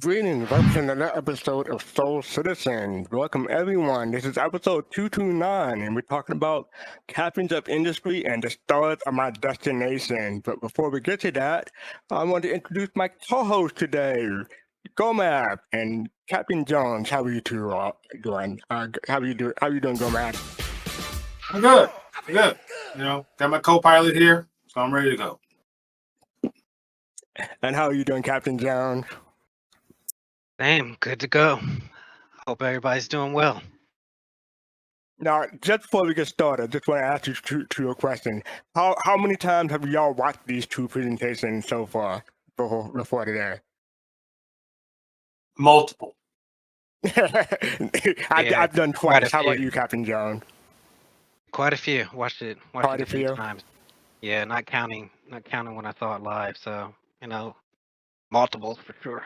Greetings, welcome to another episode of Soul Citizens. Welcome everyone. This is episode 229, and we're talking about captains of industry and the stars of my destination. But before we get to that, I want to introduce my co-host today, Gomab and Captain Jones. How are you two doing? How are you doing, Gomab? I'm good. Good. Got my co-pilot here, so I'm ready to go. And how are you doing, Captain Jones? Same, good to go. Hope everybody's doing well. Now, just before we get started, just want to ask you two a question. How many times have y'all watched these two presentations so far before today? Multiple. I've done twice. How about you, Captain Jones? Quite a few. Watched it a few few times. Yeah, not counting when I saw it live. So multiples for sure.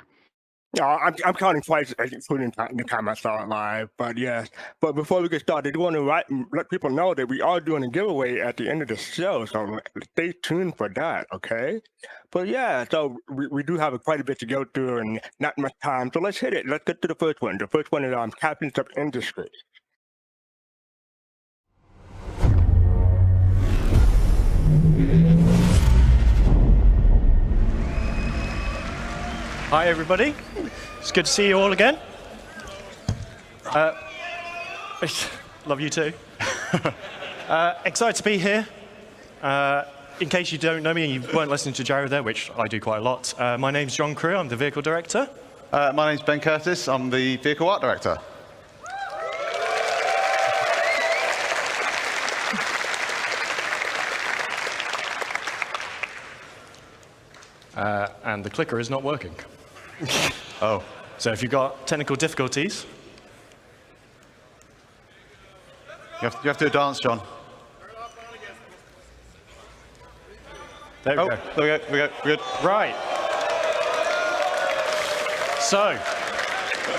No, I'm counting twice, including the time I saw it live. But yes, but before we get started, I want to let people know that we are doing a giveaway at the end of the show, so stay tuned for that, okay? But yeah, so we do have quite a bit to go through and not much time, so let's hit it. Let's get to the first one. The first one is captains of industry. Hi everybody, it's good to see you all again. Love you too. Excited to be here. In case you don't know me and you weren't listening to Jared there, which I do quite a lot, my name's John Crew, I'm the vehicle director. My name's Ben Curtis, I'm the vehicle art director. And the clicker is not working. Oh. So if you've got technical difficulties... You have to do a dance, John. There we go. There we go. Good. Right. So,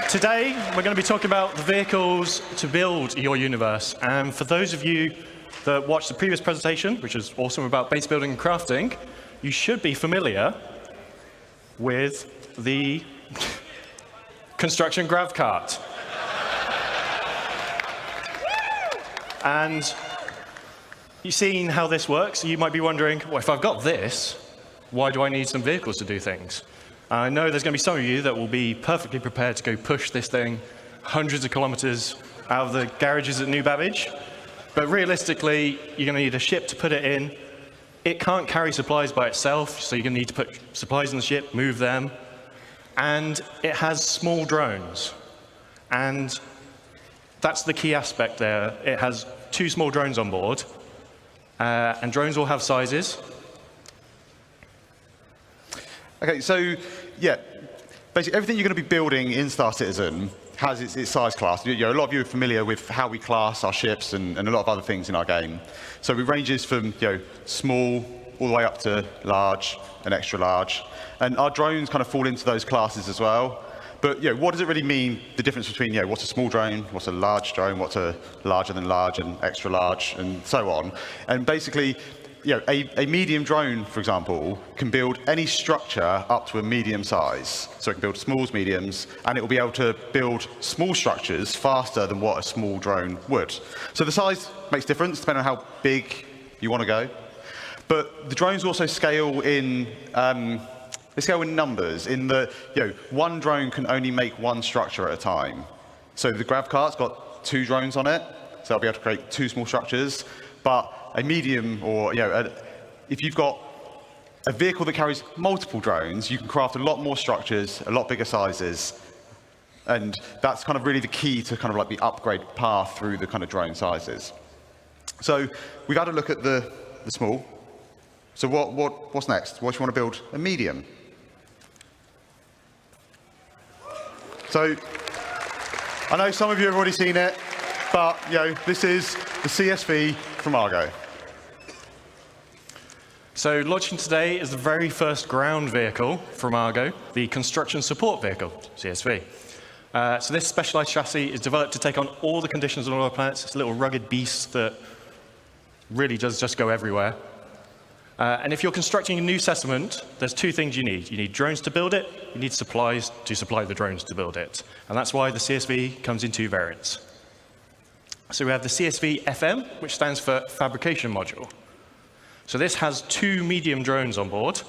today we're going to be talking about the vehicles to build your universe. And for those of you that watched the previous presentation, which is awesome about base building and crafting, you should be familiar with the construction grav cart. And you've seen how this works. You might be wondering, well, if I've got this, why do I need some vehicles to do things? I know there's going to be some of you that will be perfectly prepared to go push this thing hundreds of kilometers out of the garages at New Babbage. But realistically, you're going to need a ship to put it in. It can't carry supplies by itself, so you're going to need to put supplies on the ship, move them. And it has small drones. And that's the key aspect there. It has 2 small drones on board. And drones will have sizes. Okay, so, yeah, basically everything you're going to be building in Star Citizen has its size class. A lot of you are familiar with how we class our ships and a lot of other things in our game. So it ranges from small all the way up to large and extra large. And our drones kind of fall into those classes as well. But what does it really mean, the difference between what's a small drone, what's a large drone, what's a larger than large and extra large, and so on. And basically, a medium drone, for example, can build any structure up to a medium size. So it can build smalls, mediums, and it will be able to build small structures faster than what a small drone would. So the size makes difference depending on how big you want to go. But the drones also scale in numbers, in that one drone can only make one structure at a time. So the grav cart's got 2 drones on it, so I'll be able to create 2 small structures. But a medium, or if you've got a vehicle that carries multiple drones, you can craft a lot more structures, a lot bigger sizes, and that's kind of really the key to kind of like the upgrade path through the kind of drone sizes. So we've had a look at the small. So what's next? What do you want to build? A medium. So I know some of you have already seen it, but this is the CSV from Argo. So launching today is the very first ground vehicle from Argo, the Construction Support Vehicle, CSV. So this specialized chassis is developed to take on all the conditions on all our planets. It's a little rugged beast that really does just go everywhere. And if you're constructing a new settlement, there's two things you need. You need drones to build it, you need supplies to supply the drones to build it. And that's why the CSV comes in two variants. So we have the CSV FM, which stands for Fabrication Module. So this has 2 medium drones on board,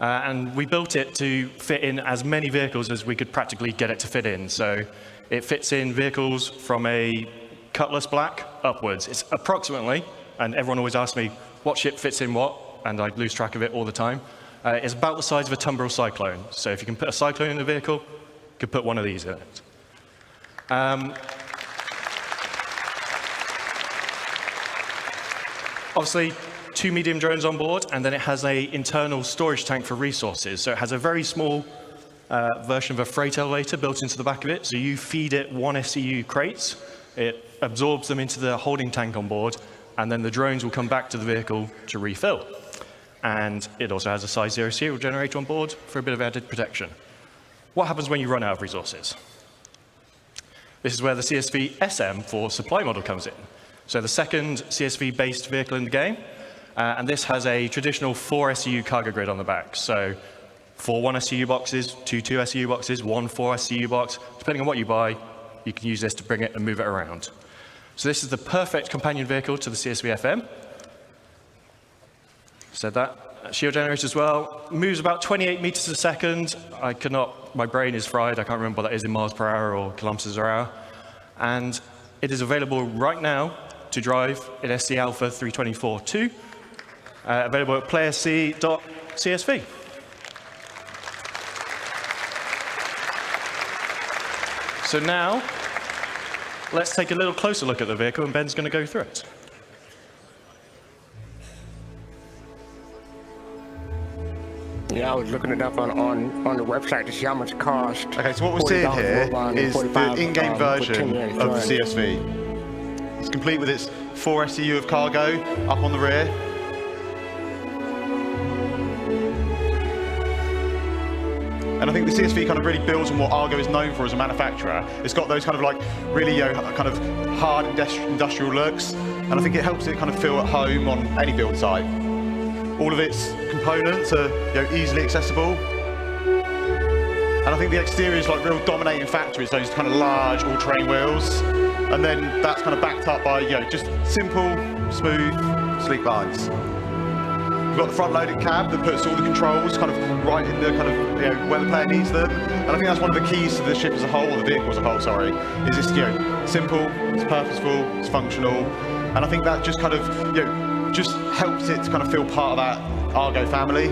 and we built it to fit in as many vehicles as we could practically get it to fit in. So it fits in vehicles from a Cutlass Black upwards. It's approximately, and everyone always asks me, what ship fits in what, and I lose track of it all the time. It's about the size of a Tumbril Cyclone. So if you can put a Cyclone in the vehicle, you could put one of these in it. Obviously, 2 medium drones on board, and then it has an internal storage tank for resources. So it has a very small version of a freight elevator built into the back of it. So you feed it 1 SCU crates, it absorbs them into the holding tank on board, and then the drones will come back to the vehicle to refill. And it also has a size 0 serial generator on board for a bit of added protection. What happens when you run out of resources? This is where the CSV SM for supply model comes in. So the second CSV-based vehicle in the game, and this has a traditional 4 SCU cargo grid on the back. So 4 1 SCU boxes, 2 2 SCU boxes, 1 4 SCU box. Depending on what you buy, you can use this to bring it and move it around. So this is the perfect companion vehicle to the CSV FM. Said that. Shield generator as well. Moves about 28 meters a second. I cannot, my brain is fried. I can't remember what that is in miles per hour or kilometers per hour. And it is available right now to drive in SC Alpha 324.2. Available at playerc.csv. So now, let's take a little closer look at the vehicle, and Ben's going to go through it. Yeah, I was looking it up on the website to see how much it cost. Okay, so what we're seeing here is the in-game version of the CSV. It's complete with its 4 SCU of cargo up on the rear. And I think the CSV kind of really builds on what Argo is known for as a manufacturer. It's got those kind of like really kind of hard industrial looks, and I think it helps it kind of feel at home on any build site. All of its components are easily accessible, and I think the exterior is like real dominating factor. It's those kind of large all-terrain wheels, and then that's kind of backed up by just simple, smooth, sleek lines. We've got the front-loaded cab that puts all the controls kind of right in the kind of where the player needs them, and I think that's one of the keys to the ship as a whole, or the vehicle as a whole. Sorry, is it's simple, it's purposeful, it's functional, and I think that just kind of just helps it to kind of feel part of that Argo family.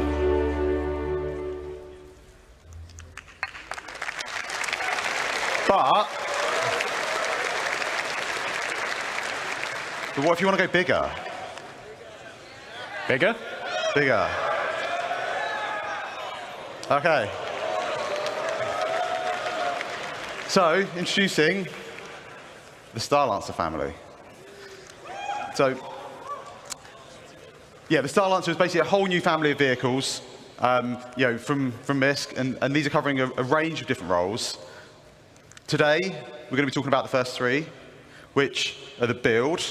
But what if you want to go bigger? Bigger? Bigger. Okay. So, introducing the Starlancer family. So, yeah, the Starlancer is basically a whole new family of vehicles, from MISC, and these are covering a range of different roles. Today, we're going to be talking about the first 3, which are the build,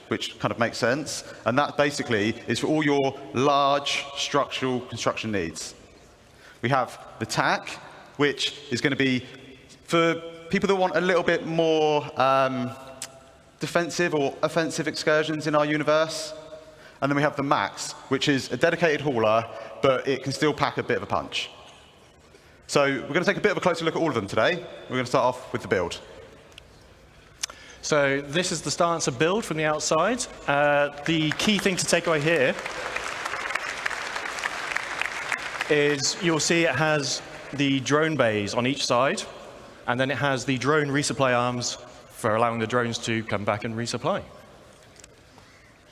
which kind of makes sense, and that basically is for all your large structural construction needs. We have the TAC, which is going to be for people that want a little bit more defensive or offensive excursions in our universe. And then we have the Max, which is a dedicated hauler, but it can still pack a bit of a punch. So we're going to take a bit of a closer look at all of them today. We're going to start off with the build. So this is the Starlancer build from the outside. The key thing to take away here is you'll see it has the drone bays on each side, and then it has the drone resupply arms for allowing the drones to come back and resupply.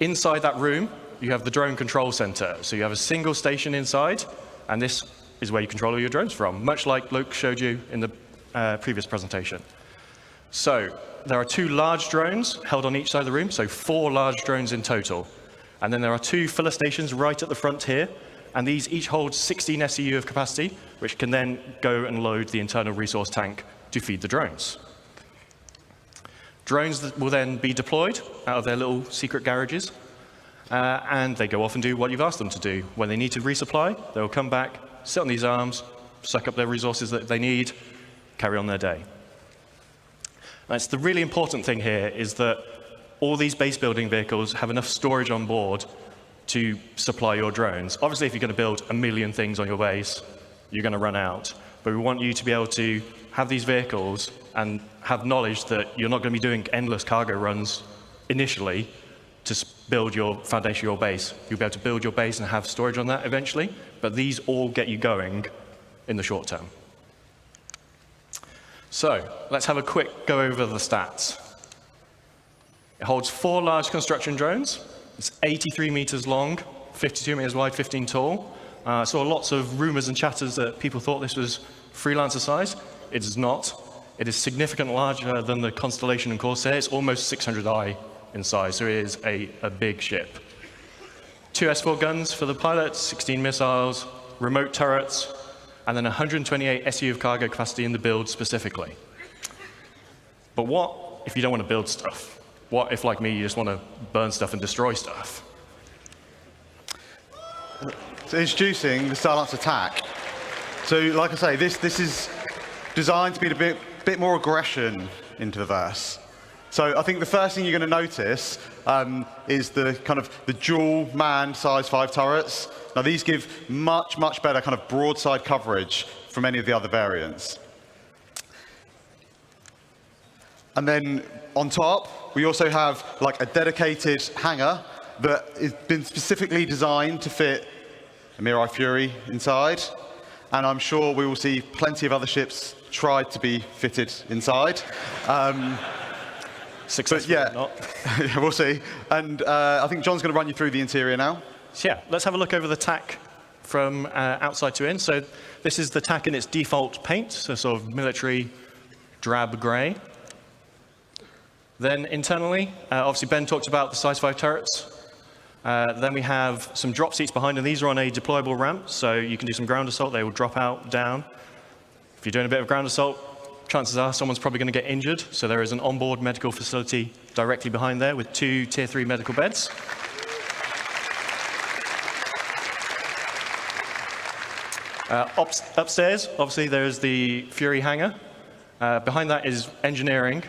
Inside that room, you have the drone control center. So you have a single station inside, and this is where you control all your drones from, much like Luke showed you in the previous presentation. So there are 2 large drones held on each side of the room, so 4 large drones in total. And then there are 2 filler stations right at the front here, and these each hold 16 SCU of capacity, which can then go and load the internal resource tank to feed the drones. Drones that will then be deployed out of their little secret garages, and they go off and do what you've asked them to do. When they need to resupply, they'll come back, sit on these arms, suck up their resources that they need, carry on their day. That's the really important thing here, is that all these base building vehicles have enough storage on board to supply your drones. Obviously, if you're going to build 1 million things on your base, you're going to run out. But we want you to be able to have these vehicles and have knowledge that you're not going to be doing endless cargo runs initially to build your foundation, your base. You'll be able to build your base and have storage on that eventually, but these all get you going in the short term. So let's have a quick go over the stats. It holds 4 large construction drones. It's 83 meters long, 52 meters wide, 15 tall. Saw lots of rumors and chatters that people thought this was freelancer size. It is not. It is significantly larger than the Constellation and Corsair. It's almost 600i in size, so it is a big ship. 2 S4 guns for the pilot, 16 missiles, remote turrets, and then 128 SU of cargo capacity in the build specifically. But what if you don't want to build stuff? What if, like me, you just want to burn stuff and destroy stuff? So introducing the Starlance attack. So like I say, this is designed to be a bit more aggression into the verse. So I think the first thing you're going to notice is the kind of the dual manned size 5 turrets. Now these give much better kind of broadside coverage from any of the other variants. And then on top, we also have like a dedicated hangar that has been specifically designed to fit a Mirai Fury inside. And I'm sure we will see plenty of other ships try to be fitted inside. Successfully yeah, or not. we'll see. And I think John's going to run you through the interior now. So yeah, let's have a look over the tack from outside to in. So this is the tack in its default paint, so sort of military drab gray. Then internally, obviously Ben talked about the size 5 turrets. Then we have some drop seats behind, and these are on a deployable ramp, so you can do some ground assault. They will drop out, down. If you're doing a bit of ground assault, chances are someone's probably going to get injured, so there is an onboard medical facility directly behind there with 2 Tier 3 medical beds. Upstairs, obviously, there's the Fury hangar. Behind that is engineering.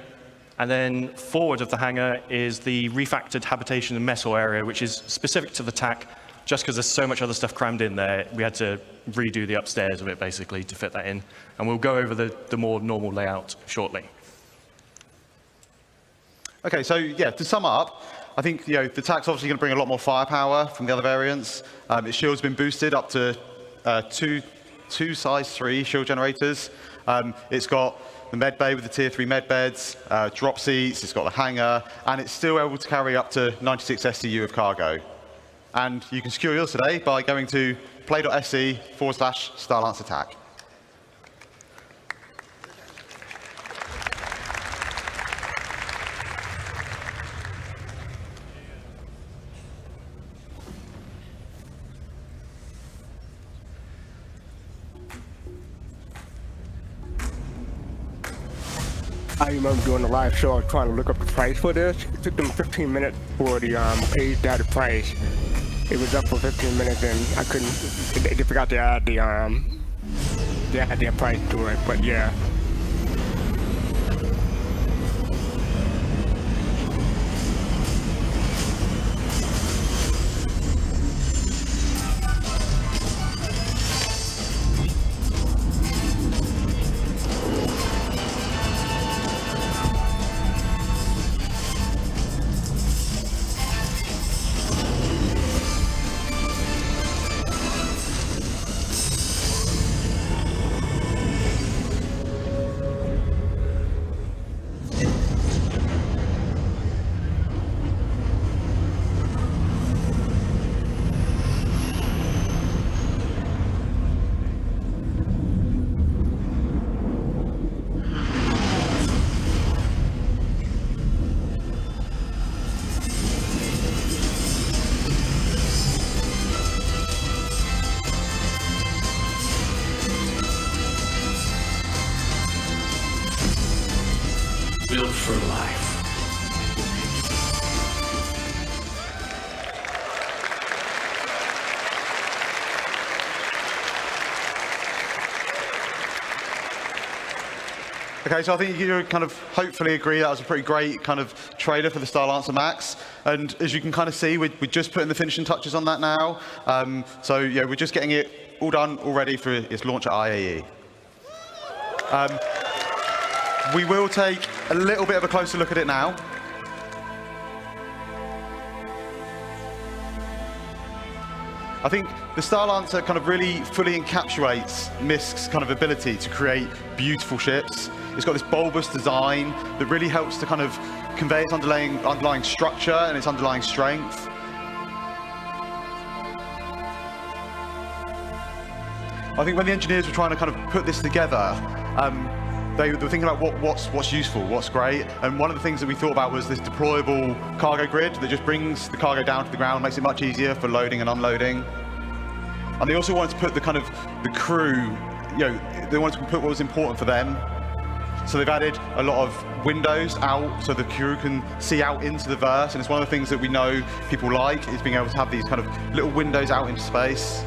And then forward of the hangar is the refactored habitation and mess hall area, which is specific to the TAC, just because there's so much other stuff crammed in there. We had to redo the upstairs of it, basically, to fit that in. And we'll go over the more normal layout shortly. Okay, so yeah, to sum up, I think the TAC's obviously going to bring a lot more firepower from the other variants. Its shield's been boosted up to two size 3 shield generators. It's got the med bay with the Tier 3 med beds, drop seats, it's got the hangar, and it's still able to carry up to 96 STU of cargo. And you can secure yours today by going to play.se/Starlance attack. I remember doing a live show trying to look up the price for this. It took them 15 minutes for the page data price. It was up for 15 minutes and I couldn't, they forgot to add the price to it, but yeah. Okay, so I think you kind of hopefully agree that was a pretty great kind of trailer for the Starlancer Max. And as you can kind of see, we're just putting the finishing touches on that now. So yeah, we're just getting it all done, all ready for its launch at IAE. We will take a little bit of a closer look at it now. I think the Starlancer kind of really fully encapsulates Misk's kind of ability to create beautiful ships. It's got this bulbous design that really helps to kind of convey its underlying structure and its underlying strength. I think when the engineers were trying to kind of put this together, they were thinking about what's useful, what's great, and one of the things that we thought about was this deployable cargo grid that just brings the cargo down to the ground, makes it much easier for loading and unloading. And they also wanted to put the kind of the crew, they wanted to put what was important for them. So they've added a lot of windows out so the crew can see out into the verse, and it's one of the things that we know people like, is being able to have these kind of little windows out into space.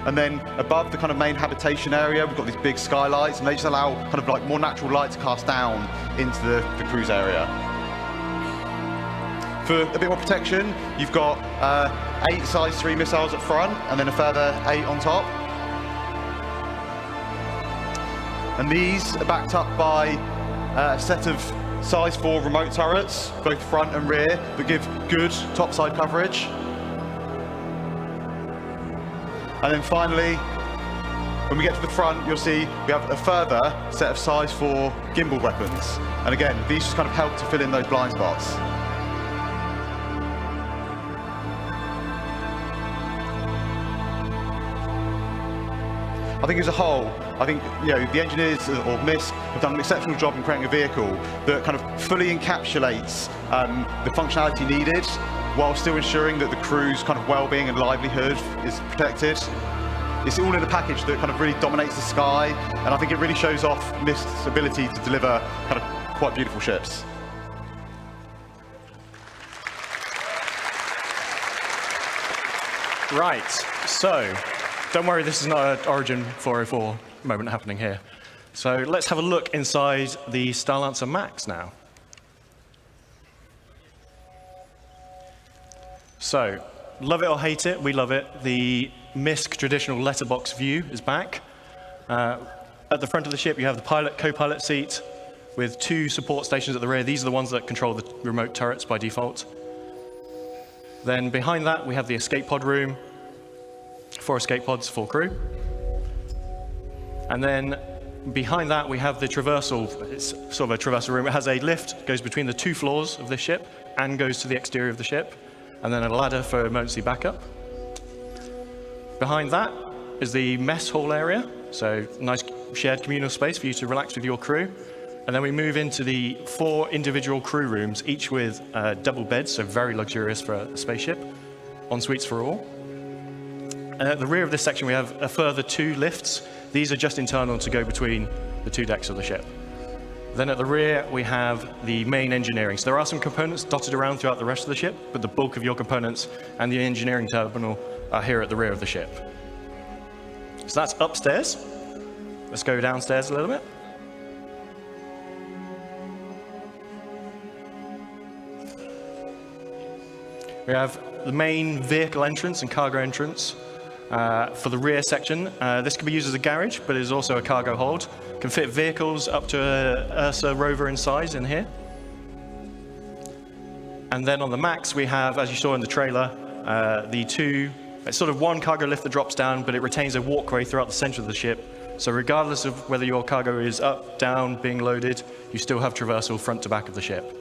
And then above the kind of main habitation area, we've got these big skylights, and they just allow kind of like more natural light to cast down into the cruise area. For a bit more protection, you've got 8 size 3 missiles up front, and then a further 8 on top. And these are backed up by a set of size 4 remote turrets, both front and rear, that give good topside coverage. And then finally, when we get to the front, you'll see we have a further set of size 4 gimbal weapons. And again, these just kind of help to fill in those blind spots. I think as a whole, the engineers or Misk have done an exceptional job in creating a vehicle that kind of fully encapsulates the functionality needed, while still ensuring that the crew's kind of well-being and livelihood is protected. It's all in a package that kind of really dominates the sky, and I think it really shows off Misk's ability to deliver kind of quite beautiful ships. Right, so don't worry, this is not an Origin 404 moment happening here. So let's have a look inside the Starlancer Max now. So, love it or hate it, we love it. The Misk traditional letterbox view is back. At the front of the ship, you have the pilot, co-pilot seat with 2 support stations at the rear. These are the ones that control the remote turrets by default. Then behind that, we have the escape pod room. 4 escape pods, 4 crew. And then behind that, we have the traversal. It's sort of a traversal room. It has a lift, goes between the 2 floors of this ship, and goes to the exterior of the ship. And then a ladder for emergency backup. Behind that is the mess hall area, so nice shared communal space for you to relax with your crew. And then we move into the 4 individual crew rooms, each with double beds, so very luxurious for a spaceship, en suites for all. At the rear of this section, we have a further 2 lifts. These are just internal to go between the 2 decks of the ship. Then at the rear, we have the main engineering. So there are some components dotted around throughout the rest of the ship, but the bulk of your components and the engineering terminal are here at the rear of the ship. So that's upstairs. Let's go downstairs a little bit. We have the main vehicle entrance and cargo entrance for the rear section. This can be used as a garage, but it is also a cargo hold. Can fit vehicles up to a Ursa rover in size in here. And then on the Max, we have, as you saw in the trailer, it's sort of 1 cargo lift that drops down, but it retains a walkway throughout the center of the ship. So regardless of whether your cargo is up, down, being loaded, you still have traversal front to back of the ship.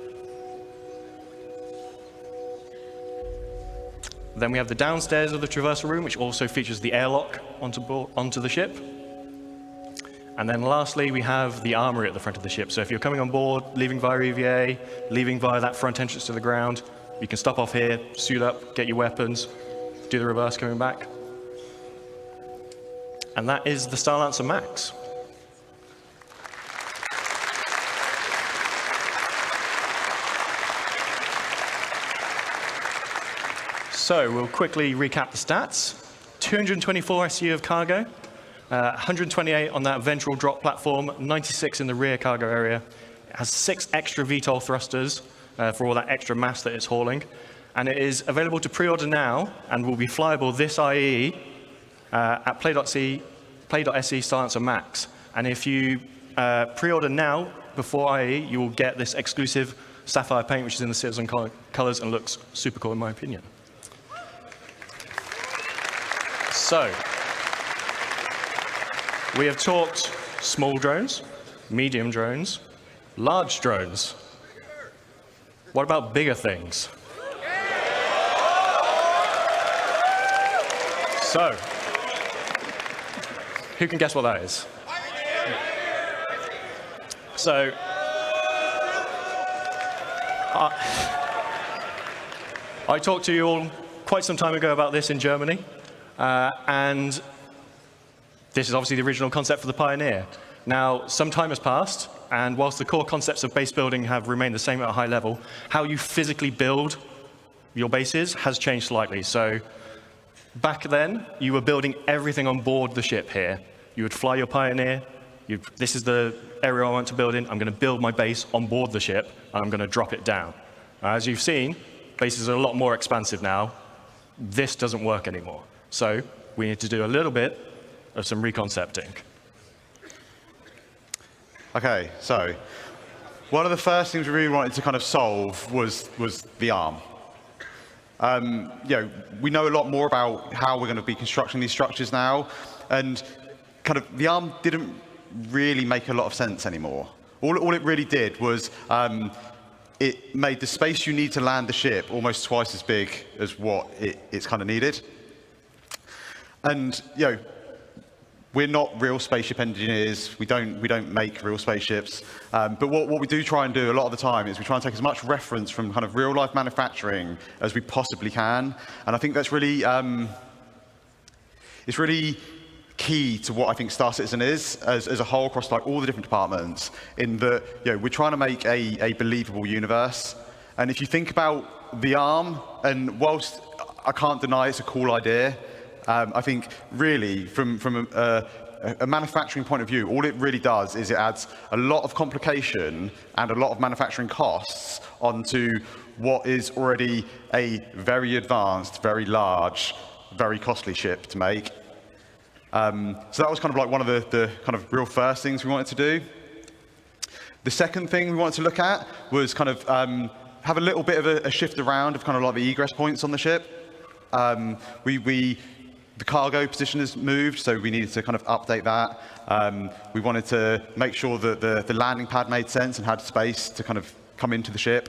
Then we have the downstairs of the traversal room, which also features the airlock onto the ship. And then lastly, we have the armory at the front of the ship. So if you're coming on board, leaving via EVA, leaving via that front entrance to the ground, you can stop off here, suit up, get your weapons, do the reverse coming back. And that is the Starlancer Max. So we'll quickly recap the stats. 224 SU of cargo, 128 on that ventral drop platform, 96 in the rear cargo area. It has 6 extra VTOL thrusters for all that extra mass that it's hauling. And it is available to pre-order now and will be flyable this IE at play.se Silencer Max. And if you pre-order now before IE, you will get this exclusive sapphire paint, which is in the CitizenCon colors and looks super cool in my opinion. So, we have talked small drones, medium drones, large drones. What about bigger things? So, who can guess what that is? So, I talked to you all quite some time ago about this in Germany, and this is obviously the original concept for the Pioneer. Now, some time has passed, and whilst the core concepts of base building have remained the same at a high level, how you physically build your bases has changed slightly. So, back then, you were building everything on board the ship here. You would fly your Pioneer. This is the area I want to build in. I'm going to build my base on board the ship, and I'm going to drop it down. As you've seen, bases are a lot more expansive now. This doesn't work anymore. So we need to do a little bit of some reconcepting. Okay, so one of the first things we really wanted to kind of solve was the arm. We know a lot more about how we're going to be constructing these structures now, and kind of the arm didn't really make a lot of sense anymore. All it really did was it made the space you need to land the ship almost twice as big as what it's kind of needed. And we're not real spaceship engineers. We don't make real spaceships. But what we do try and do a lot of the time is we try and take as much reference from kind of real life manufacturing as we possibly can. And I think that's really it's really key to what I think Star Citizen is as a whole across like all the different departments, in that we're trying to make a believable universe. And if you think about the arm, and whilst I can't deny it's a cool idea, I think really from a manufacturing point of view, all it really does is it adds a lot of complication and a lot of manufacturing costs onto what is already a very advanced, very large, very costly ship to make. So that was kind of like one of the kind of real first things we wanted to do. The second thing we wanted to look at was kind of have a little bit of a shift around of kind of like the egress points on the ship. The cargo position has moved, so we needed to kind of update that. We wanted to make sure that the landing pad made sense and had space to kind of come into the ship.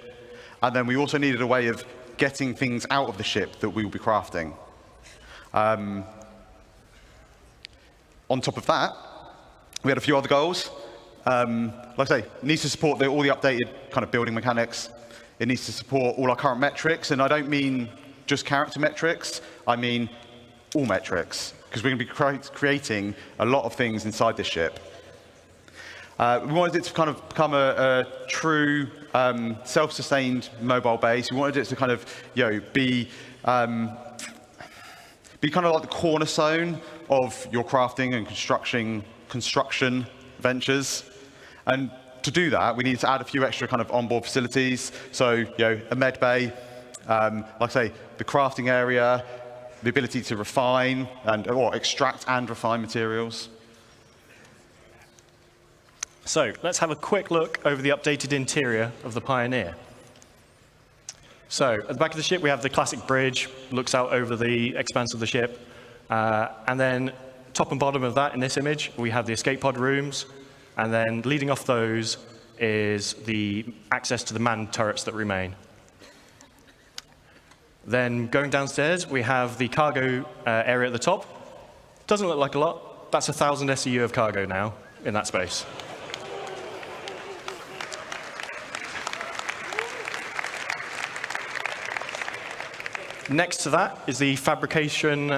And then we also needed a way of getting things out of the ship that we will be crafting. On top of that, we had a few other goals. Like I say, it needs to support all the updated kind of building mechanics. It needs to support all our current metrics, and I don't mean just character metrics, I mean all metrics, because we're going to be creating a lot of things inside this ship. We wanted it to kind of become a true self-sustained mobile base. We wanted it to kind of be kind of like the cornerstone of your crafting and construction ventures. And to do that, we needed to add a few extra kind of onboard facilities. So, a med bay, like I say, the crafting area, the ability to refine or extract and refine materials. So let's have a quick look over the updated interior of the Pioneer. So at the back of the ship, we have the classic bridge, looks out over the expanse of the ship. And then top and bottom of that in this image, we have the escape pod rooms. And then leading off those is the access to the manned turrets that remain. Then going downstairs, we have the cargo area at the top. Doesn't look like a lot. That's 1,000 SEU of cargo now in that space. Next to that is the fabrication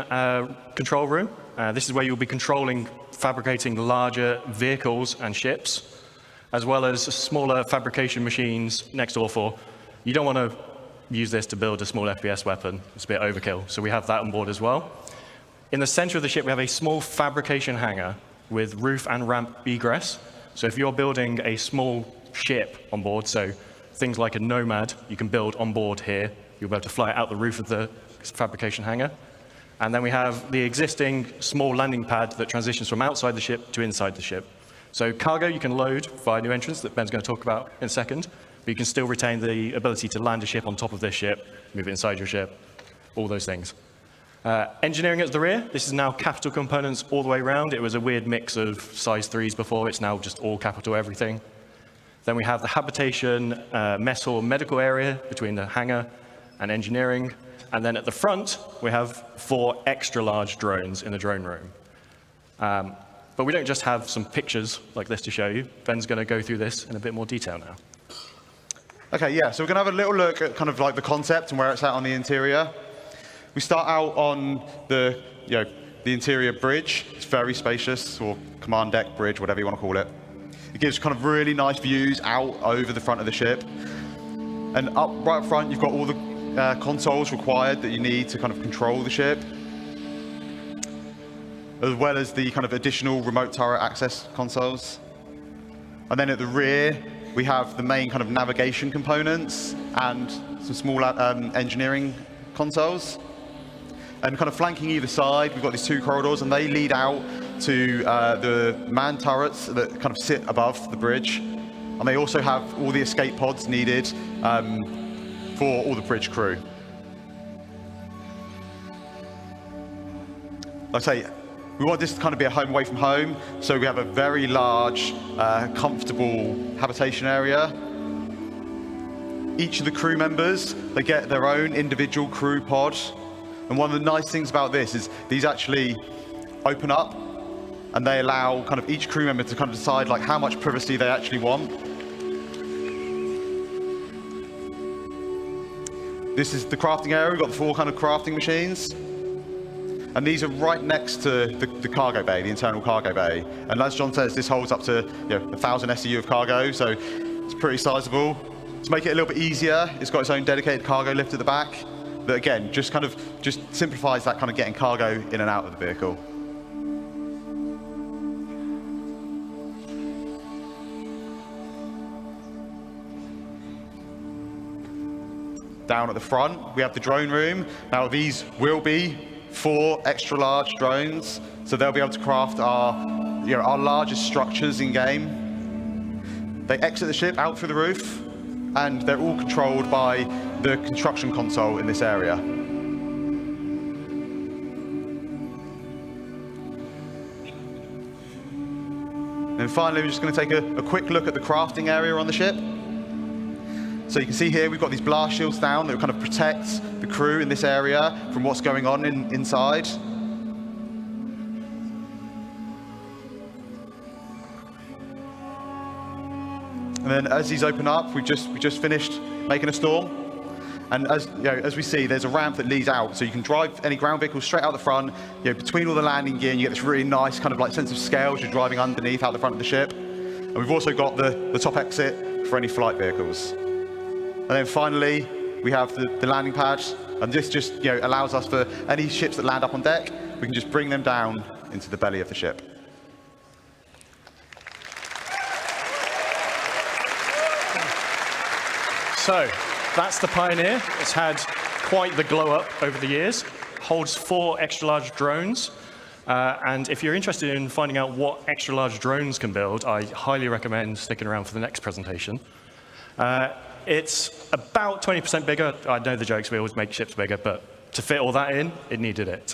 control room. This is where you'll be fabricating larger vehicles and ships, as well as smaller fabrication machines next door for. You don't want to use this to build a small FPS weapon. It's a bit overkill, so we have that on board as well. In the center of the ship, we have a small fabrication hangar with roof and ramp egress. So if you're building a small ship on board, so things like a Nomad, you can build on board here. You'll be able to fly it out the roof of the fabrication hangar. And then we have the existing small landing pad that transitions from outside the ship to inside the ship. So cargo you can load via new entrance that Ben's going to talk about in a second, but you can still retain the ability to land a ship on top of this ship, move it inside your ship, all those things. Engineering at the rear, this is now capital components all the way around. It was a weird mix of size 3s before, it's now just all capital everything. Then we have the habitation, mess hall, medical area between the hangar and engineering. And then at the front, we have 4 extra large drones in the drone room. But we don't just have some pictures like this to show you. Ben's going to go through this in a bit more detail now. Okay, yeah, so we're going to have a little look at kind of like the concept and where it's at on the interior. We start out on the interior bridge. It's very spacious, or command deck bridge, whatever you want to call it. It gives kind of really nice views out over the front of the ship. And right up front, you've got all the consoles required that you need to kind of control the ship, as well as the kind of additional remote turret access consoles. And then at the rear, we have the main kind of navigation components and some small engineering consoles. And kind of flanking either side, we've got these 2 corridors, and they lead out to the manned turrets that kind of sit above the bridge. And they also have all the escape pods needed for all the bridge crew. Like I say, we want this to kind of be a home away from home, so we have a very large, comfortable habitation area. Each of the crew members, they get their own individual crew pod. And one of the nice things about this is these actually open up, and they allow kind of each crew member to kind of decide like how much privacy they actually want. This is the crafting area. We've got the 4 kind of crafting machines. And these are right next to the cargo bay, the internal cargo bay. And as John says, this holds up to 1,000 SEU of cargo, so it's pretty sizable. To make it a little bit easier, it's got its own dedicated cargo lift at the back. That again, just simplifies that kind of getting cargo in and out of the vehicle. Down at the front, we have the drone room. Now these will be 4 extra large drones, so they'll be able to craft our largest structures in game. They exit the ship out through the roof, and they're all controlled by the construction console in this area. And finally, we're just going to take a quick look at the crafting area on the ship. So you can see here we've got these blast shields down that kind of protect the crew in this area from what's going on inside. And then as these open up, we just finished making a storm. And as we see, there's a ramp that leads out, so you can drive any ground vehicles straight out the front, between all the landing gear, and you get this really nice kind of like sense of scale as you're driving underneath out the front of the ship. And we've also got the top exit for any flight vehicles. And then finally, we have the landing pad, and this just allows us for any ships that land up on deck, we can just bring them down into the belly of the ship. So that's the Pioneer. It's had quite the glow up over the years. Holds 4 extra large drones. And if you're interested in finding out what extra large drones can build, I highly recommend sticking around for the next presentation. It's about 20% bigger. I know the jokes, we always make ships bigger, but to fit all that in, it needed it.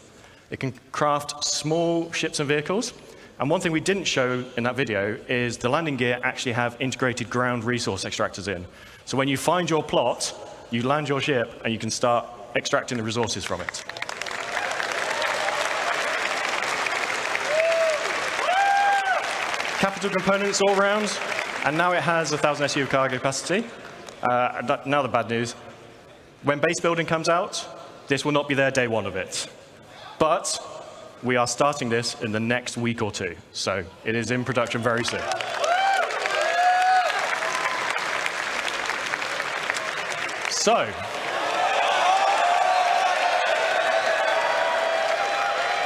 It can craft small ships and vehicles. And one thing we didn't show in that video is the landing gear actually have integrated ground resource extractors in. So when you find your plot, you land your ship and you can start extracting the resources from it. Capital components all round, and now it has 1,000 SU of cargo capacity. Now the bad news. When base building comes out, this will not be there day 1 of it. But we are starting this in the next week or 2, so it is in production very soon. So,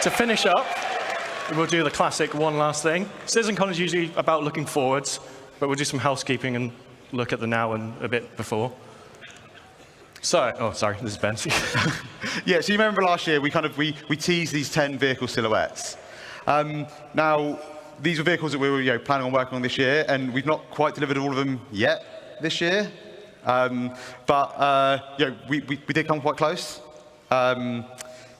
To finish up, we'll do the classic one last thing. CitizenCon is usually about looking forwards, but we'll do some housekeeping and look at the now and a bit before. So, oh, sorry, this is Ben. Yeah, so you remember last year, we teased these 10 vehicle silhouettes. Now, these were vehicles that we were planning on working on this year, and we've not quite delivered all of them yet this year. But we did come quite close.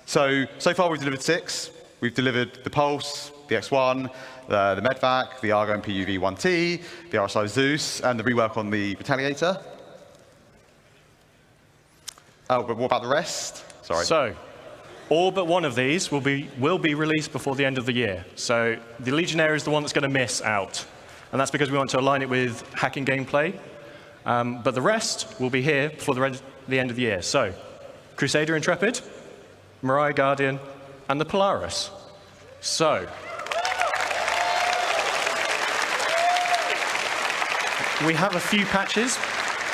So far we've delivered 6. We've delivered the Pulse, the X1, the Medvac, the Argo and PUV 1T, the RSI Zeus, and the rework on the Retaliator. Oh, but what about the rest? Sorry. So, all but one of these will be released before the end of the year. So the Legionnaire is the one that's going to miss out. And that's because we want to align it with hacking gameplay. But the rest will be here before the end of the year. So, Crusader Intrepid, Mirai Guardian, and the Polaris. So, we have a few patches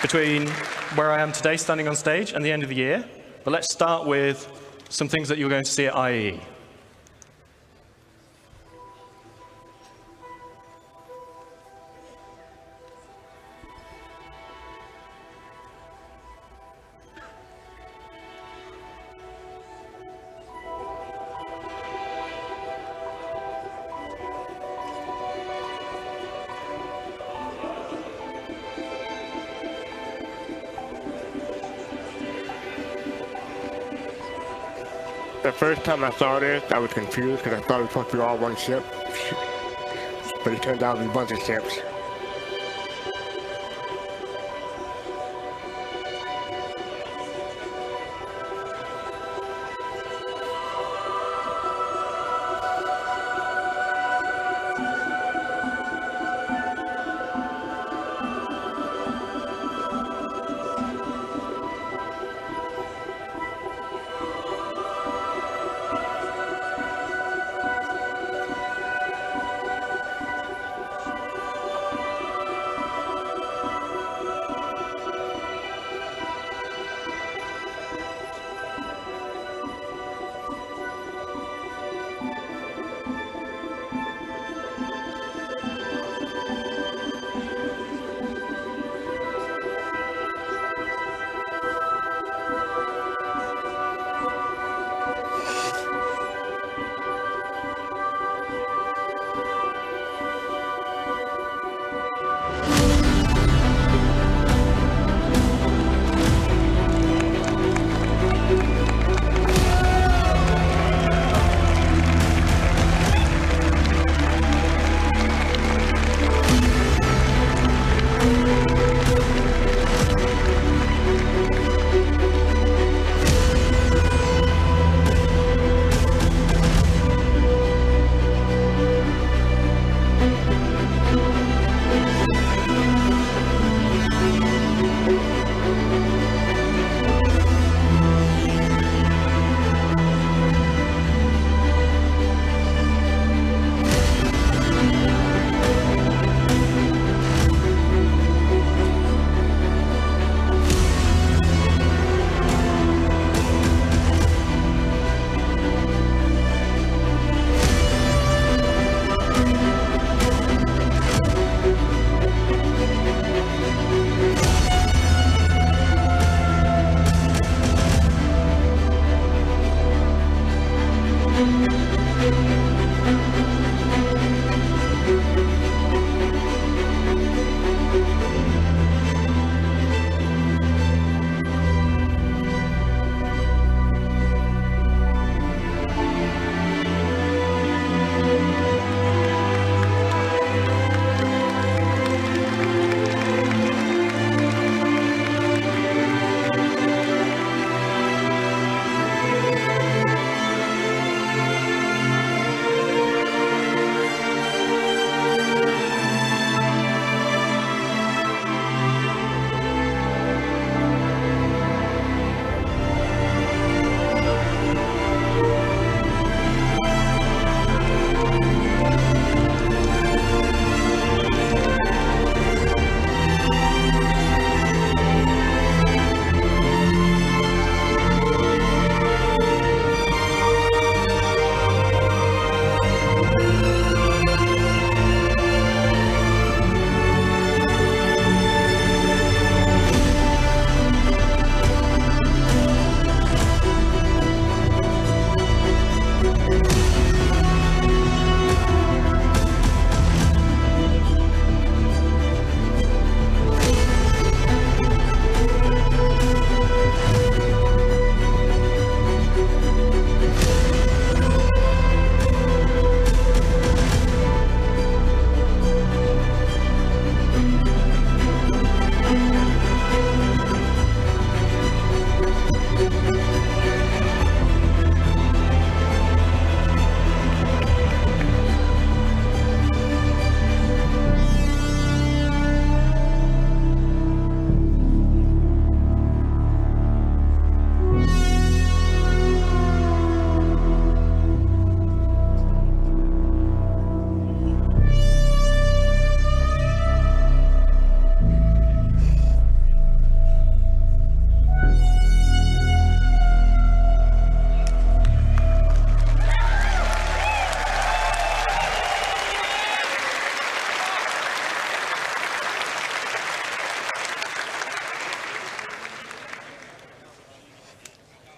between where I am today standing on stage and the end of the year. But let's start with some things that you're going to see at IE. The first time I saw this, I was confused because I thought it was supposed to be all one ship. But it turned out to be a bunch of ships.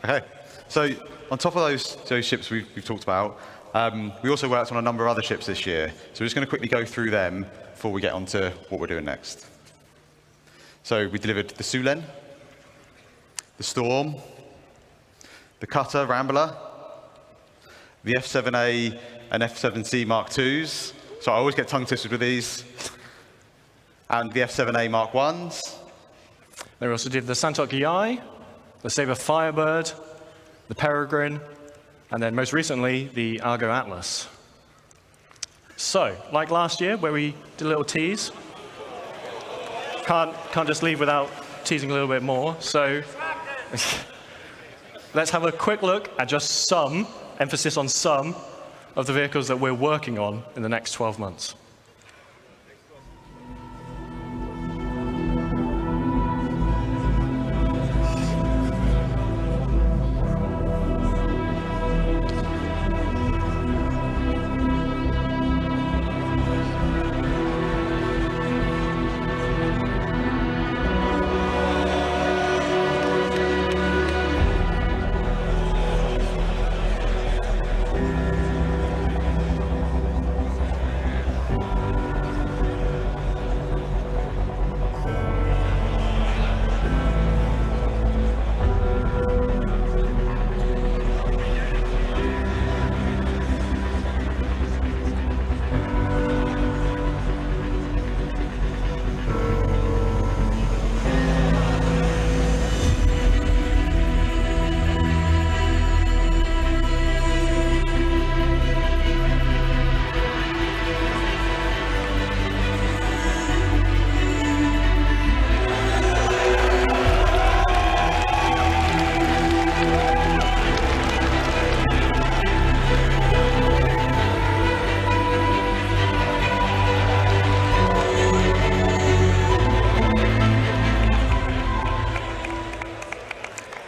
Okay, so on top of those ships we've talked about, we also worked on a number of other ships this year. So we're just going to quickly go through them before we get on to what we're doing next. So we delivered the Sulen, the Storm, the Cutter Rambler, the F7A and F7C Mark IIs. So I always get tongue twisted with these. And the F7A Mark Is. They also did the Santok EI, the Sabre Firebird, the Peregrine, and then most recently, the Argo Atlas. So, like last year, where we did a little tease, can't just leave without teasing a little bit more. So, let's have a quick look at just some, emphasis on some, of the vehicles that we're working on in the next 12 months.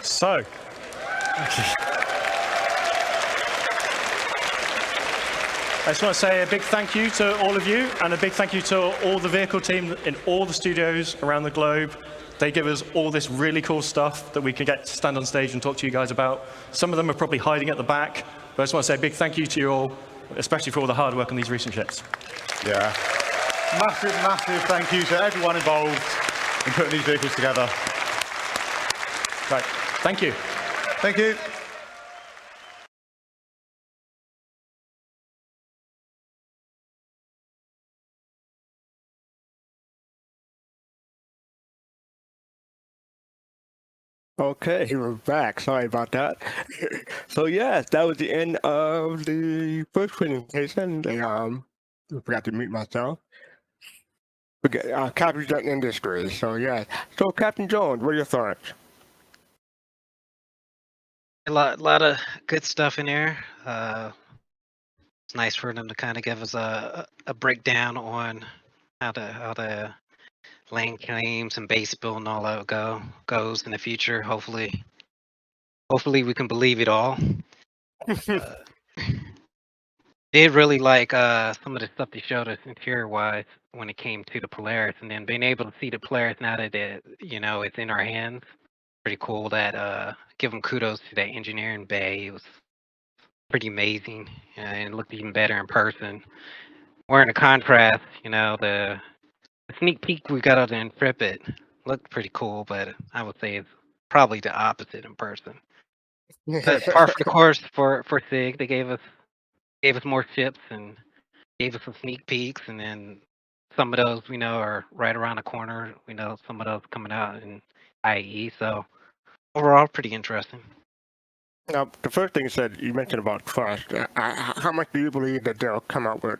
So, I just want to say a big thank you to all of you, and a big thank you to all the vehicle team in all the studios around the globe. They give us all this really cool stuff that we can get to stand on stage and talk to you guys about. Some of them are probably hiding at the back, but I just want to say a big thank you to you all, especially for all the hard work on these recent ships. Yeah. Massive, massive thank you to everyone involved in putting these vehicles together. Right. Thank you. Thank you. Okay, we're back. Sorry about that. So yes, that was the end of the first presentation. I forgot to mute myself. Captain Jet Industries. So yeah. So Captain Jones, what are your thoughts? A lot of good stuff in there. It's nice for them to kind of give us a breakdown on how the lane claims and base build and all that goes in the future. Hopefully we can believe it all. Did really like some of the stuff they showed us interior wise when it came to the Polaris, and then being able to see the Polaris now that it's in our hands. Pretty cool. That give them kudos to that engineering bay. It was pretty amazing, and it looked even better in person. Wearing a contrast, the sneak peek we got of the Intrepid looked pretty cool, but I would say it's probably the opposite in person. But par for the course for SIG. They gave us more ships and gave us some sneak peeks, and then some of those are right around the corner. Some of those coming out in IE. So overall, pretty interesting. Now, the first thing you mentioned about trust. How much do you believe that they'll come out with?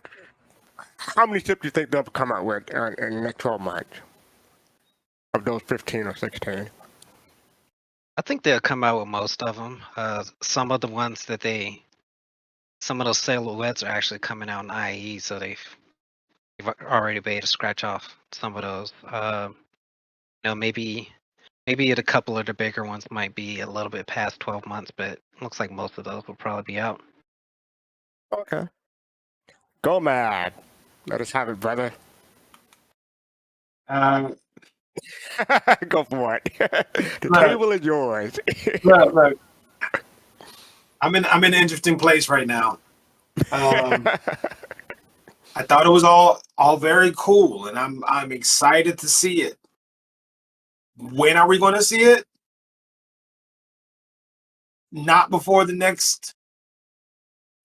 How many ships do you think they'll come out with in the next 12 months? Of those 15 or 16? I think they'll come out with most of them. Some of the ones some of those silhouettes are actually coming out in IE, so they've already been able to scratch off some of those. Maybe a couple of the bigger ones might be a little bit past 12 months, but it looks like most of those will probably be out. Okay. Go mad. Let us have it, brother. Look, Go for it. The Right. table is yours. look, I'm in an interesting place right now. I thought it was all very cool, and I'm excited to see it. When are we going to see it? Not before the next.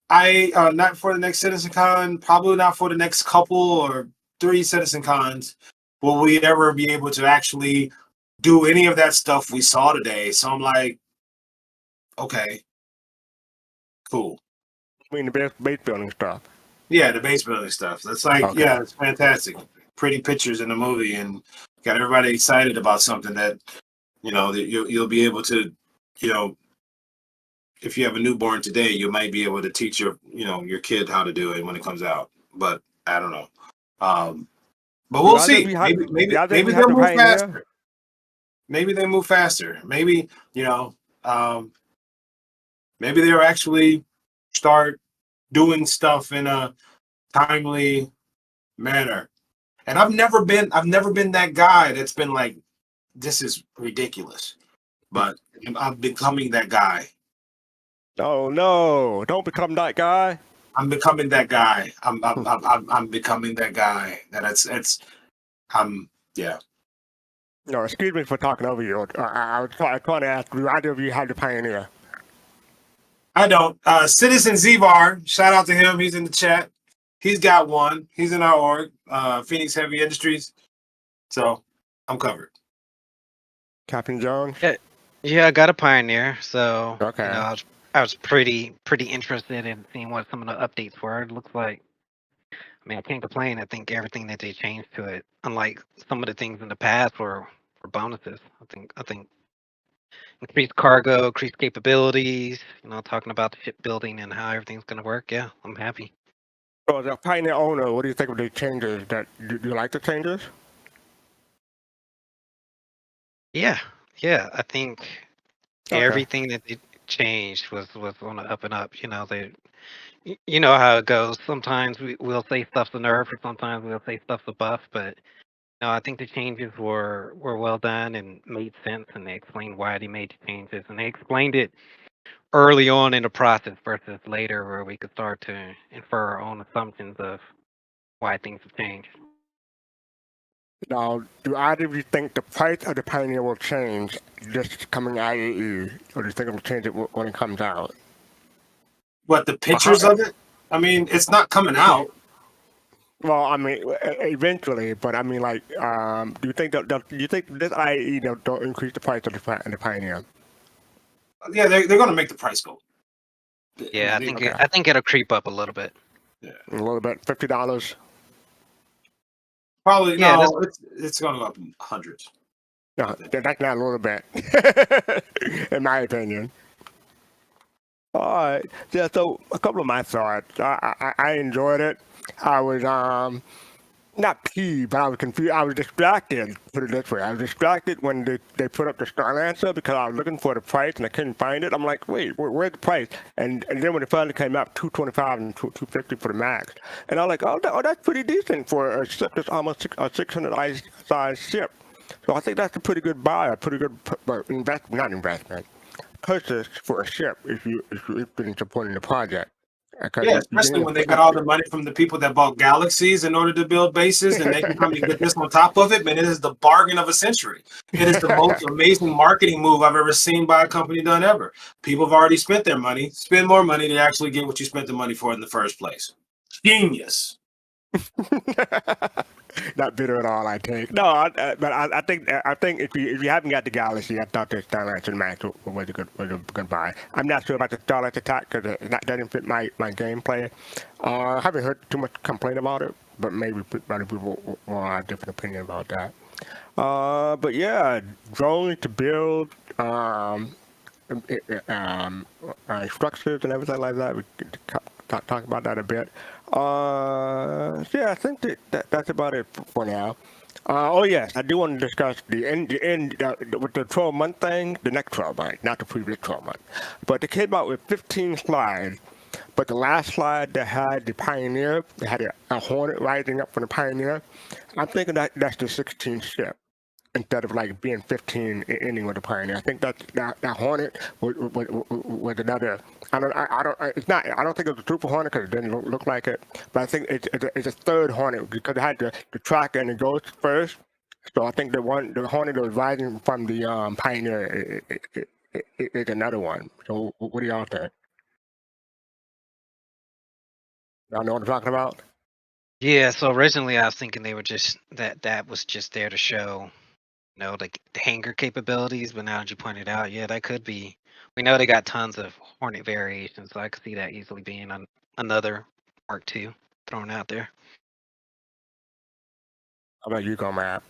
Not for the next CitizenCon. Probably not for the next couple or 3 CitizenCons. Will we ever be able to actually do any of that stuff we saw today? So I'm like, okay, cool. I mean, the base building stuff. Yeah, the base building stuff. That's like, Okay. yeah, it's fantastic. Pretty pictures in the movie, and got everybody excited about something that, that you'll be able to, if you have a newborn today, you might be able to teach your kid how to do it when it comes out. But I don't know. But we'll see. Maybe they'll move faster. Maybe they move faster. Maybe maybe they'll actually start doing stuff in a timely manner. And I've never been that guy that's been like, this is ridiculous. But I'm becoming that guy. No, don't become that guy. I'm becoming that guy. I'm becoming that guy. Yeah. No, excuse me for talking over you. I was trying to ask you, either of you had the Pioneer? I don't. Citizen Zivar, shout out to him. He's in the chat. He's got one. He's in our org, Phoenix Heavy Industries. So I'm covered. Captain Jones? Yeah, I got a Pioneer. So Okay. I was pretty interested in seeing what some of the updates were. It looks like, I mean, I can't complain. I think everything that they changed to it, unlike some of the things in the past, were bonuses. I think increased cargo, increased capabilities. Talking about the shipbuilding and how everything's gonna work. Yeah, I'm happy. So, as a Pioneer owner, what do you think of the changes? Do you like the changes? Yeah. I think everything that they changed was on the up and up. You know how it goes. Sometimes we'll say stuff's a nerf, or sometimes we'll say stuff's a buff. But I think the changes were well done and made sense, and they explained why they made the changes, and they explained it early on in the process versus later, where we could start to infer our own assumptions of why things have changed. Now, do either of you think the price of the Pioneer will change just coming out of EU, or do you think it'll change it when it comes out? What, the pictures of it? I mean, it's not coming out. Well, I mean, eventually, but I mean, like, do you think do you think this IE don't increase the price of the Pioneer? Yeah, they're going to make the price go. Yeah, I think it'll creep up a little bit. Yeah, a little bit, $50. Probably no. It's going to go up hundreds. No, that's not a little bit, in my opinion. All right, yeah. So a couple of my thoughts. I enjoyed it. I was not peeved, but I was confused. I was distracted. Put it this way, I was distracted when they put up the Starlancer because I was looking for the price and I couldn't find it. I'm like, wait, where's the price? And then when it finally came out, $225 and $250 for the max, and I was like, oh, that's pretty decent for a ship that's almost a 600 size ship. So I think that's a pretty good buy, a pretty good purchase for a ship if you've been supporting the project. Yeah, especially when they got all the money from the people that bought galaxies in order to build bases, and they can come and get this on top of it. Man, it is the bargain of a century. It is the most amazing marketing move I've ever seen by a company done ever. People have already spent their money. Spend more money to actually get what you spent the money for in the first place. Genius. Not bitter at all, I think. No, but I think if you haven't got the Galaxy, I thought the Starlight Max was a good buy. I'm not sure about the Starlight Attack because that doesn't fit my gameplay. I haven't heard too much complaint about it, but maybe other people will have a different opinion about that. But yeah, drones to build structures and everything like that. We could talk about that a bit. Yeah, I think that's about it for now. Oh yes, I do want to discuss the end with the 12-month thing, the next 12 month, not the previous 12 month. But they came out with 15 slides. But the last slide that had the Pioneer, they had a Hornet rising up from the Pioneer. I'm thinking that's the 16th ship. instead of like being 15 ending with a Pioneer. I think that Hornet was another. I don't think it was a Super Hornet because it didn't look like it. But I think it's a third Hornet because it had the tracker and the ghost first. So I think the Hornet that was rising from the Pioneer is another one. So what do y'all think? Y'all know what I'm talking about? Yeah, so originally I was thinking they were just that was just there to show, the hanger capabilities, but now that you pointed out, yeah, that could be. We know they got tons of Hornet variations, so I could see that easily being another Mark II thrown out there. How about you, Matt?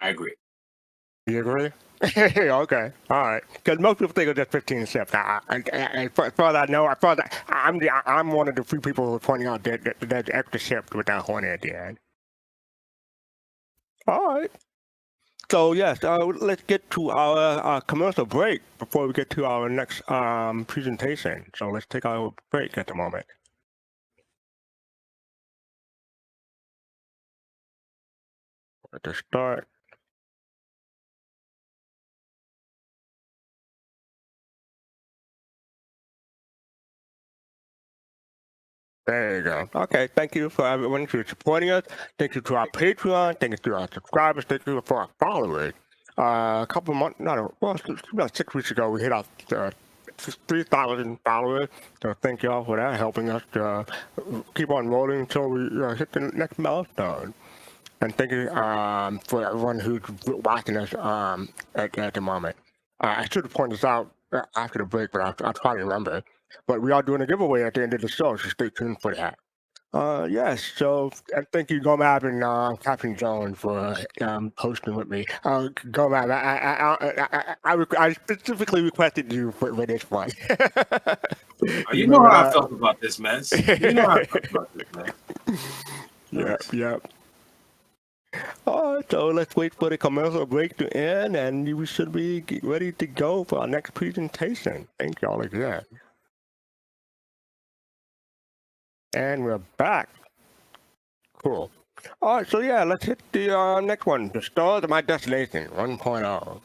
I agree. You agree? Okay, all right. Because most people think it's just 15 ships. As far as I know, I'm one of the few people who are pointing out that there's extra ships with that Hornet at the end. All right. So yes, let's get to our commercial break before we get to our next presentation. So let's take our break at the moment. Let's start. There you go. Okay, thank you for everyone who's supporting us. Thank you to our Patreon. Thank you to our subscribers. Thank you for our followers. A couple of months, about 6 weeks ago, we hit our 3,000 followers. So thank you all for that, helping us to keep on rolling until we hit the next milestone. And thank you for everyone who's watching us at the moment. I should have pointed this out after the break, but I'll try to remember. But we are doing a giveaway at the end of the show, so stay tuned for that. Yes, so thank you, Gomab and Captain Jones, for hosting with me. Gomab, I specifically requested you for this one. You know how I felt about this mess. You know how I felt about this, man. Yep. All right, so let's wait for the commercial break to end, and we should be ready to go for our next presentation. Thank y'all again. And we're back. Cool. All right, so yeah, let's hit the next one. The Stars of My Destination 1.0.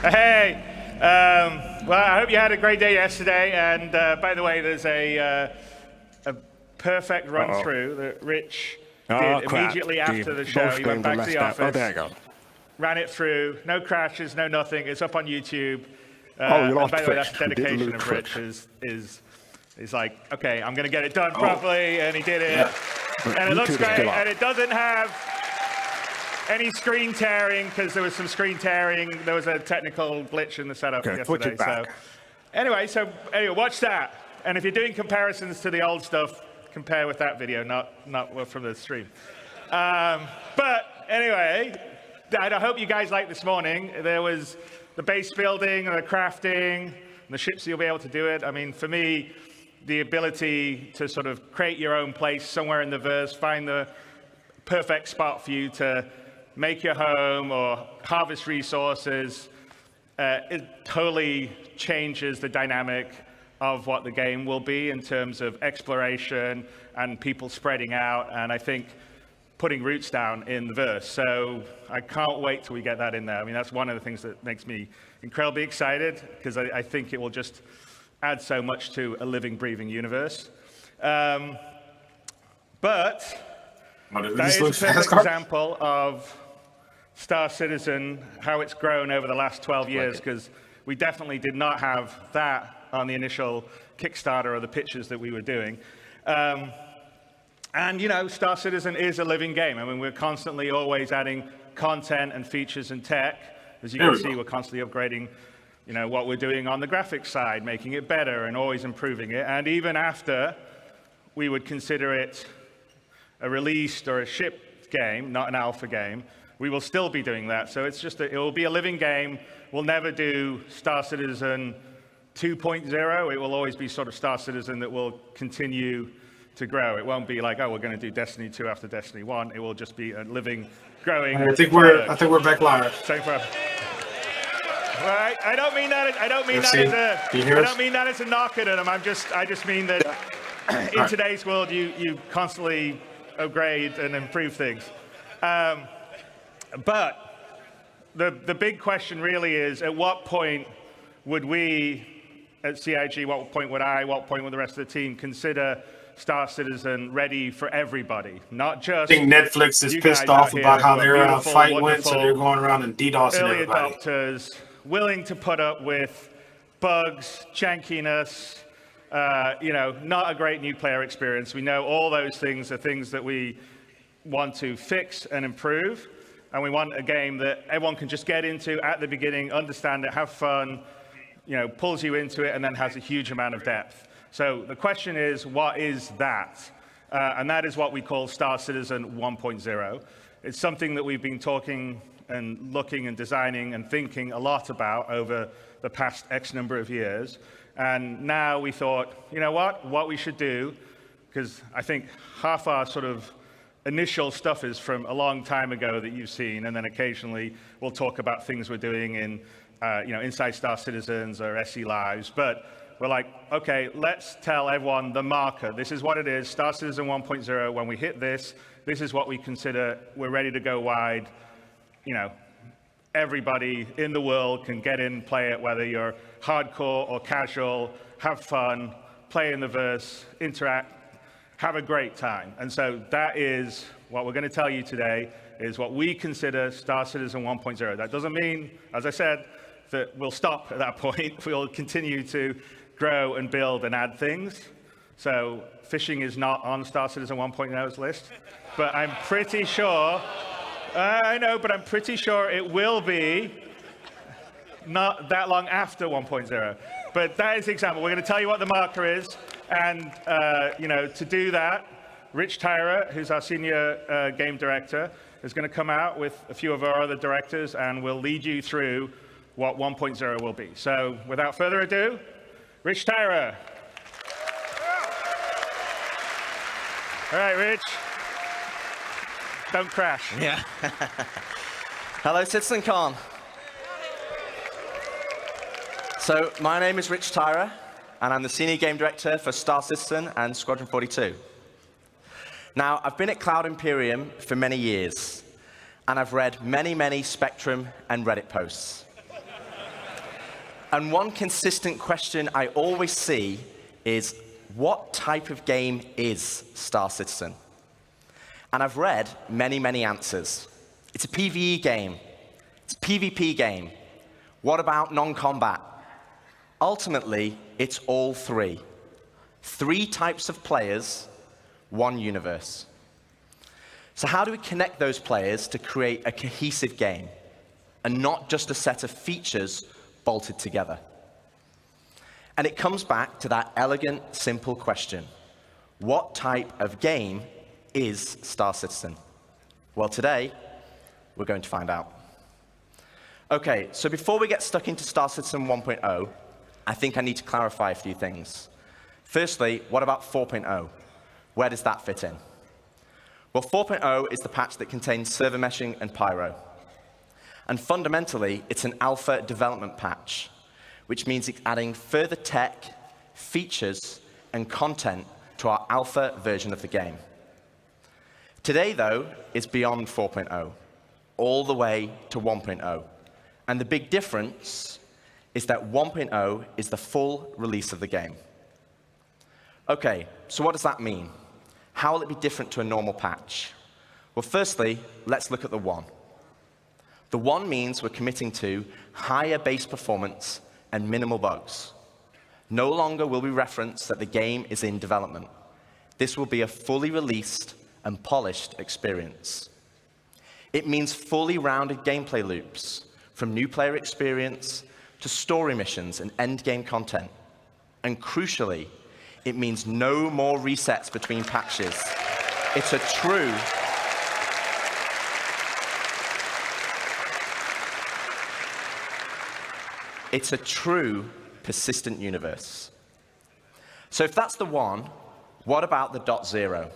Hey, well, I hope you had a great day yesterday. And by the way, there's a perfect run through that Rich did immediately after the show. He went back to the office. Oh, there you go. Ran it through. No crashes, no nothing. It's up on YouTube. You lost by the way, Twitch. that's dedication of Rich. Is like, okay, I'm going to get it done properly, and he did it. Yeah. And it looks great, and it doesn't have any screen tearing, because there was some screen tearing. There was a technical glitch in the setup yesterday. So anyway, watch that. And if you're doing comparisons to the old stuff, compare with that video, not from the stream. But anyway, I hope you guys liked this morning. There was the base building and the crafting and the ships, you'll be able to do it. I mean, for me, the ability to sort of create your own place somewhere in the verse, find the perfect spot for you to make your home or harvest resources, it totally changes the dynamic of what the game will be in terms of exploration and people spreading out, and I think putting roots down in the verse. So I can't wait till we get that in there. I mean, that's one of the things that makes me incredibly excited, because I think it will just add so much to a living, breathing universe. But that is a perfect example of Star Citizen, how it's grown over the last 12 years, because we definitely did not have that on the initial Kickstarter or the pitches that we were doing. And, Star Citizen is a living game. I mean, we're constantly always adding content and features and tech. As you can see, we're constantly upgrading, what we're doing on the graphics side, making it better and always improving it. And even after we would consider it a released or a shipped game, not an alpha game, we will still be doing that. So it's just it will be a living game. We'll never do Star Citizen 2.0. It will always be sort of Star Citizen that will continue to grow. It won't be like, we're going to do Destiny 2 after Destiny 1. It will just be a living, growing. I think we're back live. Right? I don't mean that. I don't mean that as a knock at them. I just mean that in today's world, you constantly upgrade and improve things. But the big question really is, at what point would we at CIG, what point would the rest of the team consider Star Citizen ready for everybody? Not just. I think Netflix is pissed off about how their fight went, so they're going around and DDoSing early everybody. Adopters willing to put up with bugs, jankiness, not a great new player experience. We know all those things are things that we want to fix and improve, and we want a game that everyone can just get into at the beginning, understand it, have fun, pulls you into it, and then has a huge amount of depth. So the question is, what is that? And that is what we call Star Citizen 1.0. It's something that we've been talking and looking and designing and thinking a lot about over the past X number of years. And now we thought, what we should do, because I think half our sort of initial stuff is from a long time ago that you've seen, and then occasionally we'll talk about things we're doing in, inside Star Citizens or SE Lives. But we're like, okay, let's tell everyone the marker. This is what it is, Star Citizen 1.0. When we hit this, this is what we consider we're ready to go wide. Everybody in the world can get in, play it, whether you're hardcore or casual, have fun, play in the verse, interact, have a great time. And so that is what we're going to tell you today, is what we consider Star Citizen 1.0. That doesn't mean, as I said, that we'll stop at that point. We'll continue to grow and build and add things. So fishing is not on Star Citizen 1.0's list, but I'm pretty sure, but I'm pretty sure it will be not that long after 1.0. But that is the example. We're going to tell you what the marker is. And, to do that, Rich Tyra, who's our senior game director, is going to come out with a few of our other directors, and we'll lead you through what 1.0 will be. So without further ado, Rich Tyra. All right, Rich. Don't crash. Yeah. Hello, CitizenCon. So my name is Rich Tyra, and I'm the Senior Game Director for Star Citizen and Squadron 42. Now, I've been at Cloud Imperium for many years, and I've read many, many Spectrum and Reddit posts. And one consistent question I always see is, what type of game is Star Citizen? And I've read many, many answers. It's a PvE game. It's a PvP game. What about non-combat? Ultimately, it's all three. 3 types of players, 1 universe. So how do we connect those players to create a cohesive game, and not just a set of features bolted together? And it comes back to that elegant, simple question. What type of game is Star Citizen? Well, today, we're going to find out. Okay, so before we get stuck into Star Citizen 1.0, I think I need to clarify a few things. Firstly, what about 4.0? Where does that fit in? Well, 4.0 is the patch that contains server meshing and pyro. And fundamentally, it's an alpha development patch, which means it's adding further tech, features, and content to our alpha version of the game. Today, though, is beyond 4.0, all the way to 1.0. And the big difference is that 1.0 is the full release of the game. Okay, so what does that mean? How will it be different to a normal patch? Well, firstly, let's look at the 1. The 1 means we're committing to higher base performance and minimal bugs. No longer will we reference that the game is in development. This will be a fully released and polished experience. It means fully rounded gameplay loops, from new player experience to story missions and endgame content. And crucially, it means no more resets between patches. It's a true persistent universe. So if that's the 1, what about the .0?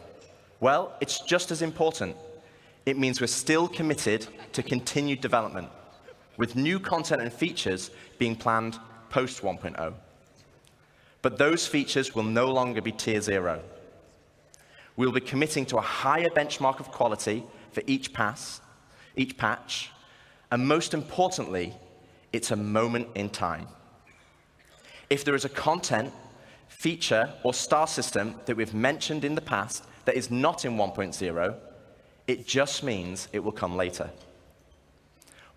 Well, it's just as important. It means we're still committed to continued development. with new content and features being planned post 1.0. But those features will no longer be tier 0. We'll be committing to a higher benchmark of quality for each patch, and most importantly, it's a moment in time. If there is a content, feature, or star system that we've mentioned in the past that is not in 1.0, it just means it will come later.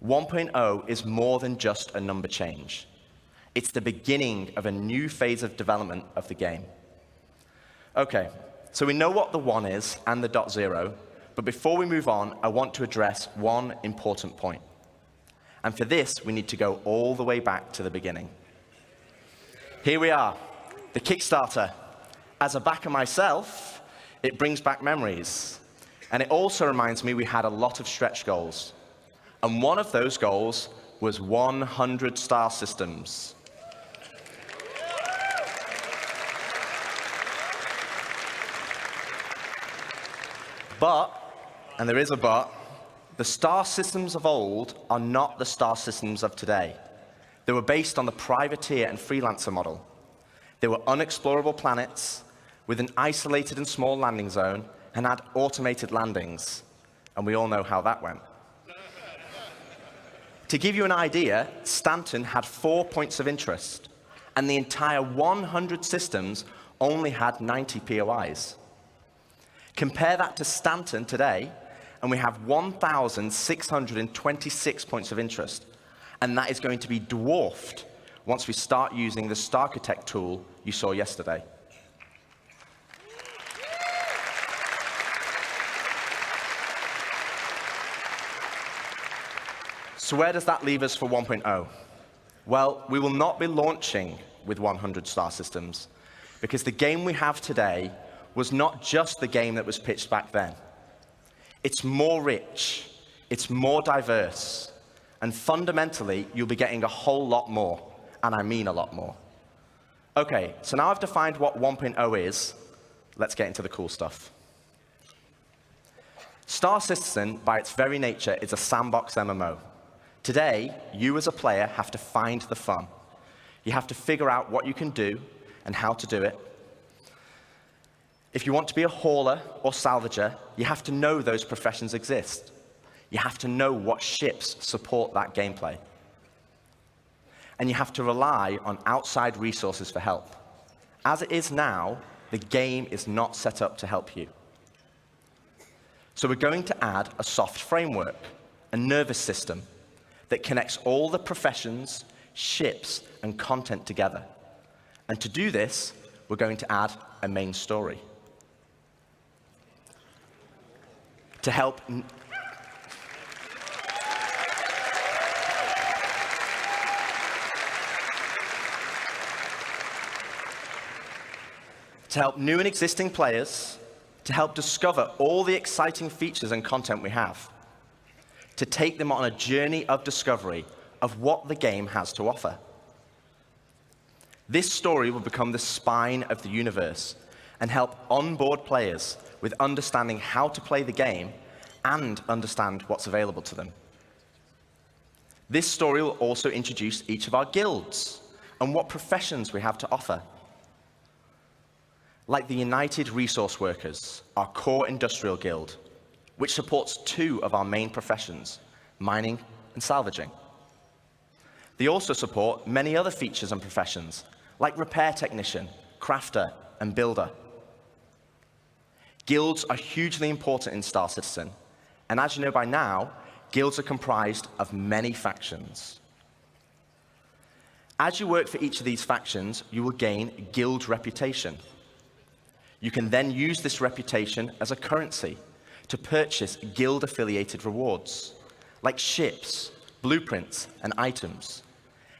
1.0 is more than just a number change. It's the beginning of a new phase of development of the game. Okay, so we know what the 1 is and the .0, but before we move on, I want to address one important point. And for this, we need to go all the way back to the beginning. Here we are, the Kickstarter. As a backer myself, it brings back memories. And it also reminds me we had a lot of stretch goals. And one of those goals was 100 star systems. But, and there is a but, the star systems of old are not the star systems of today. They were based on the privateer and freelancer model. They were unexplorable planets with an isolated and small landing zone and had automated landings. And we all know how that went. To give you an idea, Stanton had 4 points of interest, and the entire 100 systems only had 90 POIs. Compare that to Stanton today, and we have 1,626 points of interest, and that is going to be dwarfed once we start using the Starchitect tool you saw yesterday. So where does that leave us for 1.0? Well, we will not be launching with 100 star systems, because the game we have today was not just the game that was pitched back then. It's more rich, it's more diverse, and fundamentally, you'll be getting a whole lot more, and I mean a lot more. Okay, so now I've defined what 1.0 is, let's get into the cool stuff. Star Citizen, by its very nature, is a sandbox MMO. Today, you as a player have to find the fun. You have to figure out what you can do and how to do it. If you want to be a hauler or salvager, you have to know those professions exist. You have to know what ships support that gameplay. And you have to rely on outside resources for help. As it is now, the game is not set up to help you. So we're going to add a soft framework, a nervous system, that connects all the professions, ships, and content together. And to do this, we're going to add a main story. To help new and existing players, to help discover all the exciting features and content we have, to take them on a journey of discovery of what the game has to offer. This story will become the spine of the universe and help onboard players with understanding how to play the game and understand what's available to them. This story will also introduce each of our guilds and what professions we have to offer. Like the United Resource Workers, our core industrial guild, which supports 2 of our main professions, mining and salvaging. They also support many other features and professions, like repair technician, crafter, and builder. Guilds are hugely important in Star Citizen, and as you know by now, guilds are comprised of many factions. As you work for each of these factions, you will gain guild reputation. You can then use this reputation as a currency to purchase guild-affiliated rewards, like ships, blueprints, and items.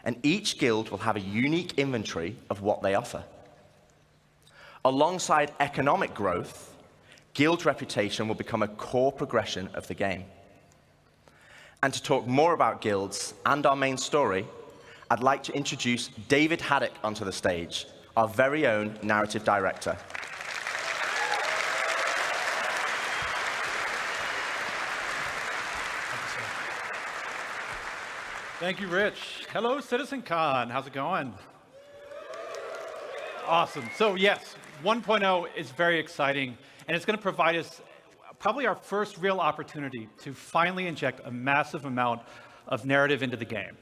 And each guild will have a unique inventory of what they offer. Alongside economic growth, guild reputation will become a core progression of the game. And to talk more about guilds and our main story, I'd like to introduce David Haddock onto the stage, our very own narrative director. Thank you, Rich. Hello, CitizenCon. How's it going? Awesome. So yes, 1.0 is very exciting, and it's going to provide us probably our first real opportunity to finally inject a massive amount of narrative into the game.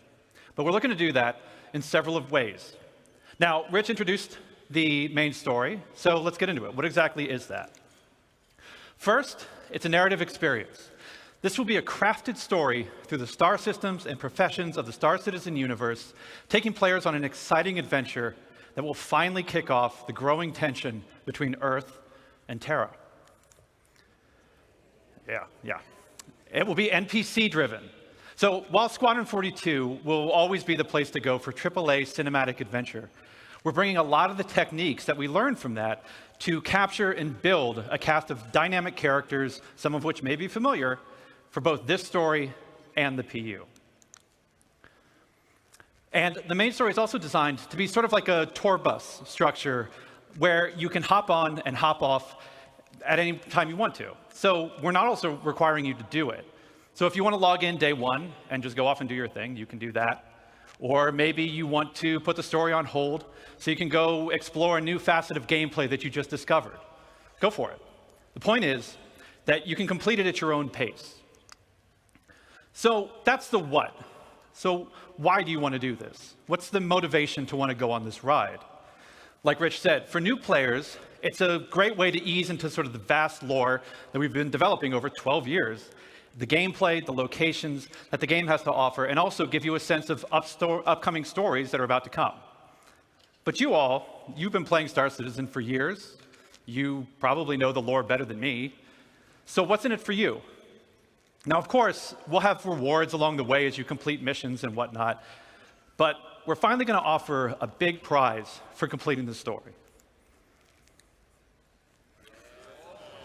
But we're looking to do that in several of ways. Now, Rich introduced the main story, so let's get into it. What exactly is that? First, it's a narrative experience. This will be a crafted story through the star systems and professions of the Star Citizen universe, taking players on an exciting adventure that will finally kick off the growing tension between Earth and Terra. Yeah. It will be NPC-driven. So while Squadron 42 will always be the place to go for AAA cinematic adventure, we're bringing a lot of the techniques that we learned from that to capture and build a cast of dynamic characters, some of which may be familiar, for both this story and the PU. And the main story is also designed to be sort of like a tour bus structure where you can hop on and hop off at any time you want to. So we're not also requiring you to do it. So if you want to log in day one and just go off and do your thing, you can do that. Or maybe you want to put the story on hold so you can go explore a new facet of gameplay that you just discovered. Go for it. The point is that you can complete it at your own pace. So that's the what. So why do you want to do this? What's the motivation to want to go on this ride? Like Rich said, for new players, it's a great way to ease into sort of the vast lore that we've been developing over 12 years, the gameplay, the locations that the game has to offer, and also give you a sense of upcoming stories that are about to come. But you've been playing Star Citizen for years. You probably know the lore better than me. So what's in it for you? Now, of course, we'll have rewards along the way as you complete missions and whatnot, but we're finally going to offer a big prize for completing the story.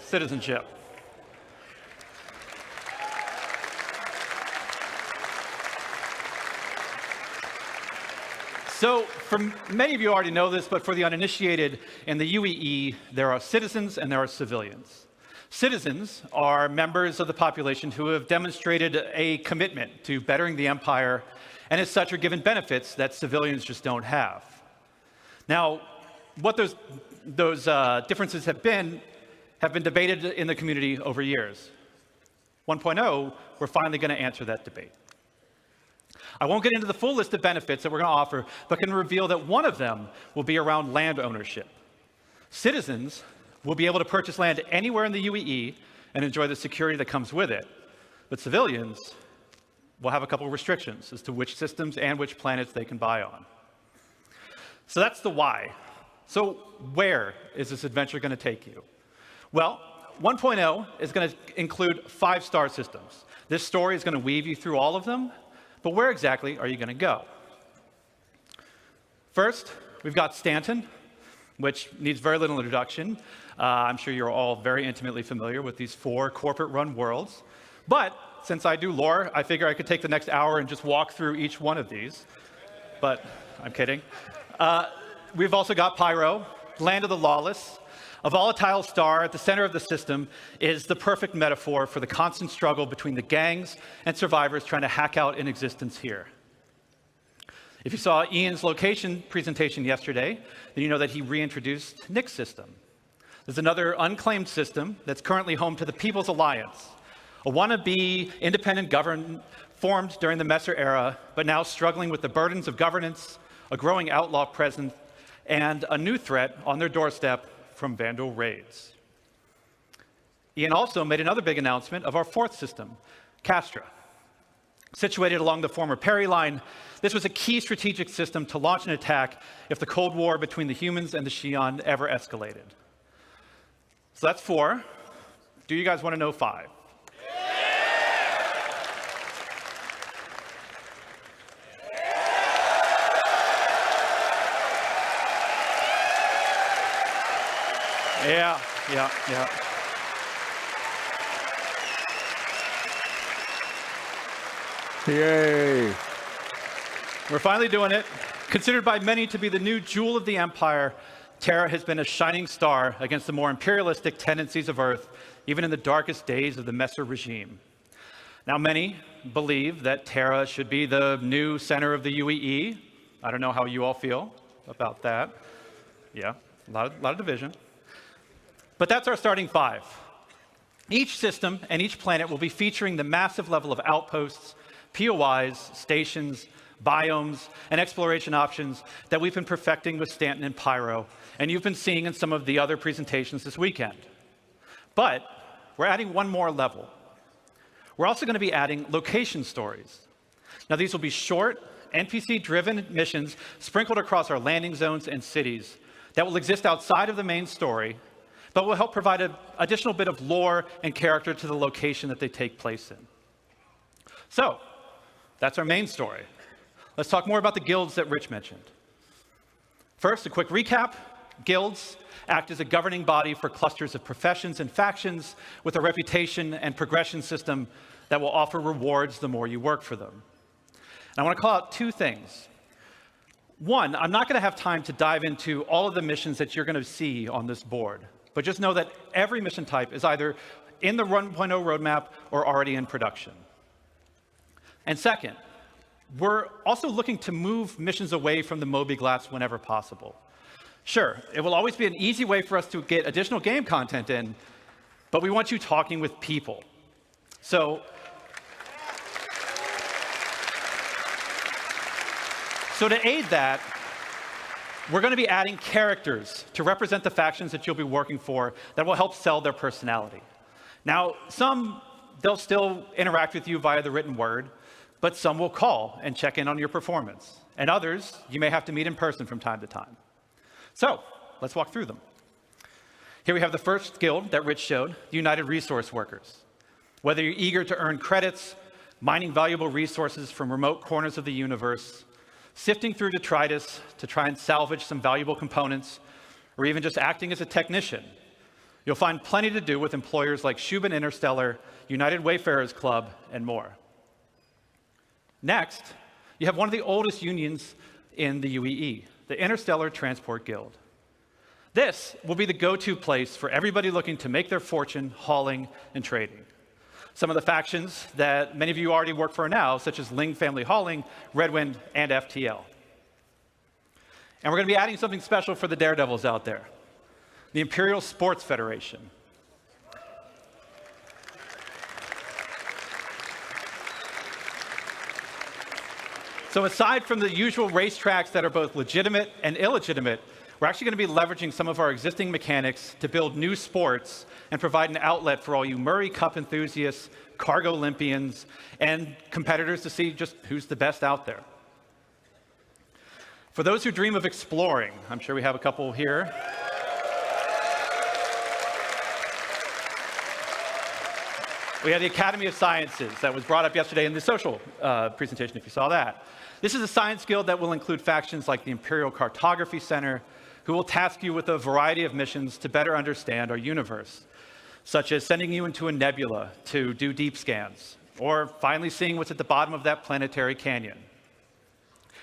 Citizenship. So, many of you already know this, but for the uninitiated, in the UEE, there are citizens and there are civilians. Citizens are members of the population who have demonstrated a commitment to bettering the empire, and as such are given benefits that civilians just don't have. Now, what those differences have been debated in the community over years. 1.0, we're finally going to answer that debate. I won't get into the full list of benefits that we're going to offer, but can reveal that one of them will be around land ownership. Citizens will be able to purchase land anywhere in the UEE and enjoy the security that comes with it. But civilians will have a couple of restrictions as to which systems and which planets they can buy on. So that's the why. So where is this adventure going to take you? Well, 1.0 is going to include 5 star systems. This story is going to weave you through all of them, but where exactly are you going to go? First, we've got Stanton, which needs very little introduction. I'm sure you're all very intimately familiar with these 4 corporate-run worlds. But since I do lore, I figure I could take the next hour and just walk through each one of these. But I'm kidding. We've also got Pyro, Land of the Lawless. A volatile star at the center of the system is the perfect metaphor for the constant struggle between the gangs and survivors trying to hack out an existence here. If you saw Ian's location presentation yesterday, then you know that he reintroduced Nick's system. There's another unclaimed system that's currently home to the People's Alliance, a wannabe independent government formed during the Messer era, but now struggling with the burdens of governance, a growing outlaw presence, and a new threat on their doorstep from Vandal raids. Ian also made another big announcement of our 4th system, Castra. Situated along the former Perry line, this was a key strategic system to launch an attack if the Cold War between the humans and the Xi'an ever escalated. So that's 4. Do you guys want to know 5? Yeah. Yay. We're finally doing it. Considered by many to be the new jewel of the Empire, Terra has been a shining star against the more imperialistic tendencies of Earth, even in the darkest days of the Messer regime. Now, many believe that Terra should be the new center of the UEE. I don't know how you all feel about that. Yeah, a lot of division. But that's our starting 5. Each system and each planet will be featuring the massive level of outposts, POIs, stations, biomes, and exploration options that we've been perfecting with Stanton and Pyro, and you've been seeing in some of the other presentations this weekend. But we're adding one more level. We're also going to be adding location stories. Now, these will be short, NPC-driven missions sprinkled across our landing zones and cities that will exist outside of the main story, but will help provide an additional bit of lore and character to the location that they take place in. So, that's our main story. Let's talk more about the guilds that Rich mentioned. First, a quick recap. Guilds act as a governing body for clusters of professions and factions with a reputation and progression system that will offer rewards the more you work for them. And I want to call out 2 things. One, I'm not going to have time to dive into all of the missions that you're going to see on this board, but just know that every mission type is either in the 1.0 roadmap or already in production. And second, we're also looking to move missions away from the Moby Glass whenever possible. Sure, it will always be an easy way for us to get additional game content in, but we want you talking with people. So to aid that, we're going to be adding characters to represent the factions that you'll be working for that will help sell their personality. Now, some, they'll still interact with you via the written word, but some will call and check in on your performance. And others, you may have to meet in person from time to time. So, let's walk through them. Here we have the first guild that Rich showed, the United Resource Workers. Whether you're eager to earn credits, mining valuable resources from remote corners of the universe, sifting through detritus to try and salvage some valuable components, or even just acting as a technician, you'll find plenty to do with employers like Shubin Interstellar, United Wayfarers Club, and more. Next, you have one of the oldest unions in the UEE, the Interstellar Transport Guild. This will be the go-to place for everybody looking to make their fortune hauling and trading. Some of the factions that many of you already work for now, such as Ling Family Hauling, Redwind, and FTL. And we're going to be adding something special for the daredevils out there, the Imperial Sports Federation. So aside from the usual racetracks that are both legitimate and illegitimate, we're actually going to be leveraging some of our existing mechanics to build new sports and provide an outlet for all you Murray Cup enthusiasts, Cargo Olympians, and competitors to see just who's the best out there. For those who dream of exploring, I'm sure we have a couple here. We have the Academy of Sciences that was brought up yesterday in the social presentation, if you saw that. This is a science guild that will include factions like the Imperial Cartography Center, who will task you with a variety of missions to better understand our universe, such as sending you into a nebula to do deep scans, or finally seeing what's at the bottom of that planetary canyon.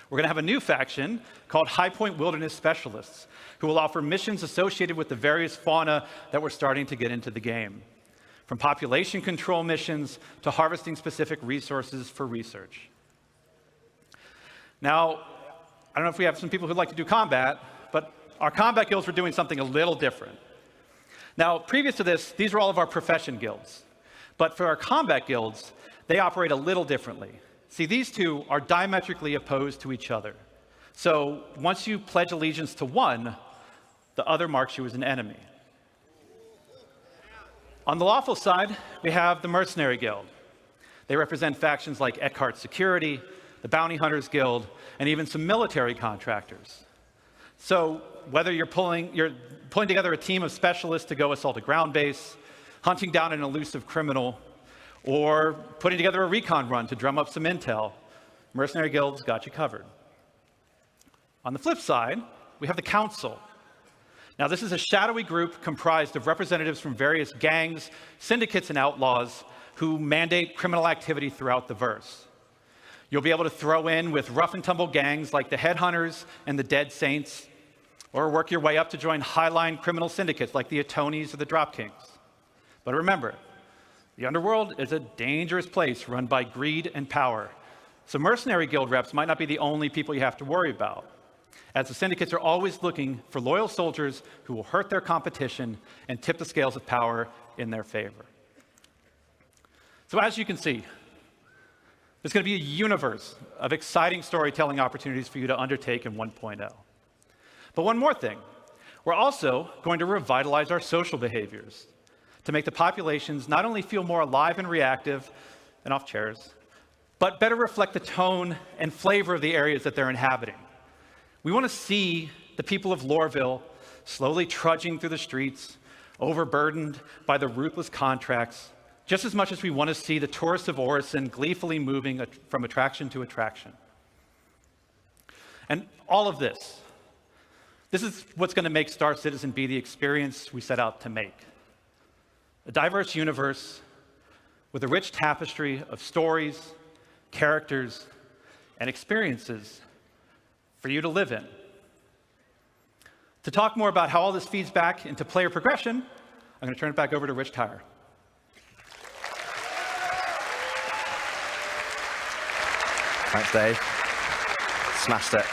We're going to have a new faction called High Point Wilderness Specialists, who will offer missions associated with the various fauna that we're starting to get into the game, from population control missions to harvesting specific resources for research. Now, I don't know if we have some people who'd like to do combat, but our combat guilds were doing something a little different. Now, previous to this, these were all of our profession guilds. But for our combat guilds, they operate a little differently. See, these two are diametrically opposed to each other. So once you pledge allegiance to one, the other marks you as an enemy. On the lawful side, we have the Mercenary Guild. They represent factions like Eckhart Security, the Bounty Hunters Guild, and even some military contractors. So whether you're pulling together a team of specialists to go assault a ground base, hunting down an elusive criminal, or putting together a recon run to drum up some intel, Mercenary Guild's got you covered. On the flip side, we have the Council. Now, this is a shadowy group comprised of representatives from various gangs, syndicates, and outlaws who mandate criminal activity throughout the verse. You'll be able to throw in with rough-and-tumble gangs like the Headhunters and the Dead Saints, or work your way up to join highline criminal syndicates like the Atonis or the Drop Kings. But remember, The underworld is a dangerous place run by greed and power. So mercenary guild reps might not be the only people you have to worry about, as the syndicates are always looking for loyal soldiers who will hurt their competition and tip the scales of power in their favor. So as you can see, there's going to be a universe of exciting storytelling opportunities for you to undertake in 1.0. But one more thing, we're also going to revitalize our social behaviors to make the populations not only feel more alive and reactive and off chairs, but better reflect the tone and flavor of the areas that they're inhabiting. We want to see the people of Loreville slowly trudging through the streets, overburdened by the ruthless contracts, just as much as we want to see the tourists of Orison gleefully moving from attraction to attraction. And all of this is what's going to make Star Citizen be the experience we set out to make. A diverse universe with a rich tapestry of stories, characters, and experiences for you to live in. To talk more about how all this feeds back into player progression, I'm going to turn it back over to Rich Tyrer. Thanks, Dave. Smashed it.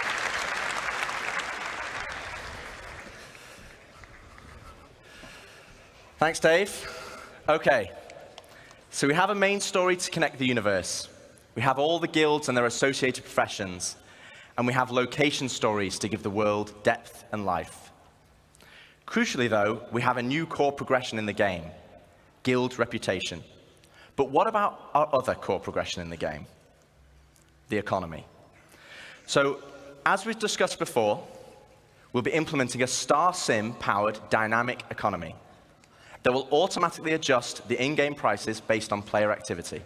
Thanks, Dave. Okay, so we have a main story to connect the universe. We have all the guilds and their associated professions, and we have location stories to give the world depth and life. Crucially, though, we have a new core progression in the game, guild reputation. But what about our other core progression in the game? The economy. So, as we've discussed before, we'll be implementing a Star Sim-powered dynamic economy that will automatically adjust the in-game prices based on player activity.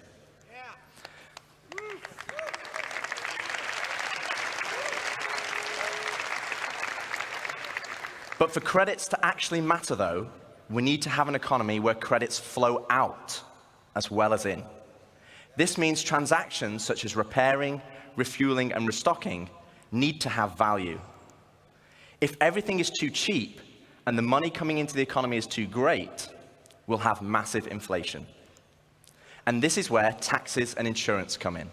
But for credits to actually matter, though, we need to have an economy where credits flow out as well as in. This means transactions such as repairing, refueling, and restocking need to have value. If everything is too cheap and the money coming into the economy is too great, we'll have massive inflation. And this is where taxes and insurance come in.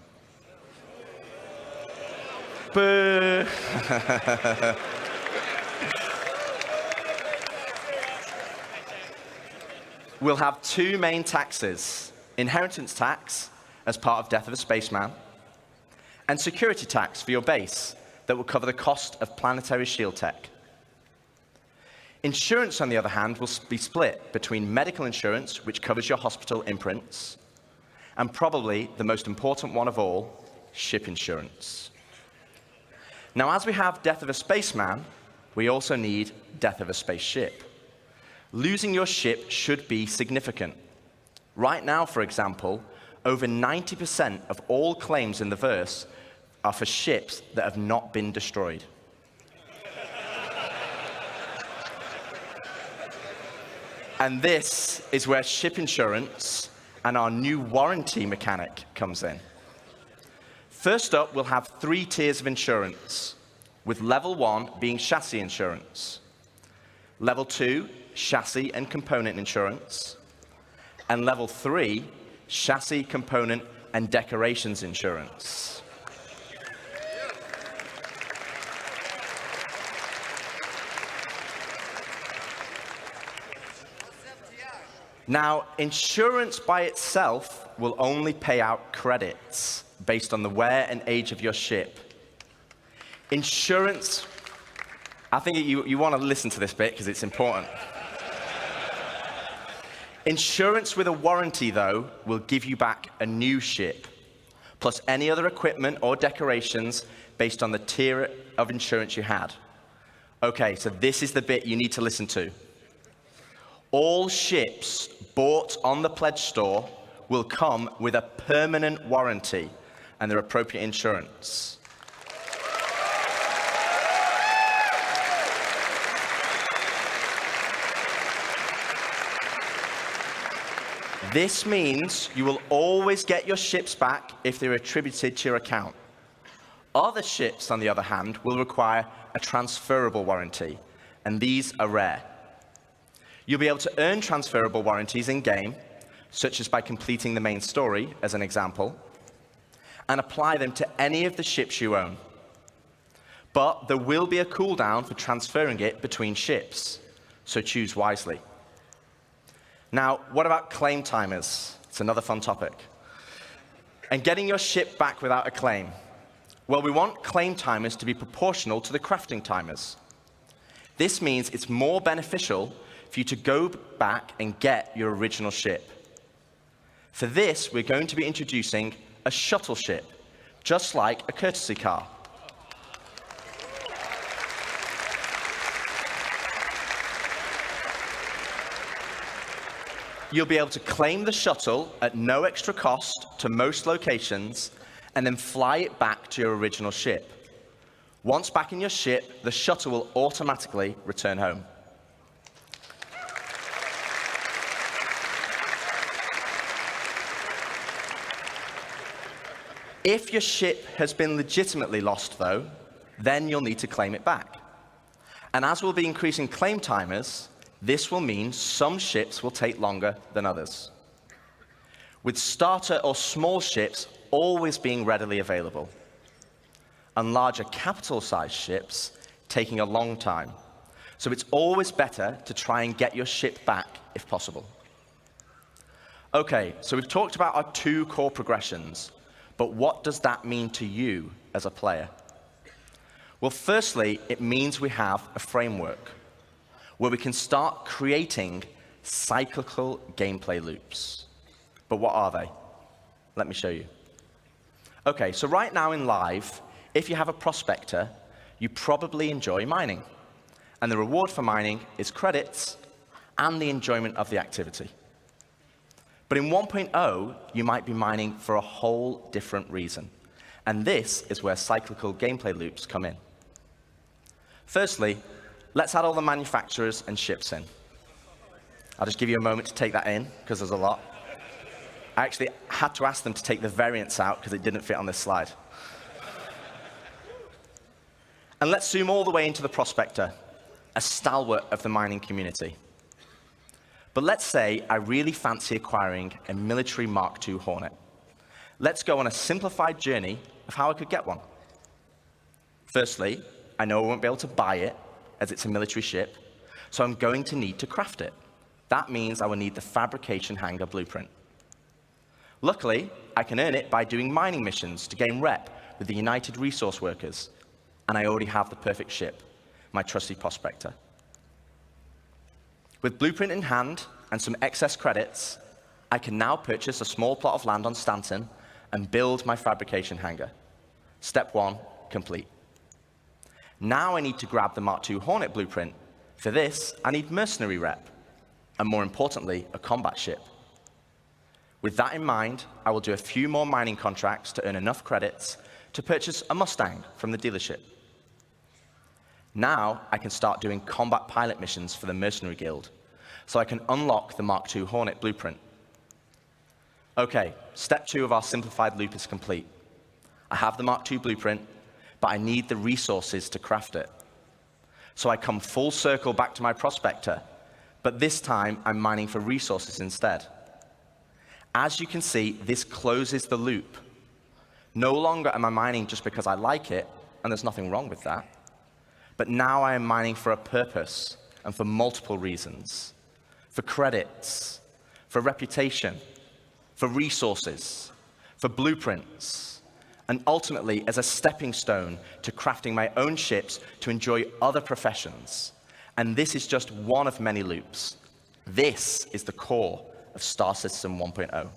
Boo! We'll have two main taxes: inheritance tax as part of Death of a Spaceman, and security tax for your base that will cover the cost of planetary shield tech. Insurance, on the other hand, will be split between medical insurance, which covers your hospital imprints, and probably the most important one of all, ship insurance. Now, as we have Death of a Spaceman, we also need Death of a Spaceship. Losing your ship should be significant. Right now, for example, over 90% of all claims in the verse are for ships that have not been destroyed. And this is where ship insurance and our new warranty mechanic comes in. First up, we'll have 3 tiers of insurance, with level 1 being chassis insurance, level 2, chassis and component insurance, and level 3, chassis, component, and decorations insurance. Now, insurance by itself will only pay out credits based on the wear and age of your ship. Insurance, I think you want to listen to this bit because it's important. Insurance with a warranty, though, will give you back a new ship, plus any other equipment or decorations based on the tier of insurance you had. Okay, so this is the bit you need to listen to. All ships bought on the pledge store will come with a permanent warranty and their appropriate insurance. This means you will always get your ships back if they're attributed to your account. Other ships, on the other hand, will require a transferable warranty, and these are rare. You'll be able to earn transferable warranties in-game, such as by completing the main story, as an example, and apply them to any of the ships you own. But there will be a cooldown for transferring it between ships, so choose wisely. Now, what about claim timers? It's another fun topic. And getting your ship back without a claim. Well, we want claim timers to be proportional to the crafting timers. This means it's more beneficial for you to go back and get your original ship. For this, we're going to be introducing a shuttle ship, just like a courtesy car. You'll be able to claim the shuttle at no extra cost to most locations, and then fly it back to your original ship. Once back in your ship, the shuttle will automatically return home. If your ship has been legitimately lost, though, then you'll need to claim it back. And as we'll be increasing claim timers, this will mean some ships will take longer than others, with starter or small ships always being readily available, and larger capital-sized ships taking a long time. So it's always better to try and get your ship back if possible. Okay, so we've talked about our two core progressions, but what does that mean to you as a player? Well, firstly, it means we have a framework where we can start creating cyclical gameplay loops. But what are they? Let me show you. Okay, so right now in live, if you have a prospector, you probably enjoy mining. And the reward for mining is credits and the enjoyment of the activity. But in 1.0, you might be mining for a whole different reason. And this is where cyclical gameplay loops come in. Firstly, let's add all the manufacturers and ships in. I'll just give you a moment to take that in, because there's a lot. I actually had to ask them to take the variants out, because it didn't fit on this slide. And let's zoom all the way into the prospector, a stalwart of the mining community. But let's say I really fancy acquiring a military Mark II Hornet. Let's go on a simplified journey of how I could get one. Firstly, I know I won't be able to buy it, as it's a military ship, so I'm going to need to craft it. That means I will need the fabrication hangar blueprint. Luckily, I can earn it by doing mining missions to gain rep with the United Resource Workers, and I already have the perfect ship, my trusty prospector. With blueprint in hand and some excess credits, I can now purchase a small plot of land on Stanton and build my fabrication hangar. Step 1, complete. Now I need to grab the Mark II Hornet blueprint. For this, I need mercenary rep, and more importantly, a combat ship. With that in mind, I will do a few more mining contracts to earn enough credits to purchase a Mustang from the dealership. Now I can start doing combat pilot missions for the Mercenary Guild, so I can unlock the Mark II Hornet blueprint. Okay, step 2 of our simplified loop is complete. I have the Mark II blueprint, but I need the resources to craft it. So I come full circle back to my prospector, but this time I'm mining for resources instead. As you can see, this closes the loop. No longer am I mining just because I like it, and there's nothing wrong with that. But now I am mining for a purpose and for multiple reasons. For credits, for reputation, for resources, for blueprints, and ultimately as a stepping stone to crafting my own ships to enjoy other professions. And this is just one of many loops. This is the core of Star Citizen 1.0.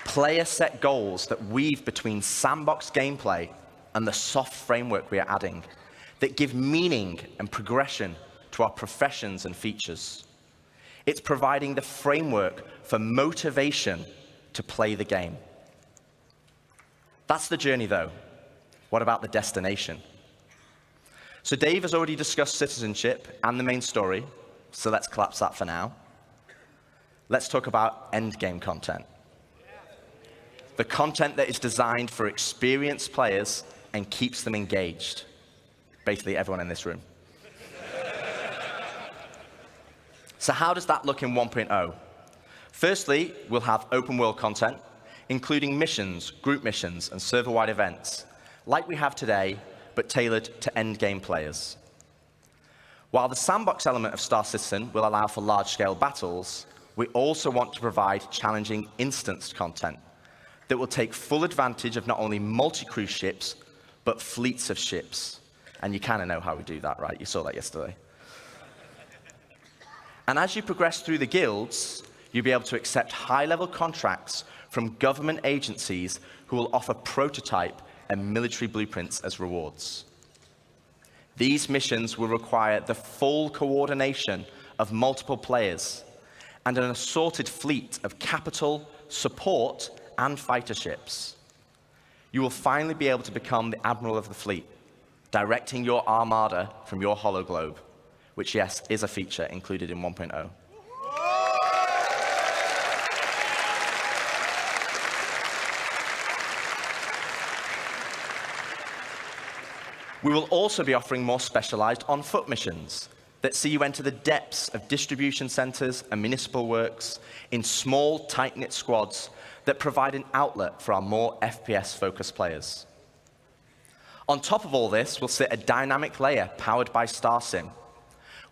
Player set goals that weave between sandbox gameplay and the soft framework we are adding that give meaning and progression to our professions and features. It's providing the framework for motivation to play the game. That's the journey, though. What about the destination? So Dave has already discussed citizenship and the main story, so let's collapse that for now. Let's talk about endgame content. the content that is designed for experienced players and keeps them engaged. Basically, everyone in this room. So how does that look in 1.0? Firstly, we'll have open world content, including missions, group missions, and server-wide events, like we have today, but tailored to endgame players. While the sandbox element of Star Citizen will allow for large-scale battles, we also want to provide challenging instanced content that will take full advantage of not only multi-crew ships, but fleets of ships. And you kind of know how we do that, right? You saw that yesterday. And as you progress through the guilds, you'll be able to accept high-level contracts from government agencies who will offer prototype and military blueprints as rewards. These missions will require the full coordination of multiple players and an assorted fleet of capital, support, and fighter ships. You will finally be able to become the admiral of the fleet, directing your armada from your hologlobe, which, yes, is a feature included in 1.0. We will also be offering more specialized on-foot missions that see you enter the depths of distribution centers and municipal works in small, tight-knit squads that provide an outlet for our more FPS-focused players. On top of all this will sit a dynamic layer powered by StarSim.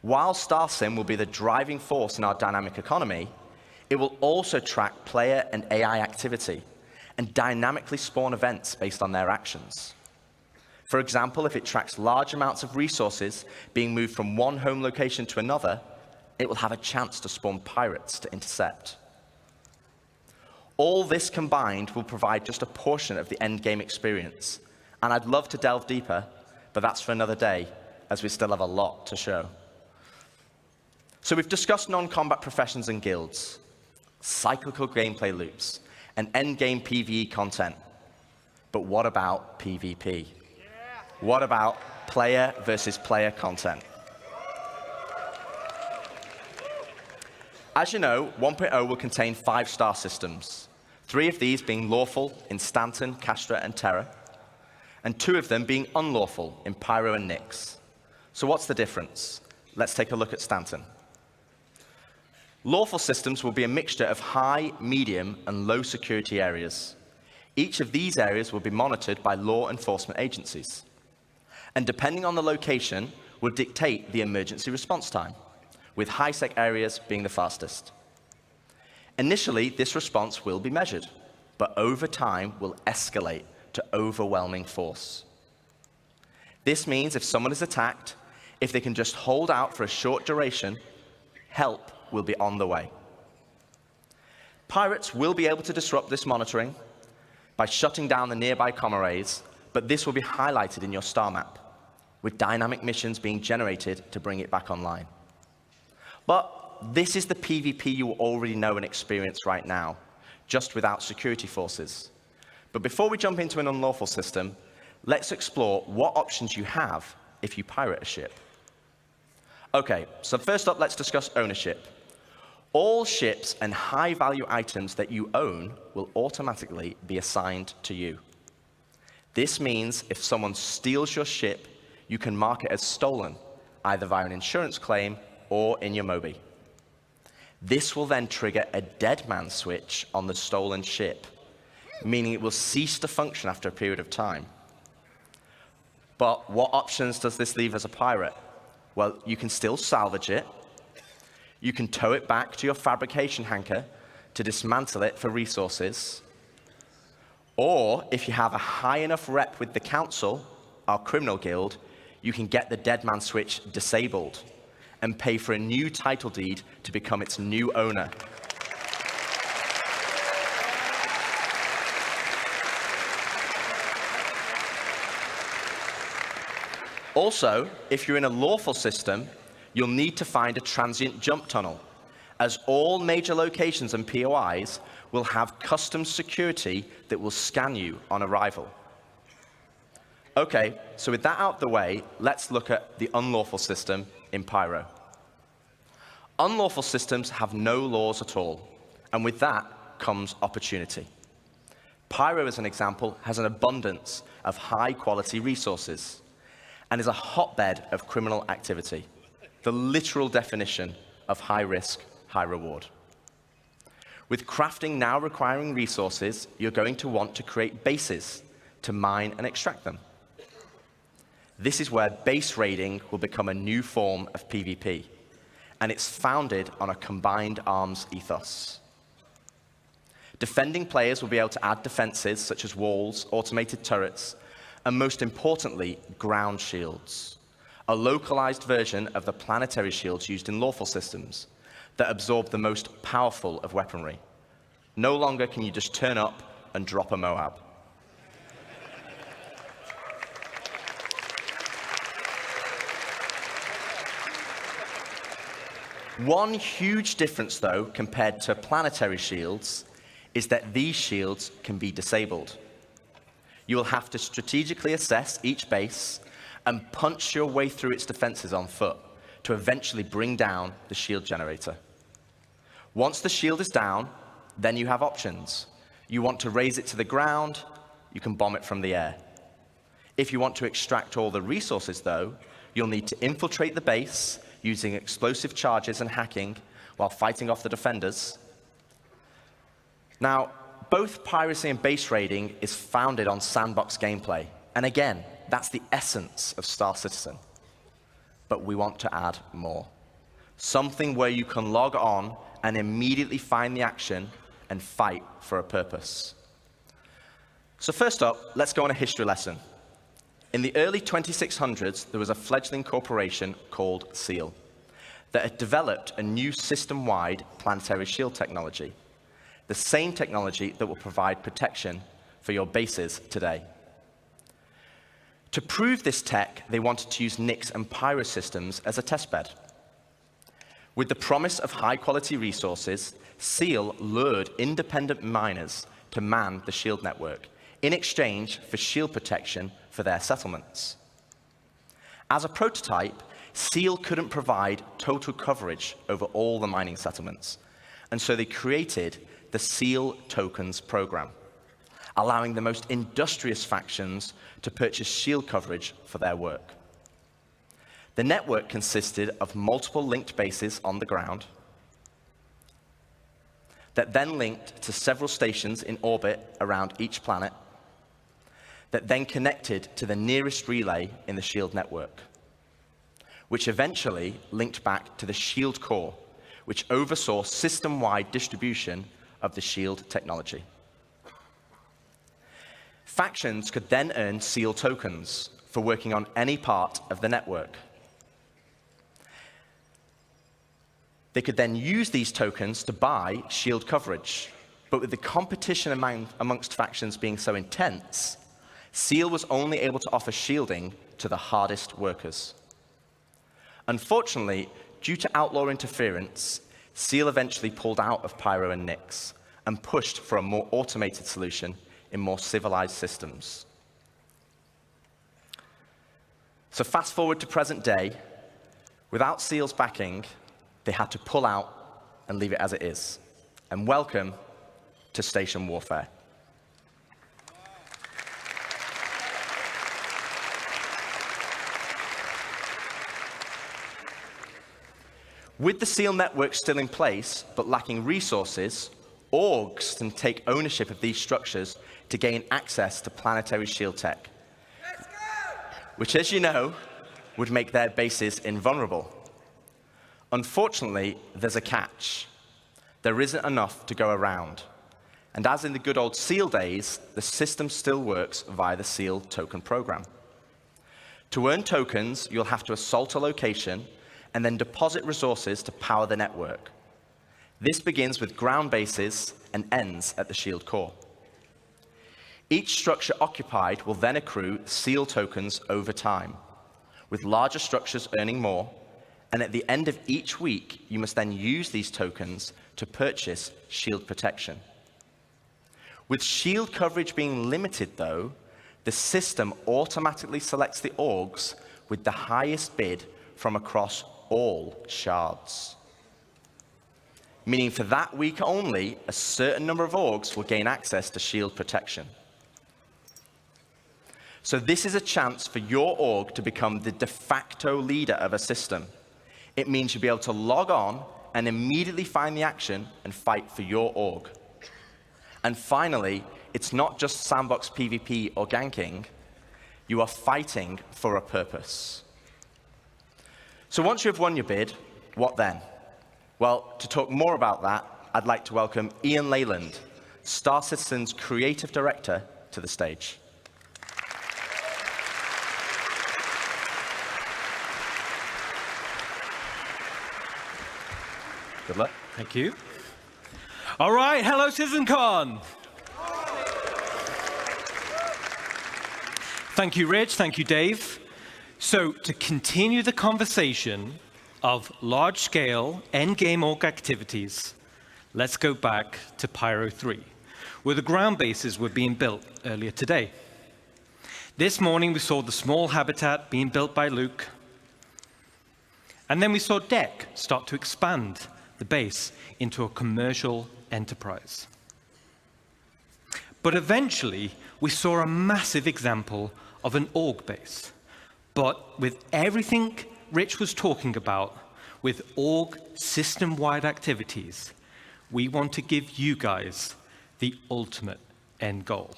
While StarSim will be the driving force in our dynamic economy, it will also track player and AI activity and dynamically spawn events based on their actions. For example, if it tracks large amounts of resources being moved from one home location to another, it will have a chance to spawn pirates to intercept. All this combined will provide just a portion of the endgame experience, and I'd love to delve deeper, but that's for another day, as we still have a lot to show. So we've discussed non-combat professions and guilds, cyclical gameplay loops, and endgame PvE content. But what about PvP? What about player versus player content? As you know, 1.0 will contain 5 star systems, 3 of these being lawful in Stanton, Castra, and Terra, and 2 of them being unlawful in Pyro and Nyx. So what's the difference? Let's take a look at Stanton. Lawful systems will be a mixture of high, medium, and low security areas. Each of these areas will be monitored by law enforcement agencies, and depending on the location, will dictate the emergency response time, with high-sec areas being the fastest. Initially, this response will be measured, but over time will escalate to overwhelming force. This means if someone is attacked, if they can just hold out for a short duration, help will be on the way. Pirates will be able to disrupt this monitoring by shutting down the nearby comm arrays, but this will be highlighted in your star map, with dynamic missions being generated to bring it back online. But this is the PvP you already know and experience right now, just without security forces. But before we jump into an unlawful system, let's explore what options you have if you pirate a ship. Okay, so first up, let's discuss ownership. All ships and high-value items that you own will automatically be assigned to you. This means if someone steals your ship, you can mark it as stolen, either via an insurance claim or in your Mobi. This will then trigger a dead man switch on the stolen ship, meaning it will cease to function after a period of time. But what options does this leave as a pirate? Well, you can still salvage it. You can tow it back to your fabrication hangar to dismantle it for resources. Or if you have a high enough rep with the council, our criminal guild, you can get the dead man switch disabled and pay for a new title deed to become its new owner. Also, if you're in a lawful system, you'll need to find a transient jump tunnel, as all major locations and POIs will have custom security that will scan you on arrival. Okay, so with that out of the way, let's look at the unlawful system in Pyro. Unlawful systems have no laws at all, and with that comes opportunity. Pyro, as an example, has an abundance of high-quality resources and is a hotbed of criminal activity, the literal definition of high risk, high reward. With crafting now requiring resources, you're going to want to create bases to mine and extract them. This is where base raiding will become a new form of PvP, and it's founded on a combined arms ethos. Defending players will be able to add defenses such as walls, automated turrets, and most importantly, ground shields, a localized version of the planetary shields used in lawful systems that absorb the most powerful of weaponry. No longer can you just turn up and drop a Moab. One huge difference, though, compared to planetary shields, is that these shields can be disabled. You will have to strategically assess each base and punch your way through its defenses on foot to eventually bring down the shield generator. Once the shield is down, then you have options. You want to raise it to the ground, you can bomb it from the air. If you want to extract all the resources, though, you'll need to infiltrate the base using explosive charges and hacking while fighting off the defenders. Now, both piracy and base raiding is founded on sandbox gameplay. And again, that's the essence of Star Citizen. But we want to add more. Something where you can log on and immediately find the action and fight for a purpose. So first up, let's go on a history lesson. In the early 2600s, there was a fledgling corporation called SEAL that had developed a new system-wide planetary shield technology, the same technology that will provide protection for your bases today. To prove this tech, they wanted to use Nyx and Pyro systems as a testbed. With the promise of high-quality resources, SEAL lured independent miners to man the shield network in exchange for shield protection for their settlements. As a prototype, SEAL couldn't provide total coverage over all the mining settlements, and so they created the SEAL Tokens program, allowing the most industrious factions to purchase shield coverage for their work. The network consisted of multiple linked bases on the ground that then linked to several stations in orbit around each planet that then connected to the nearest relay in the shield network, which eventually linked back to the shield core, which oversaw system-wide distribution of the shield technology. Factions could then earn SEAL tokens for working on any part of the network. They could then use these tokens to buy shield coverage, but with the competition amongst factions being so intense, SEAL was only able to offer shielding to the hardest workers. Unfortunately, due to outlaw interference, SEAL eventually pulled out of Pyro and Nyx and pushed for a more automated solution in more civilized systems. So fast forward to present day, without SEAL's backing, they had to pull out and leave it as it is. And welcome to station warfare. With the SEAL network still in place, but lacking resources, orgs can take ownership of these structures to gain access to planetary shield tech, which, as you know, would make their bases invulnerable. Unfortunately, there's a catch. There isn't enough to go around. And as in the good old SEAL days, the system still works via the SEAL token program. To earn tokens, you'll have to assault a location and then deposit resources to power the network. This begins with ground bases and ends at the shield core. Each structure occupied will then accrue SEAL tokens over time, with larger structures earning more, and at the end of each week, you must then use these tokens to purchase shield protection. With shield coverage being limited, though, the system automatically selects the orgs with the highest bid from across all shards. meaning for that week only, a certain number of orgs will gain access to shield protection. So this is a chance for your org to become the de facto leader of a system. It means you'll be able to log on and immediately find the action and fight for your org. And finally, it's not just sandbox PvP or ganking. You are fighting for a purpose. So once you have won your bid, what then? Well, to talk more about that, I'd like to welcome Ian Leyland, Star Citizen's creative director, to the stage. Good luck. Thank you. All right, hello, CitizenCon. Thank you, Rich. Thank you, Dave. So to continue the conversation of large-scale endgame org activities, let's go back to Pyro 3, where the ground bases were being built earlier today. This morning, we saw the small habitat being built by Luke. And then we saw Deck start to expand the base into a commercial enterprise. But eventually, we saw a massive example of an org base. But with everything Rich was talking about, with org system-wide activities, we want to give you guys the ultimate end goal.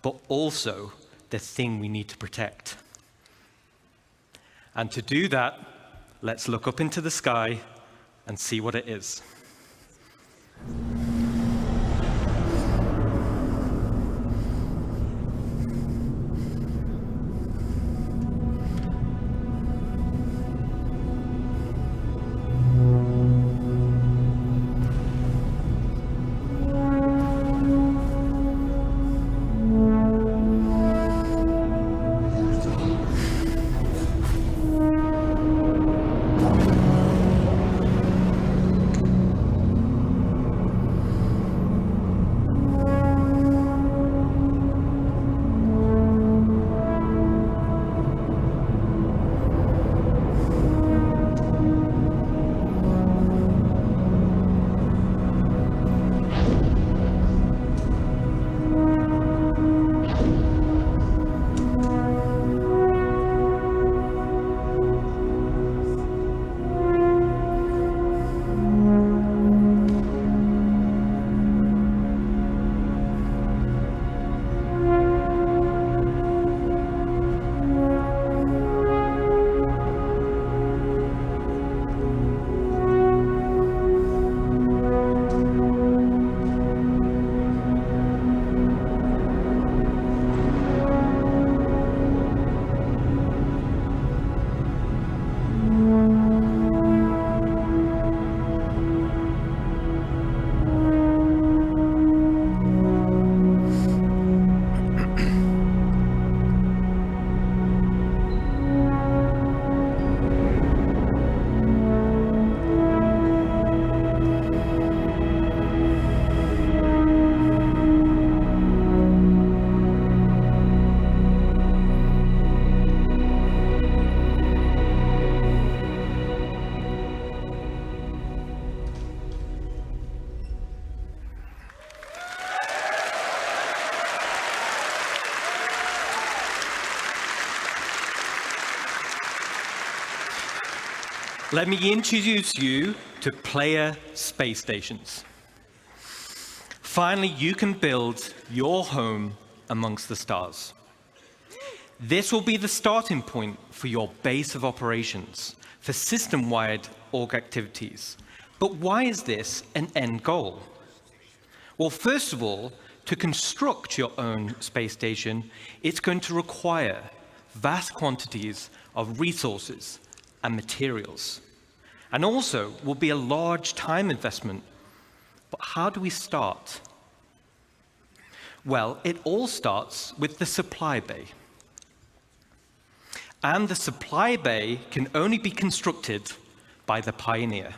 But also the thing we need to protect. And to do that, let's look up into the sky and see what it is. Let me introduce you to player space stations. Finally, you can build your home amongst the stars. This will be the starting point for your base of operations for system-wide org activities. But why is this an end goal? Well, first of all, to construct your own space station, it's going to require vast quantities of resources and materials, and also will be a large time investment. But how do we start? Well, it all starts with the supply bay. And the supply bay can only be constructed by the pioneer.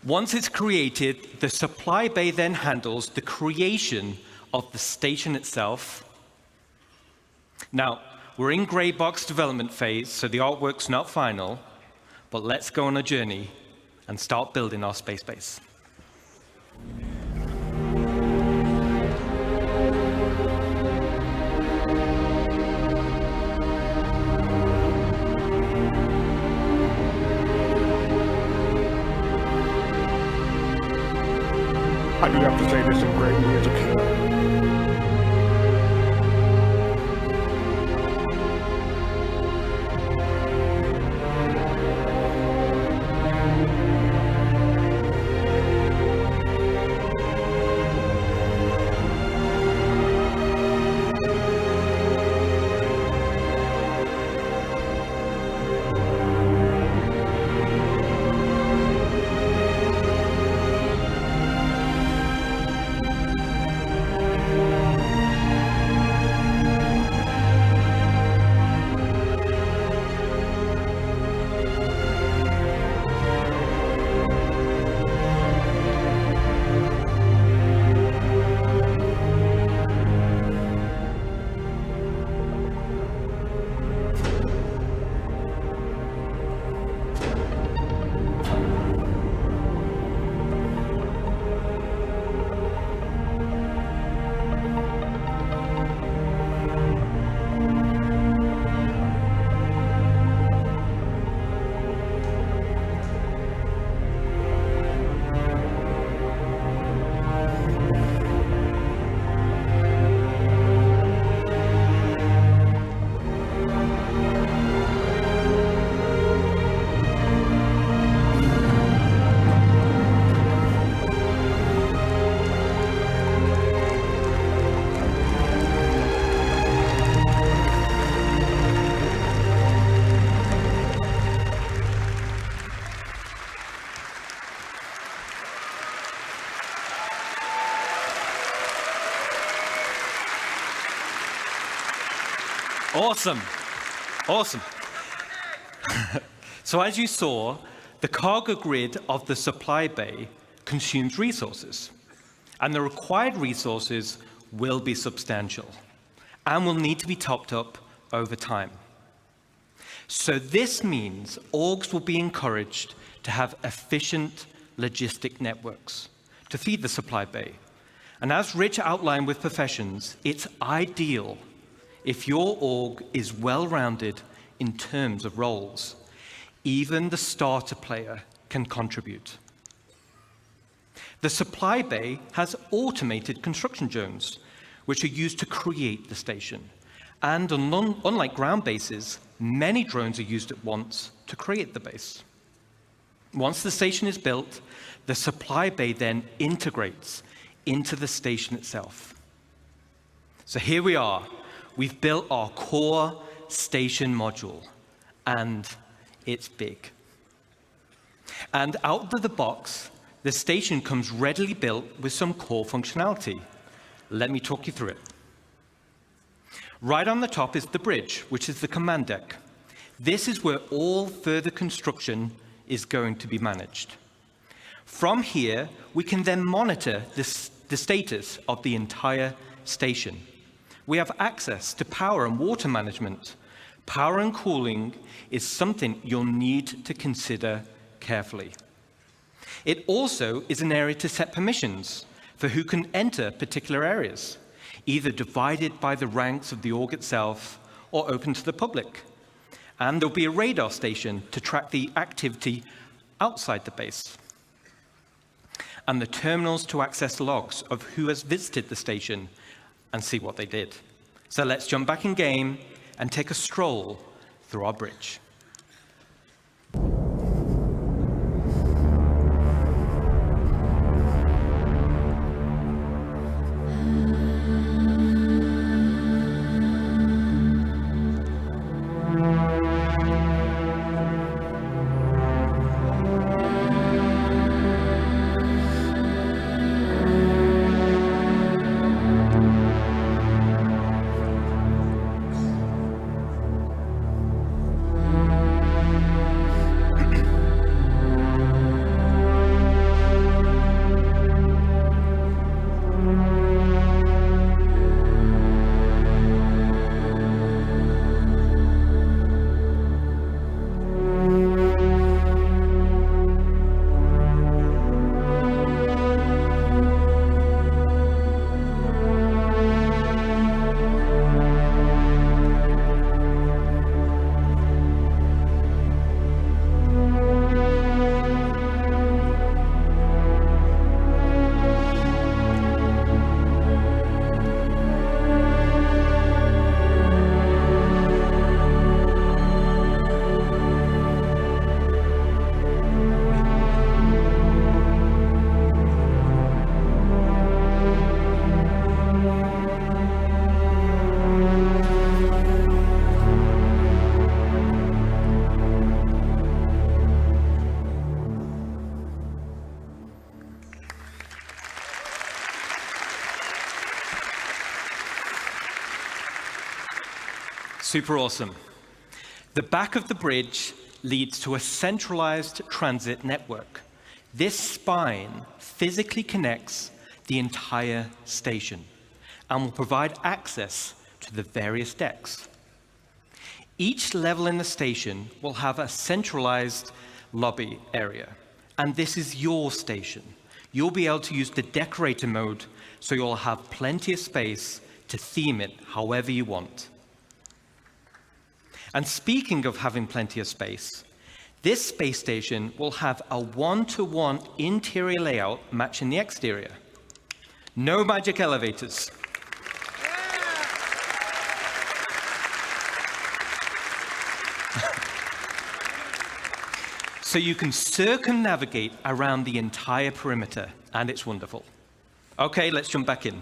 Once it's created, the supply bay then handles the creation of the station itself. Now, we're in grey box development phase, so the artwork's not final, but let's go on a journey and start building our space base. I do have to say there's some great music here. Awesome. Awesome. So as you saw, the cargo grid of the supply bay consumes resources, and the required resources will be substantial and will need to be topped up over time. So this means orgs will be encouraged to have efficient logistic networks to feed the supply bay. And as Rich outlined with professions, it's ideal if your org is well-rounded in terms of roles. Even the starter player can contribute. The supply bay has automated construction zones, which are used to create the station. And unlike ground bases, many drones are used at once to create the base. Once the station is built, the supply bay then integrates into the station itself. So here we are. We've built our core station module, and it's big. And out of the box, the station comes readily built with some core functionality. Let me talk you through it. Right on the top is the bridge, which is the command deck. This is where all further construction is going to be managed. From here, we can then monitor the status of the entire station. We have access to power and water management. Power and cooling is something you'll need to consider carefully. It also is an area to set permissions for who can enter particular areas, either divided by the ranks of the org itself or open to the public. And there'll be a radar station to track the activity outside the base. And the terminals to access logs of who has visited the station and see what they did. So let's jump back in game and take a stroll through our bridge. Super awesome. The back of the bridge leads to a centralized transit network. This spine physically connects the entire station and will provide access to the various decks. Each level in the station will have a centralized lobby area, and this is your station. You'll be able to use the decorator mode, so you'll have plenty of space to theme it however you want. And speaking of having plenty of space, this space station will have a one-to-one interior layout matching the exterior. No magic elevators. So you can circumnavigate around the entire perimeter, and it's wonderful. Okay, let's jump back in.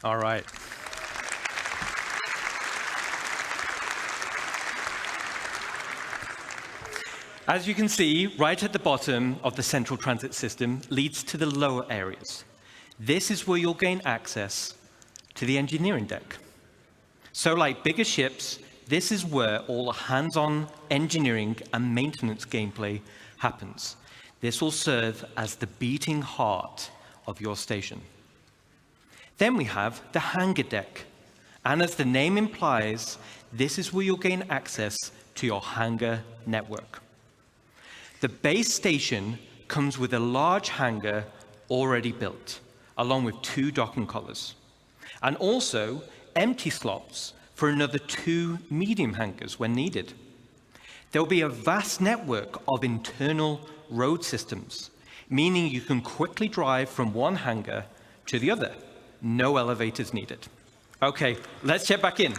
All right. As you can see, right at the bottom of the central transit system leads to the lower areas. This is where you'll gain access to the engineering deck. So like bigger ships, this is where all the hands-on engineering and maintenance gameplay happens. This will serve as the beating heart of your station. Then we have the hangar deck. And as the name implies, this is where you'll gain access to your hangar network. The base station comes with a large hangar already built, along with 2 docking collars, and also empty slots for another 2 medium hangars when needed. There will be a vast network of internal road systems, meaning you can quickly drive from one hangar to the other. No elevators needed. Okay, let's check back in.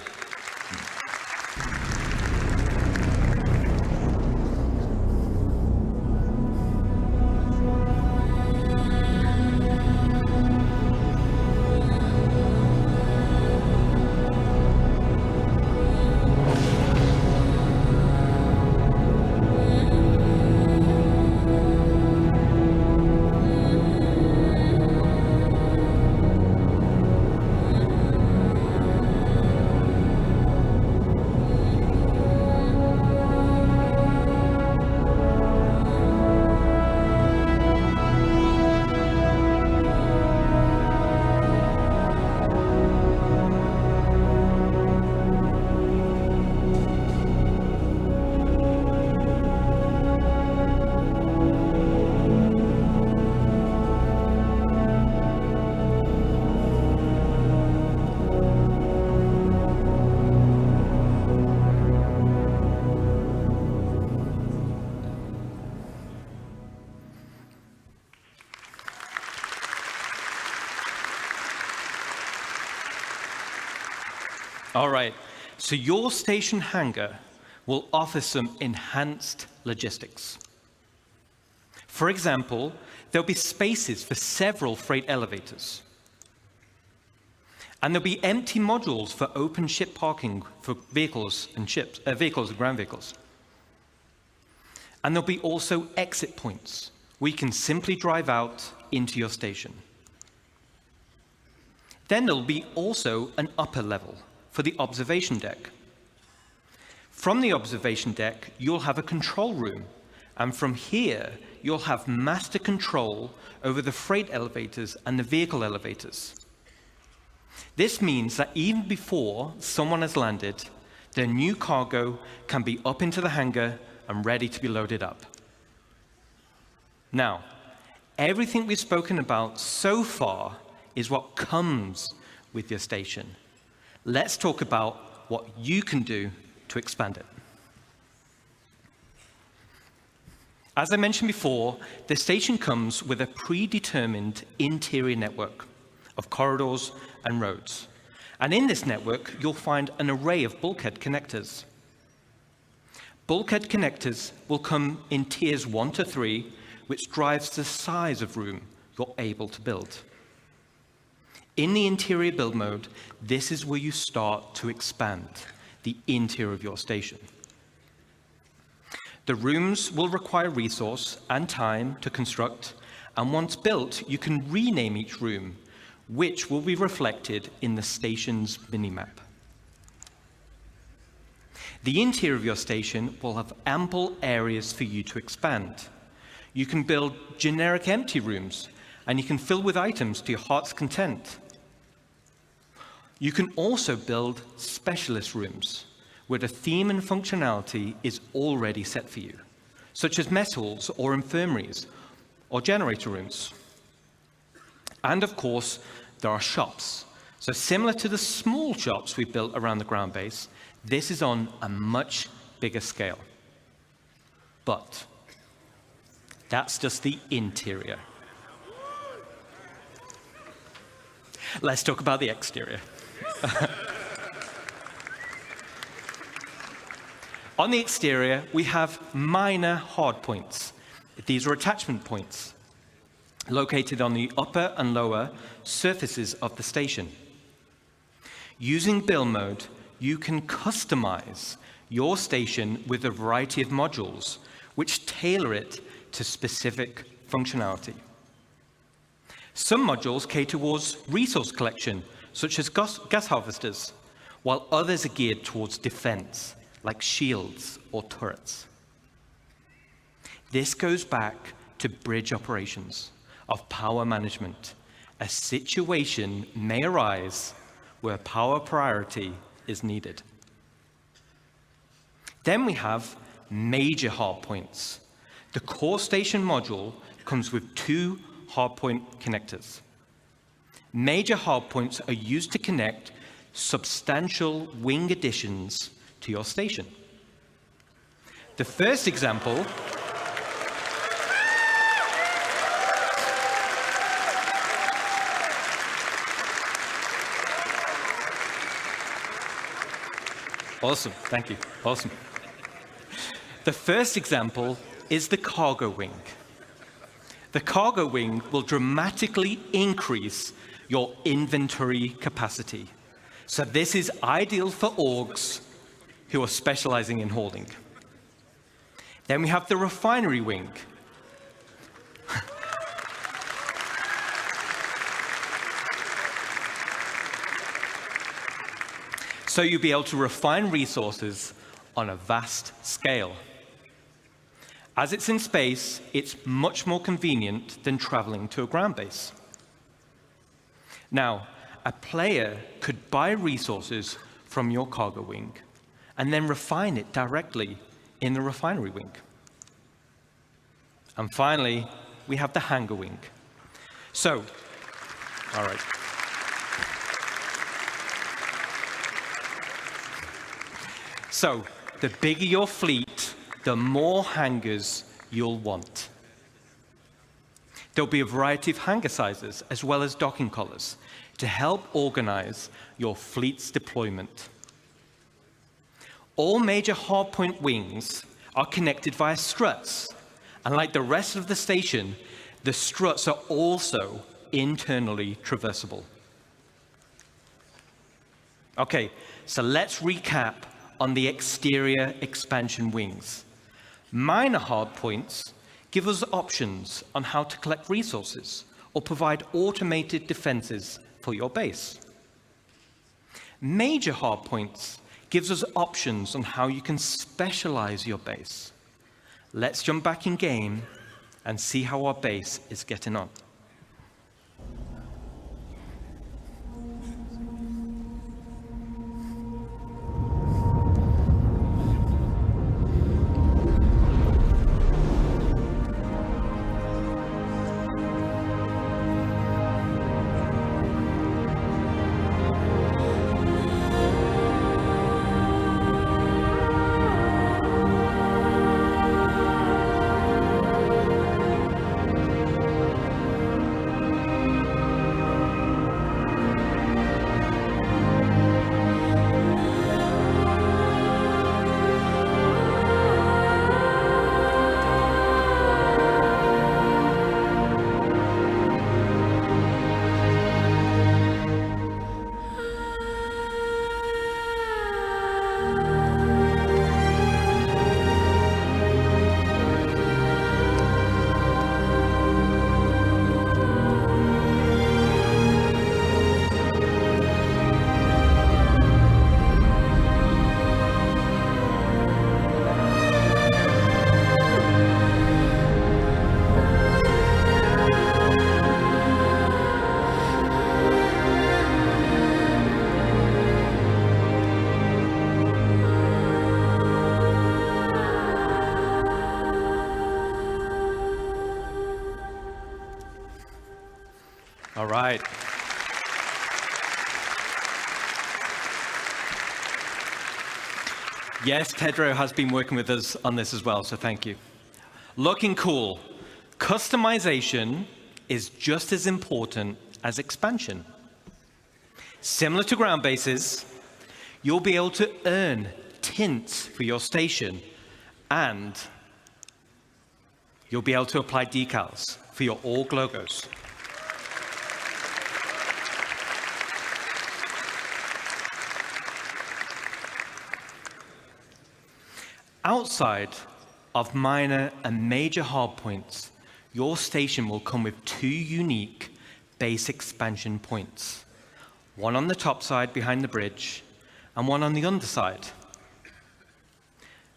All right, so your station hangar will offer some enhanced logistics. For example, there'll be spaces for several freight elevators. And there'll be empty modules for open ship parking for vehicles and ships, vehicles and ground vehicles. And there'll be also exit points where you can simply drive out into your station. Then there'll be also an upper level for the observation deck. From the observation deck, you'll have a control room, and from here, you'll have master control over the freight elevators and the vehicle elevators. This means that even before someone has landed, their new cargo can be up into the hangar and ready to be loaded up. Now, Everything we've spoken about so far is what comes with your station. Let's talk about what you can do to expand it. As I mentioned before, the station comes with a predetermined interior network of corridors and roads. And in this network, you'll find an array of bulkhead connectors. Bulkhead connectors will come in tiers 1 to 3, which drives the size of room you're able to build. In the interior build mode, this is where you start to expand the interior of your station. The rooms will require resource and time to construct, and once built, you can rename each room, which will be reflected in the station's minimap. The interior of your station will have ample areas for you to expand. You can build generic empty rooms, and you can fill with items to your heart's content. You can also build specialist rooms, where the theme and functionality is already set for you, such as mess halls or infirmaries or generator rooms. And of course, there are shops. So similar to the small shops we built around the ground base, this is on a much bigger scale. But that's just the interior. Let's talk about the exterior. On the exterior, we have minor hardpoints. These are attachment points located on the upper and lower surfaces of the station. Using build mode, you can customize your station with a variety of modules, which tailor it to specific functionality. Some modules cater towards resource collection, such as gas harvesters, while others are geared towards defense, like shields or turrets. This goes back to bridge operations of power management. A situation may arise where power priority is needed. Then we have major hardpoints. The core station module comes with 2 hardpoint connectors. Major hardpoints are used to connect substantial wing additions to your station. The first example Awesome, thank you, awesome. The first example is the cargo wing. The cargo wing will dramatically increase your inventory capacity. So this is ideal for orgs who are specializing in holding. Then we have the refinery wing. So you'll be able to refine resources on a vast scale. As it's in space, it's much more convenient than traveling to a ground base. Now, a player could buy resources from your cargo wing and then refine it directly in the refinery wing. And finally, we have the hangar wing. So, all right. So, the bigger your fleet, the more hangars you'll want. There'll be a variety of hangar sizes as well as docking collars to help organize your fleet's deployment. All major hardpoint wings are connected via struts, and like the rest of the station, the struts are also internally traversable. Okay, so let's recap on the exterior expansion wings. Minor hardpoints give us options on how to collect resources or provide automated defenses for your base. Major hardpoints gives us options on how you can specialize your base. Let's jump back in game and see how our base is getting on. right. Yes, Tedro has been working with us on this as well, so thank you. Looking cool. Customization is just as important as expansion. Similar to ground bases, you'll be able to earn tints for your station, and you'll be able to apply decals for your org logos. Outside of minor and major hardpoints, your station will come with 2 unique base expansion points. One on the top side behind the bridge, and one on the underside.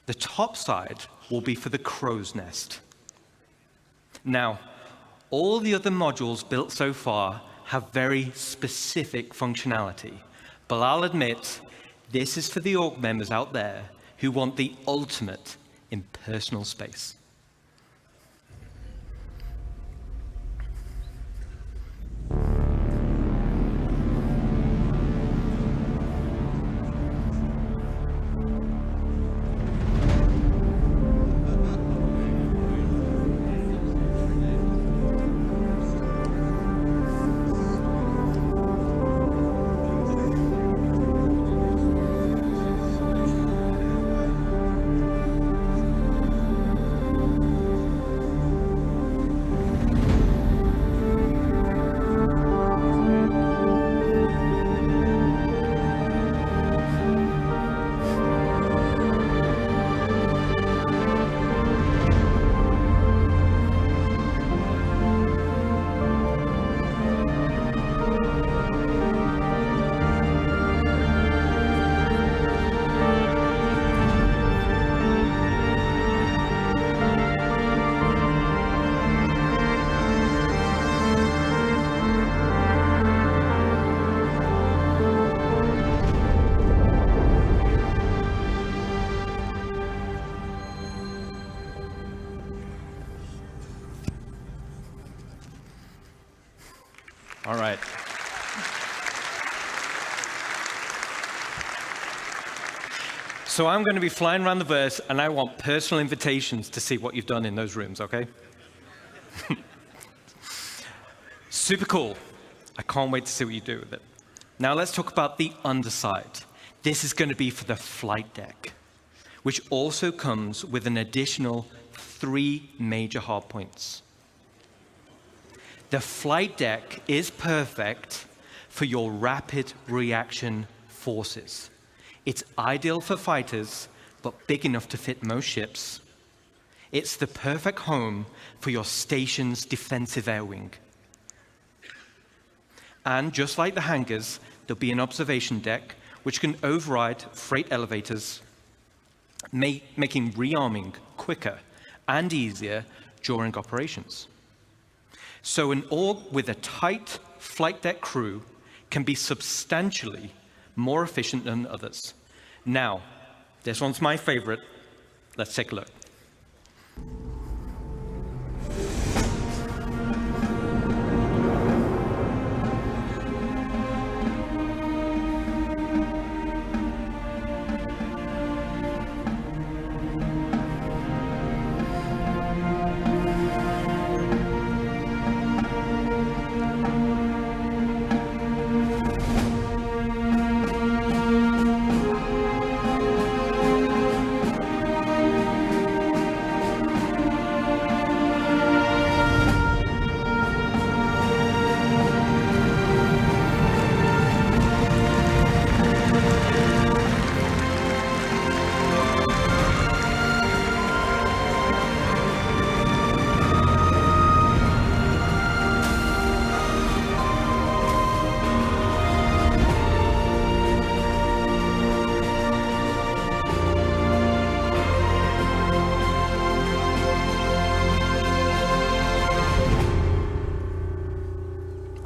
The top side will be for the crow's nest. Now, all the other modules built so far have very specific functionality, but I'll admit, this is for the org members out there who want the ultimate in personal space. All right. So I'm going to be flying around the verse, and I want personal invitations to see what you've done in those rooms, okay? Super cool. I can't wait to see what you do with it. Now let's talk about the underside. This is going to be for the flight deck, which also comes with an additional 3 major hardpoints. The flight deck is perfect for your rapid reaction forces. It's ideal for fighters, but big enough to fit most ships. It's the perfect home for your station's defensive air wing. And just like the hangars, there'll be an observation deck which can override freight elevators, making rearming quicker and easier during operations. So an org with a tight flight deck crew can be substantially more efficient than others. Now, this one's my favorite. Let's take a look.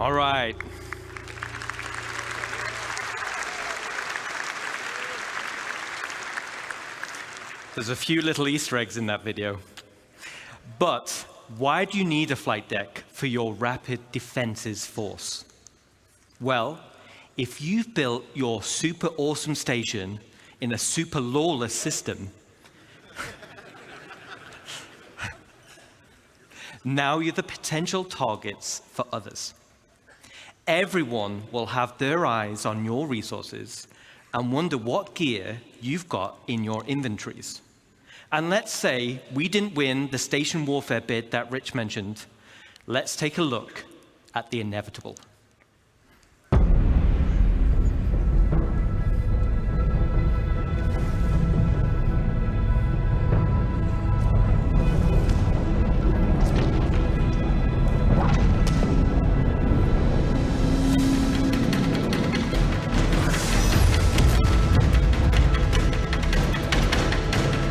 All right. There's a few little Easter eggs in that video. But why do you need a flight deck for your rapid defenses force? Well, if you've built your super awesome station in a super lawless system, now you're the potential targets for others. Everyone will have their eyes on your resources and wonder what gear you've got in your inventories. And let's say we didn't win the station warfare bid that Rich mentioned. Let's take a look at the inevitable.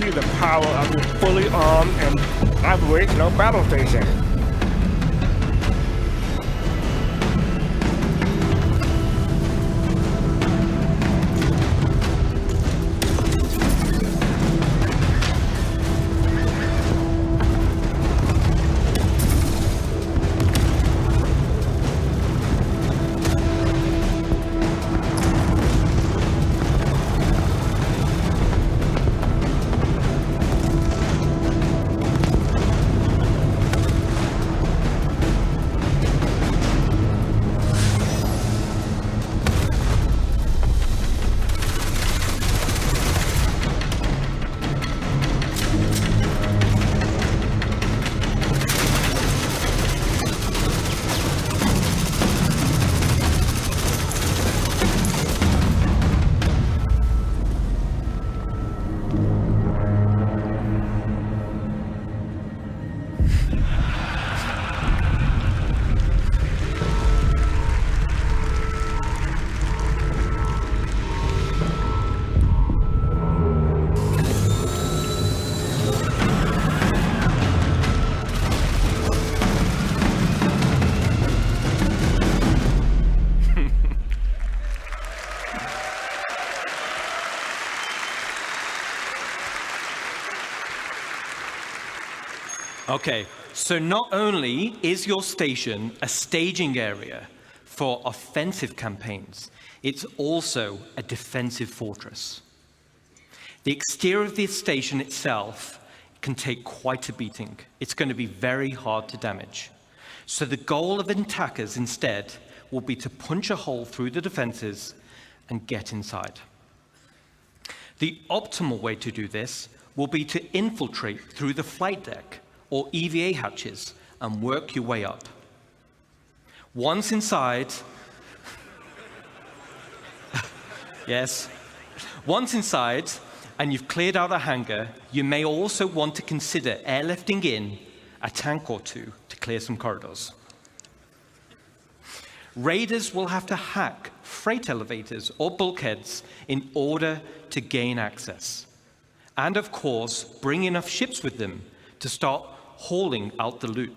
The power of this fully armed and operational battle station. Okay, so not only is your station a staging area for offensive campaigns, it's also a defensive fortress. The exterior of the station itself can take quite a beating. It's going to be very hard to damage. So the goal of attackers instead will be to punch a hole through the defenses and get inside. The optimal way to do this will be to infiltrate through the flight deck or EVA hatches and work your way up. Once inside, yes, once inside and you've cleared out a hangar, you may also want to consider airlifting in a tank or two to clear some corridors. Raiders will have to hack freight elevators or bulkheads in order to gain access. And of course, bring enough ships with them to start hauling out the loot.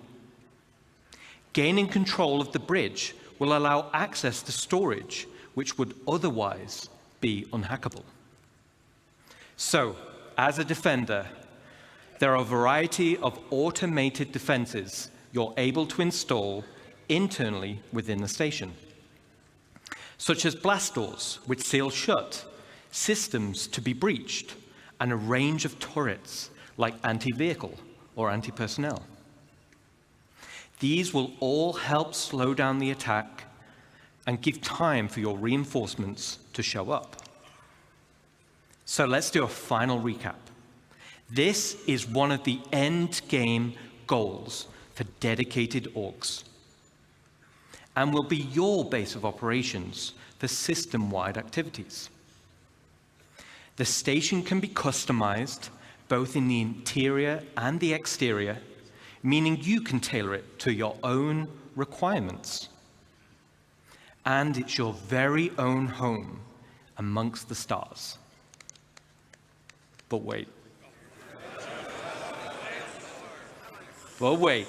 Gaining control of the bridge will allow access to storage, which would otherwise be unhackable. So, as a defender, there are a variety of automated defenses you're able to install internally within the station, such as blast doors, which seal shut, systems to be breached, and a range of turrets like anti-vehicle or anti-personnel. These will all help slow down the attack and give time for your reinforcements to show up. So let's do a final recap. This is one of the end game goals for dedicated orgs, and will be your base of operations for system-wide activities. The station can be customized both in the interior and the exterior, meaning you can tailor it to your own requirements. And it's your very own home amongst the stars. But wait. But wait.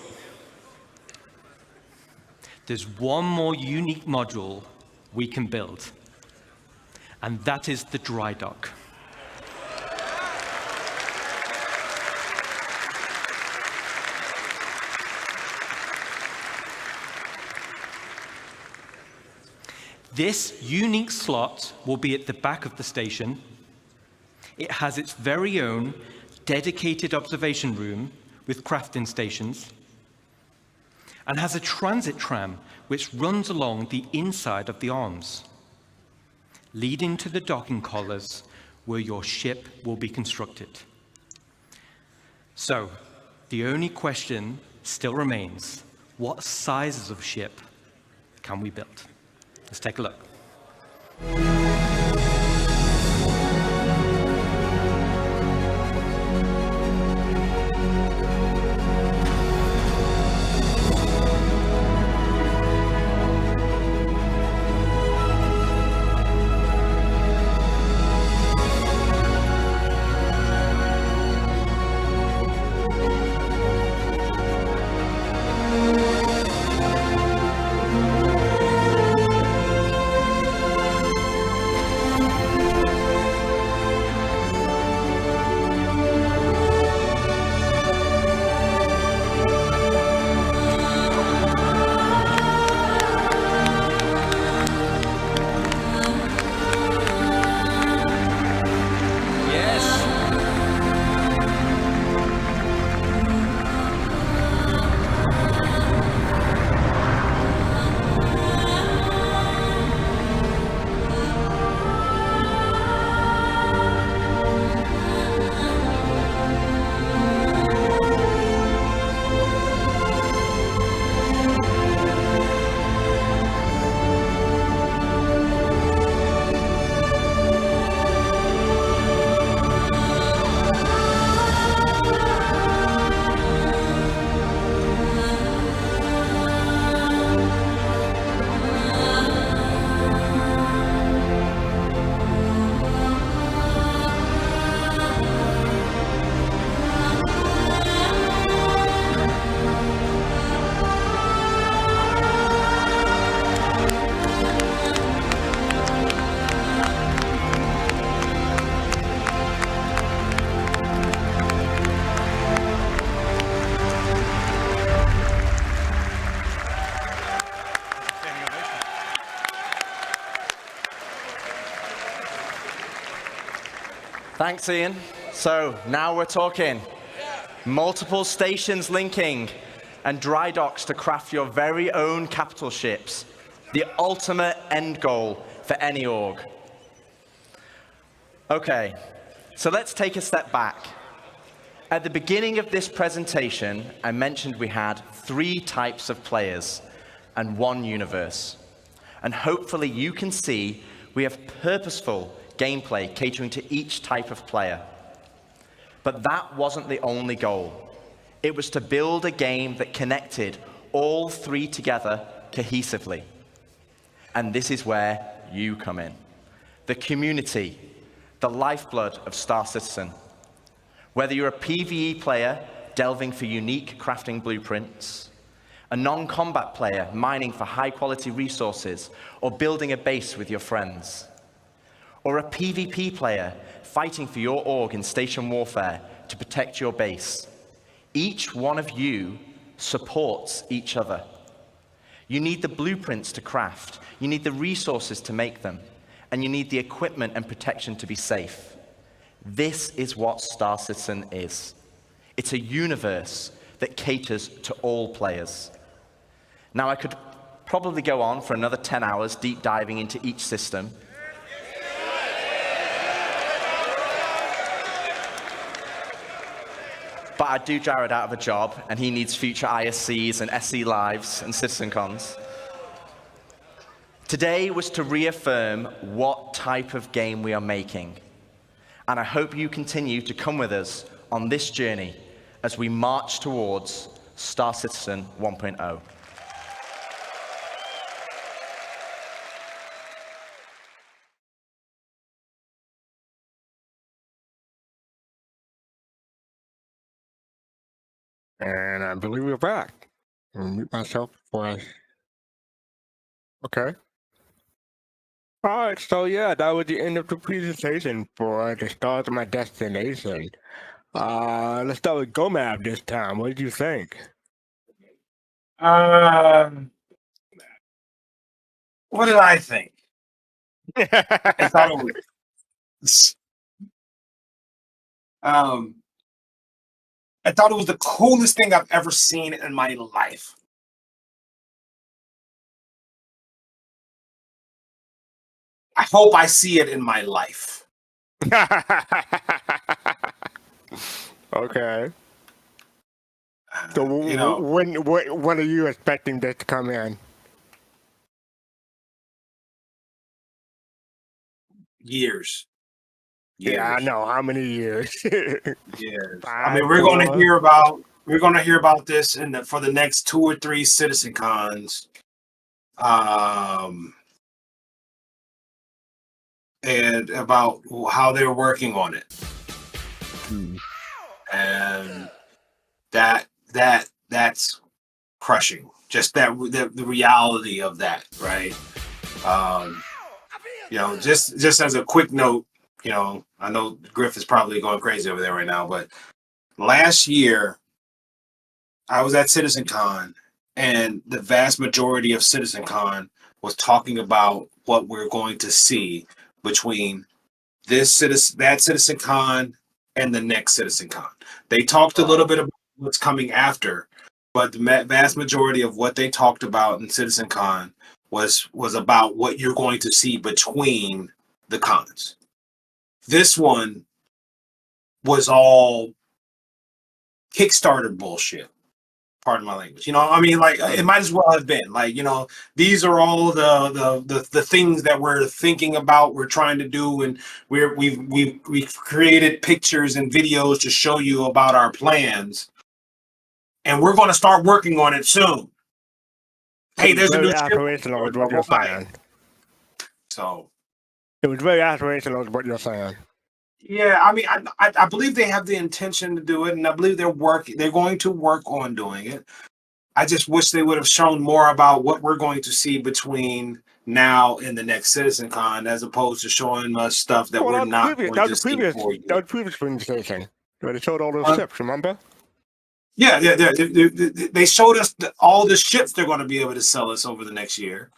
There's one more unique module we can build, and that is the dry dock. This unique slot will be at the back of the station. It has its very own dedicated observation room with crafting stations, and has a transit tram which runs along the inside of the arms, leading to the docking collars where your ship will be constructed. So, the only question still remains, what sizes of ship can we build? Let's take a look. Thanks, Ian. So now we're talking. Multiple stations linking and dry docks to craft your very own capital ships. The ultimate end goal for any org. Okay, so let's take a step back. At the beginning of this presentation, I mentioned we had 3 types of players and 1 universe. And hopefully you can see we have purposeful gameplay catering to each type of player. But that wasn't the only goal. It was to build a game that connected all 3 together cohesively. And this is where you come in. The community, the lifeblood of Star Citizen. Whether you're a PvE player delving for unique crafting blueprints, a non-combat player mining for high-quality resources or building a base with your friends, or a PvP player fighting for your org in station warfare to protect your base. Each one of you supports each other. You need the blueprints to craft, you need the resources to make them, and you need the equipment and protection to be safe. This is what Star Citizen is. It's a universe that caters to all players. Now, I could probably go on for another 10 hours deep diving into each system. But I do Jared out of a job, and he needs future ISCs and SC Lives and CitizenCons. Today was to reaffirm what type of game we are making. And I hope you continue to come with us on this journey as we march towards Star Citizen 1.0. And I believe we're back. I'll mute myself before I... Okay. All right, so yeah, that was the end of the presentation for the stars of my destination. Let's start with GoMap this time. What did you think? What did I think? I thought it was. I thought it was the coolest thing I've ever seen in my life. I hope I see it in my life. Okay. So when are you expecting this to come in? Years. Yeah, I know. How many years? Years. I mean, 5, we're going to 4? hear about this for the next 2 or 3 CitizenCons. And about how they're working on it. And that's crushing. Just the reality of that, right? Just as a quick note, I know Griff is probably going crazy over there right now, but last year I was at CitizenCon, and the vast majority of CitizenCon was talking about what we're going to see between that CitizenCon and the next CitizenCon. They talked a little bit about what's coming after, but the vast majority of what they talked about in CitizenCon was about what you're going to see between the cons. This one was all Kickstarter bullshit. Pardon my language. I mean, like, it might as well have been. Like, these are all the things that we're thinking about, we're trying to do, and we've created pictures and videos to show you about our plans, and we're going to start working on it soon. Hey, there's a new aspirational is what you're saying. So it was very aspirational is what you're saying. Yeah, I mean, I believe they have the intention to do it, and I believe they're going to work on doing it. I just wish they would have shown more about what we're going to see between now and the next CitizenCon, as opposed to showing us stuff that we're not going to see for you. That was the previous presentation where they showed all those ships, remember? Yeah. They showed us all the ships they're going to be able to sell us over the next year,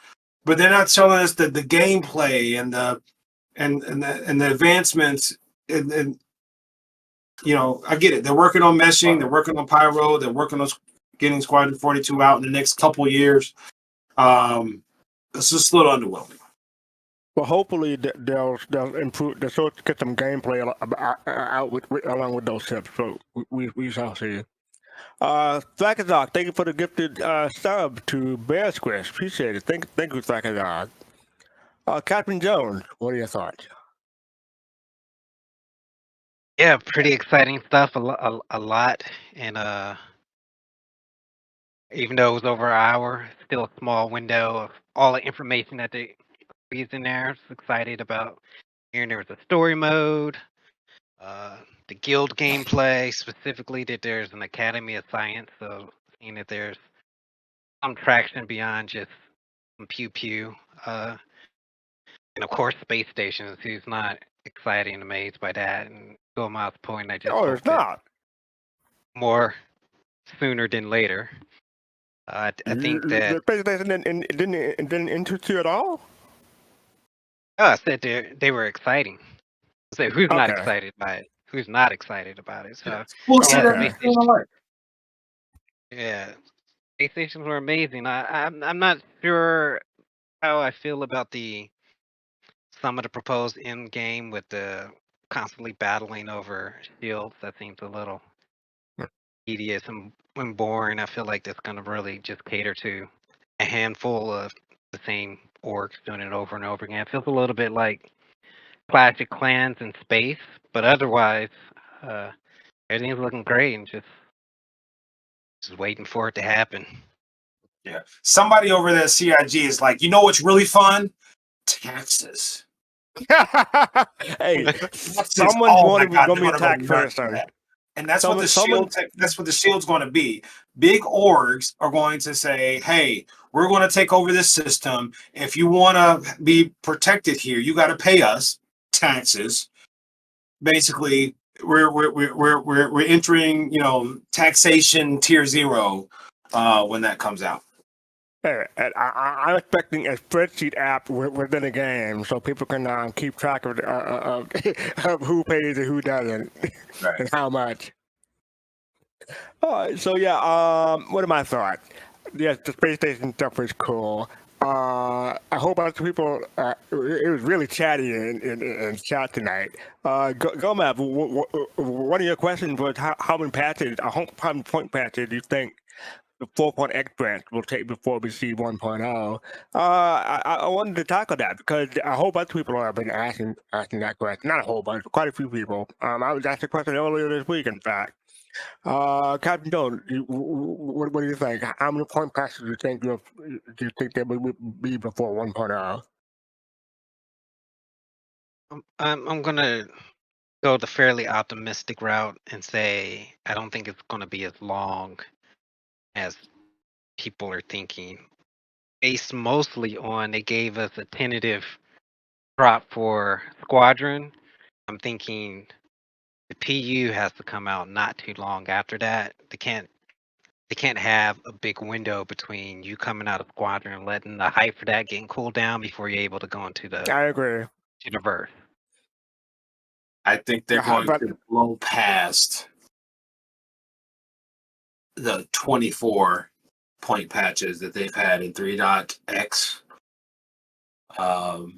but they're not showing us the gameplay and the advancements. And I get it. They're working on meshing. They're working on pyro. They're working on getting Squadron 42 out in the next couple years. It's just a little underwhelming. Well, hopefully they'll improve. They'll sort of get some gameplay out along with those ships. So we shall see. Thrackazog, thank you for the gifted sub to Bear Squish. Appreciate it. Thank you, Thrackazog. Captain Jones, what are your thoughts? Yeah, pretty exciting stuff. A lot, and even though it was over an hour, still a small window of all the information that they squeezed in there. I was excited about hearing there was a story mode, the guild gameplay, specifically that there's an Academy of Science, so seeing that there's some traction beyond just some pew, and of course space stations. Who's not excited and amazed by that? And go Miles' point, I just it's not more sooner than later. I think that the space station didn't interest you at all. Oh, I said they were exciting. So who's not excited by it? Who's not excited about it? So yeah, space stations were amazing. I'm not sure how I feel about some of the proposed end game with the constantly battling over shields. That seems a little tedious and boring. I feel like that's going to really just cater to a handful of the same orcs doing it over and over again. It feels a little bit like Clash of Clans in space, but otherwise, everything's looking great and just waiting for it to happen. Yeah. Somebody over there at CIG is like, you know what's really fun? Taxes. Hey, someone's going to be a tax person. And that's what the shield's going to be. Big orgs are going to say, hey, we're going to take over this system. If you want to be protected here, you got to pay us taxes. Basically, we're entering, taxation tier 0 when that comes out. I'm expecting a spreadsheet app within a game so people can keep track of who pays and who doesn't, Right. and how much. All right, so yeah, what are my thoughts? Yes, the space station stuff was cool. A whole bunch of people. It was really chatty in chat tonight. Gomab, one of your questions was how many patches, how many point patches do you think the 4.x branch will take before we see 1.0? I wanted to tackle that because a whole bunch of people have been asking that question. Not a whole bunch, but quite a few people. I was asked the question earlier this week, in fact. Captain Jones, what do you think? How many point passes do you think there will be before 1.0? I'm gonna go the fairly optimistic route and say I don't think it's gonna be as long as people are thinking. Based mostly on they gave us a tentative drop for Squadron. I'm thinking the PU has to come out not too long after that. They can't have a big window between you coming out of Squadron and letting the hype for that getting cooled down before you're able to go into the I agree. to the verse. I think they're going to blow past the 24 point patches that they've had in 3.x. All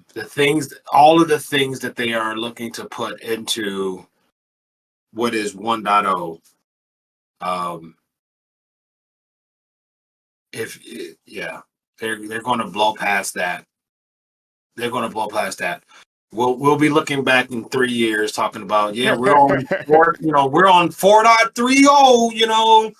of the things that they are looking to put into what is 1.0. They're going to blow past that. They're going to blow past that. We'll be looking back in 3 years talking about we're on we're on 4.30.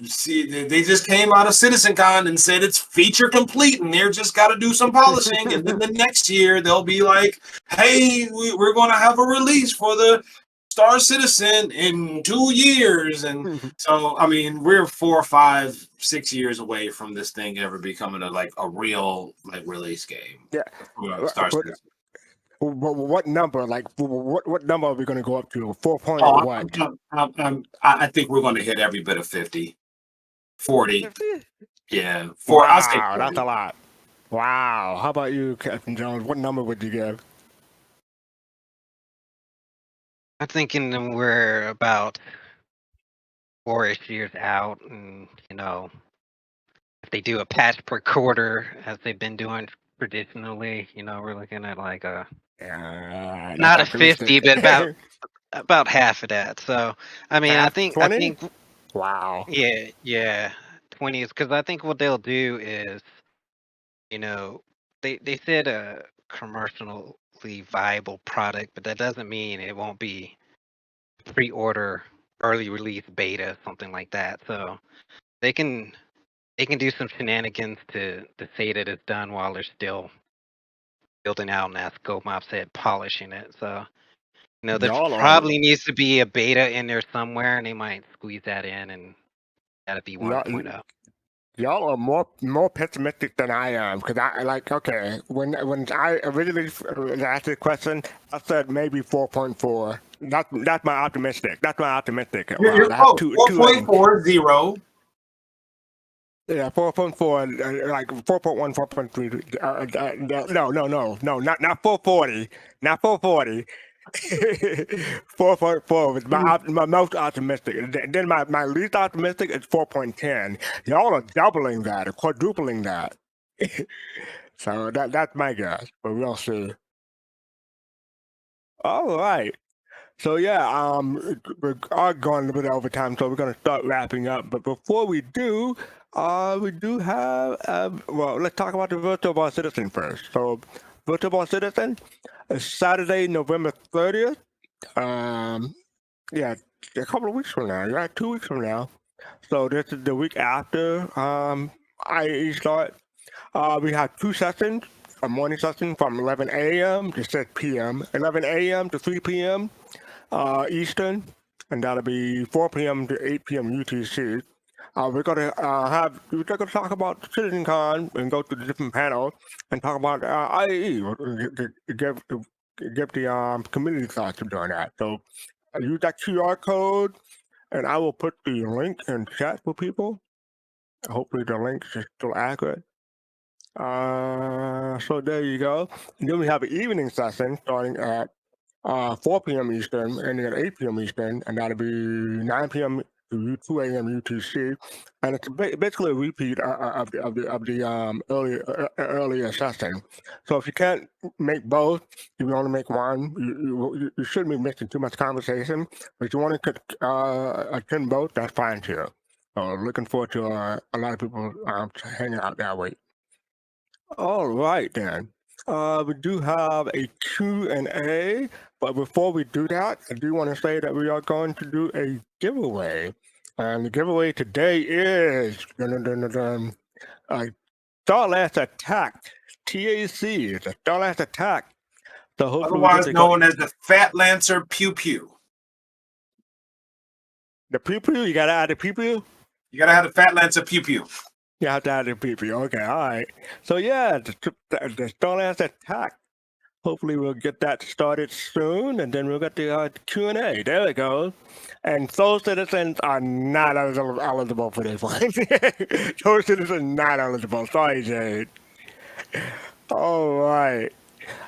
See, they just came out of CitizenCon and said it's feature complete, and they're just got to do some polishing, and then the next year they'll be like, "Hey, we're going to have a release for the Star Citizen in 2 years," and so I mean we're 4, 5, 6 years away from this thing ever becoming a real release game. Yeah. Star Citizen. What number? What number are we going to go up to? 4 point Oh, what? I think we're going to hit every bit of 50, 40. 50? Yeah, Wow, I'll say 40. that's a lot. Wow. How about you, Captain Jones? What number would you give? I'm thinking that we're about 4-ish years out, and if they do a patch per quarter as they've been doing traditionally, we're looking at not a 50, but about half of that. So I mean, I think 20? Wow. yeah, 20 is because I think what they'll do is, they said a commercially viable product, but that doesn't mean it won't be pre-order, early release beta, something like that. So they can do some shenanigans to say that it's done while they're still building out, and as GoMob said, polishing it. So there probably needs to be a beta in there somewhere, and they might squeeze that in, and that'd be 1.0. Y'all are more pessimistic than I am, because when I originally asked this question, I said maybe 4.4. That's my optimistic. That's my optimistic. You're close. 4.40. Yeah, 4.4, like 4.1, 4.3. No, not 440, not 440. 4.4 was my most optimistic. Then my least optimistic is 4.10. Y'all are doubling that or quadrupling that. So that's my guess, but we'll see. All right. So yeah, we are going a little bit over time, so we're going to start wrapping up. But before we do have let's talk about the Virtual Bar Citizen first. So, Virtual Bar Citizen is Saturday, November 30th. Yeah, a couple of weeks from now. Yeah, 2 weeks from now. So this is the week after IAE start. We have 2 sessions. A morning session from 11 a.m. to 6 p.m. 11 a.m. to 3 p.m. Eastern, and that'll be 4 p.m. to 8 p.m. UTC. We're gonna talk about CitizenCon and go through the different panels and talk about IAE. Give the community thoughts of doing that. So use that QR code, and I will put the link in chat for people. Hopefully the link is still accurate. So there you go. And then we have an evening session starting at 4 p.m. Eastern, ending at 8 p.m. Eastern, and that'll be 9 p.m. to 2 a.m. UTC, and it's basically a repeat of the earlier session. So if you can't make both, if you want to make one, you shouldn't be missing too much conversation. But if you want to attend both, that's fine too. So looking forward to a lot of people hanging out that way. All right then. We do have a Q&A, but before we do that, I do want to say that we are going to do a giveaway. And the giveaway today is Starlast Attack, TAC, the Starlast Attack. So hopefully otherwise known as the Fat Lancer Pew Pew. The Pew Pew? You gotta add the Pew Pew? You gotta have the Fat Lancer Pew Pew. You have to add the Pew Pew. Okay, all right. So yeah, the Starlast Attack. Hopefully we'll get that started soon, and then we'll get the Q&A. There we go. And Soul Citizens are not eligible for this one. Soul Citizens are not eligible. Sorry, Jade. All right.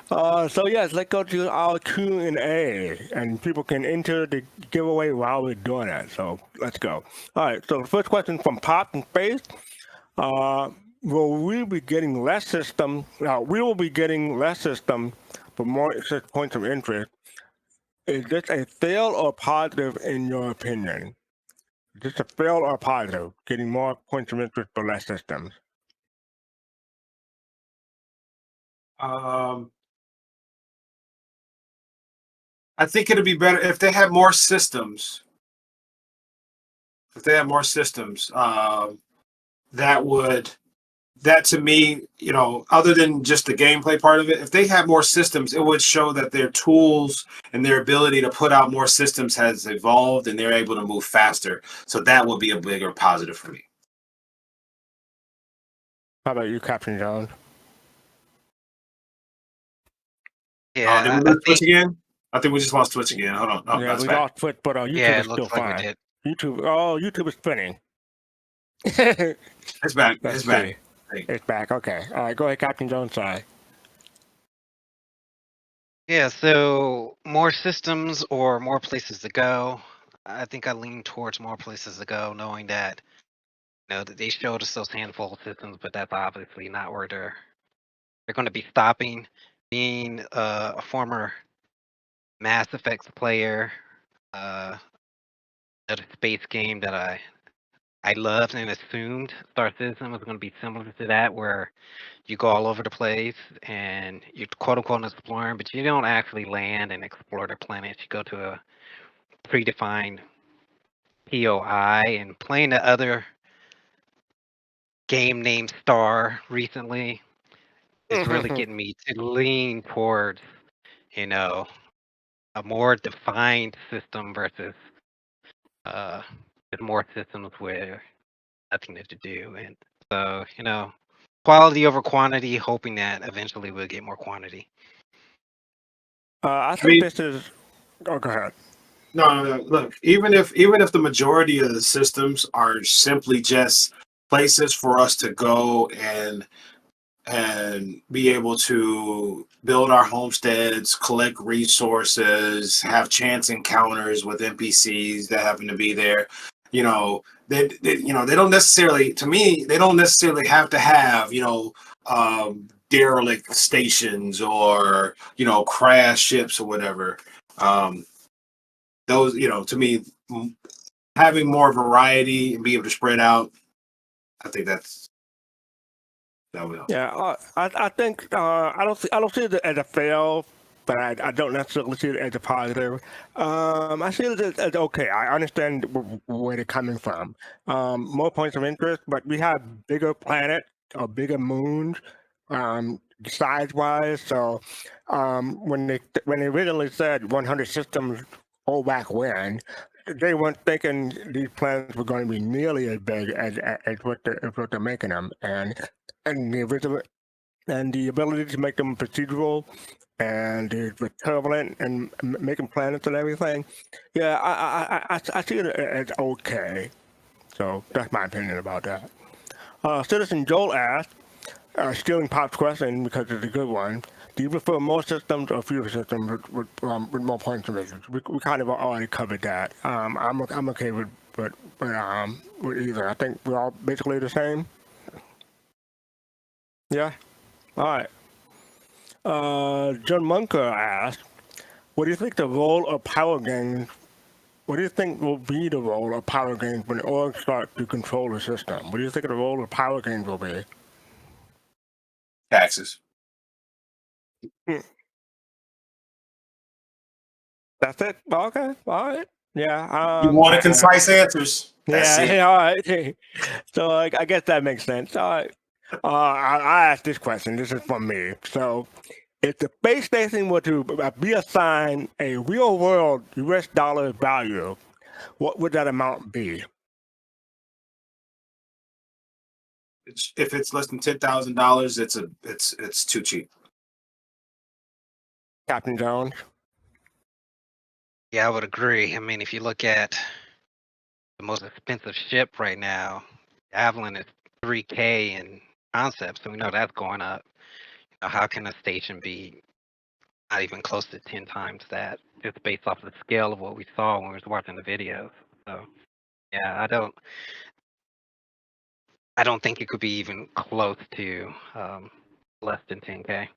So yes, let's go to our Q&A, and people can enter the giveaway while we're doing that. So let's go. All right. So the first question from Pop in Space. Will we be getting less system? We will be getting less system, but more points of interest. Is this a fail or positive in your opinion? Is this a fail or positive? Getting more points of interest but less systems. I think it'd be better if they had more systems. If they had more systems, that to me, other than just the gameplay part of it, if they had more systems, it would show that their tools and their ability to put out more systems has evolved and they're able to move faster. So that would be a bigger positive for me. How about you, Captain Jones? Yeah, did we switch again? I think we just want to switch again. Hold on. Oh, yeah, we lost switch, but YouTube is still fine. YouTube is spinning. It's back. It's back. It's back. Okay. All right. Go ahead, Captain Jones. Sorry. Yeah, so more systems or more places to go. I think I lean towards more places to go, knowing that that they showed us those handful of systems, but that's obviously not where they're going to be stopping. Being a former Mass Effect player, another space game that I loved and assumed Star Citizen was going to be similar to that, where you go all over the place and you're quote-unquote exploring, but you don't actually land and explore the planet. You go to a predefined POI, and playing the other game named Star recently is really getting me to lean towards, a more defined system versus with more systems where nothing to do. And so, quality over quantity, hoping that eventually we'll get more quantity. I think this is. Oh, go ahead. No. Look, even if the majority of the systems are simply just places for us to go and be able to build our homesteads, collect resources, have chance encounters with NPCs that happen to be there. They don't necessarily, to me, they don't necessarily have to have, derelict stations or, crash ships or whatever. Those, to me, having more variety and be able to spread out, I think that will help. Yeah, I think I don't see it as a fail, but I don't necessarily see it as a positive. I see it as okay. I understand where they're coming from. More points of interest, but we have bigger planets or bigger moons, size-wise. So when they originally said 100 systems back when, they weren't thinking these planets were going to be nearly as big as what they're making them, and the original and the ability to make them procedural and the turbulent and making planets and everything. Yeah, I see it as okay. So that's my opinion about that. Citizen Joel asked, stealing Pop's question because it's a good one. Do you prefer more systems or fewer systems with more points and missions? We kind of already covered that. I'm okay with either. I think we're all basically the same. Yeah. All right. John Munker asked, "What do you think the role of power games? What do you think will be the role of power games when orgs start to control the system? What do you think the role of power games will be?" Taxes. That's it. Okay. All right. Yeah. You wanted concise answers. That's it. Yeah. All right. So I guess that makes sense. All right. I asked this question. This is from me. So, if the space station were to be assigned a real-world U.S. dollar value, what would that amount be? If it's less than $10,000, it's too cheap. Captain Jones. Yeah, I would agree. I mean, if you look at the most expensive ship right now, Javelin is $3K in concept, so we know that's going up. How can a station be not even close to 10 times that, just based off the scale of what we saw when we was watching the videos? So, yeah, I don't think it could be even close to less than 10K.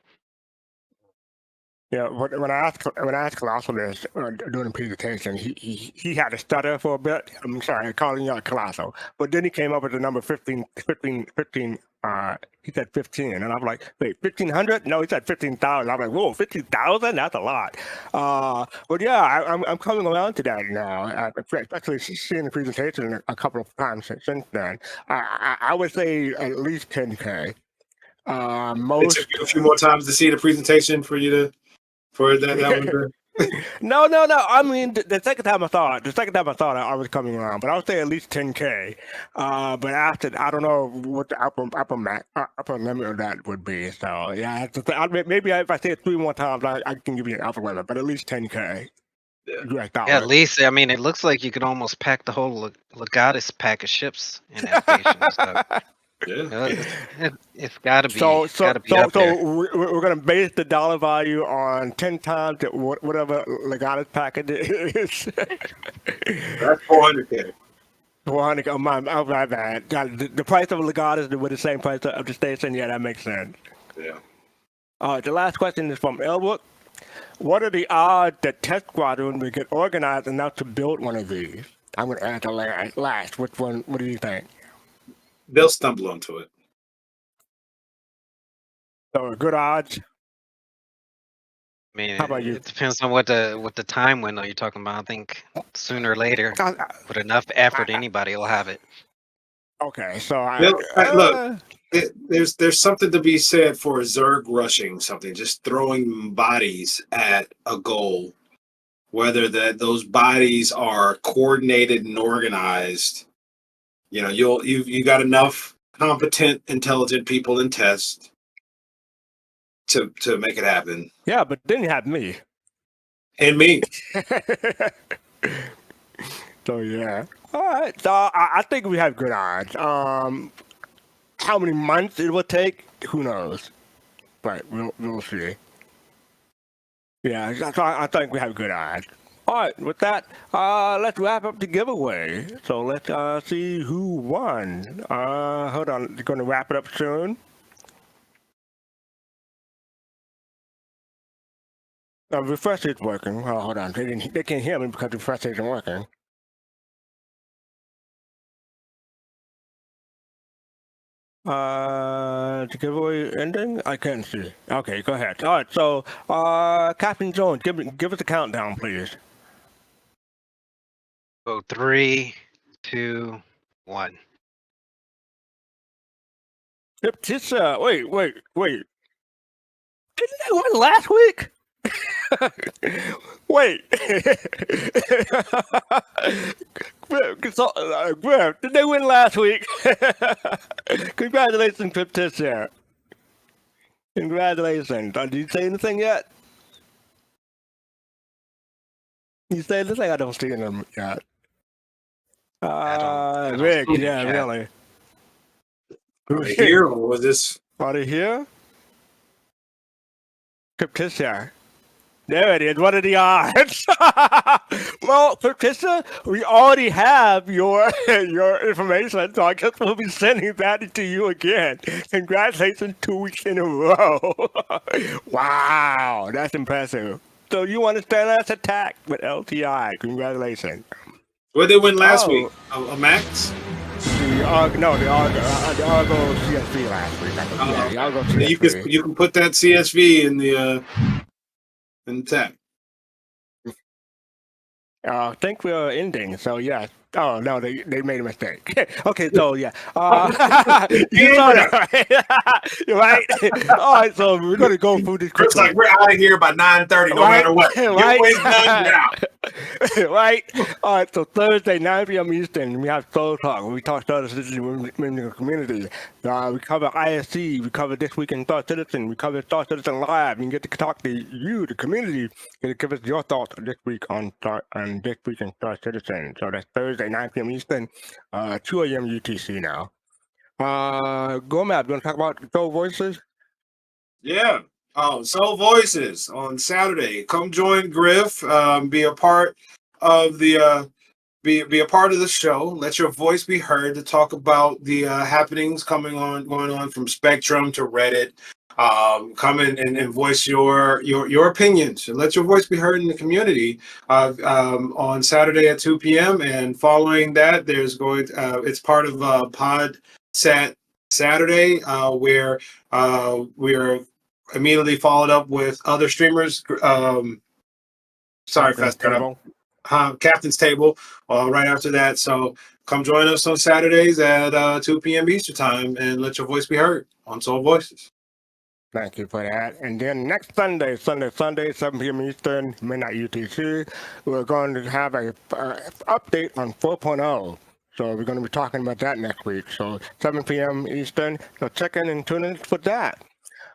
Yeah, when I asked Colossal this during the presentation, he had to stutter for a bit. I'm sorry, calling you out Colossal, but then he came up with the number 15. He said 15, and I'm like, wait, 1,500? No, he said 15,000. I'm like, whoa, 15,000? That's a lot. But yeah, I'm coming around to that now, especially seeing the presentation a couple of times since then. I would say at least 10K. It took you a few more times to see the presentation for you to. For that was No. I mean, the second time I saw it, I was coming around, but I would say at least 10K. But after, I don't know what the upper limit of that would be. So yeah, maybe if I say it 3 more times, I can give you an upper limit, but at least 10K. Yeah, at least, I mean, it looks like you could almost pack the whole Legatus pack of ships in that station. So. It's got to be. So up there. we're gonna base the dollar value on 10 times whatever Legatus package is. That's 400K. 400. Oh my bad. The price of a Legatus with the same price of the station. Yeah, that makes sense. Yeah. The last question is from Elwood. What are the odds that Test Squadron will get organized enough to build one of these? I'm gonna add the last. Which one? What do you think? They'll stumble onto it. So good odds. I mean, how about you? It depends on what the time window you're talking about. I think sooner or later, with enough effort, anybody will have it. Okay, so look, there's something to be said for Zerg rushing something, just throwing bodies at a goal, whether those bodies are coordinated and organized. You know, you got enough competent, intelligent people in test to make it happen. Yeah, but then you have me. And me. So yeah. All right. So I think we have good odds. How many months it will take, who knows? But we'll see. Yeah, so I think we have good odds. All right, with that, let's wrap up the giveaway. So let's see who won. Hold on, they're going to wrap it up soon. Refresh is working. Oh, hold on, they can't hear me because the refresh isn't working. The giveaway ending? I can't see. Okay, go ahead. All right, so Captain Jones, give us a countdown, please. So 3, 2, 1. Yep, wait. Didn't they win last week? Wait. Griff, did they win last week? Congratulations, Cryptician. Congratulations. Did you say anything yet? You say anything? I don't see them yet. I don't Rick, see yeah, yet. really. Are they here or was this? Are they here? Crypticia. There it is. What are the odds? Well, Crypticia, we already have your information, so I guess we'll be sending that to you again. Congratulations, 2 weeks in a row. Wow, that's impressive. So you understand us attack with LTI. Congratulations. What did they win last week? A max? The Argo CSV last week. Yeah, the Argo CSV. You can put that CSV in the tag. I think we're ending, so yeah. Oh no, they made a mistake. Okay, so yeah. You saw that, right? All right, so we're gonna go through this quickly. It's like we're out of here by 9:30, no matter what. Right? Your way's done, you're out. Right? All right, so Thursday, 9 p.m. Eastern, we have Soul Talk, where we talk Star Citizen in the community. We cover ISC, we cover This Week in Star Citizen, we cover Star Citizen Live. You can get to talk to you, the community, and give us your thoughts this week on This Week in Star Citizen. So that's Thursday, 9 p.m. Eastern, 2 a.m. UTC now. Gomab, you want to talk about Soul Voices? Yeah. Oh, Soul Voices on Saturday. Come join Griff. Be a part of the be a part of the show. Let your voice be heard to talk about the happenings going on from Spectrum to Reddit. Come in and voice your opinions and let your voice be heard in the community on Saturday at 2 p.m. And following that, there's it's part of Pod Sat Saturday where we're immediately followed up with other streamers. Captain's Table right after that. So come join us on Saturdays at 2 p.m. Eastern time and let your voice be heard on Soul Voices. Thank you for that. And then next Sunday, 7 p.m. Eastern, midnight UTC, we're going to have a update on 4.0. So we're going to be talking about that next week. So 7 p.m. Eastern. So check in and tune in for that.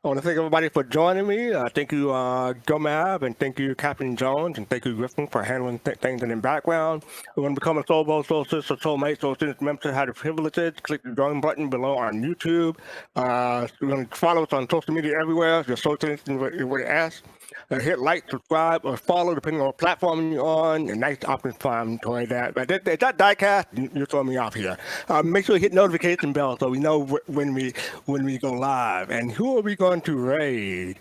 I want to thank everybody for joining me. Thank you, Gomab, and thank you, Captain Jones, and thank you, Griffin, for handling things in the background. We want to become a Soul Bowl, Soul Sister, Soulmate, Soul Students member. Have the privileges. Click the join button below on YouTube. You're going to follow us on social media everywhere. Your Soul Students would ask. Hit like, subscribe, or follow, depending on what platform you're on. A nice option for enjoy that. But is that diecast? You're throwing me off here. Make sure you hit notification bell so we know when we go live. And who are we going to raid?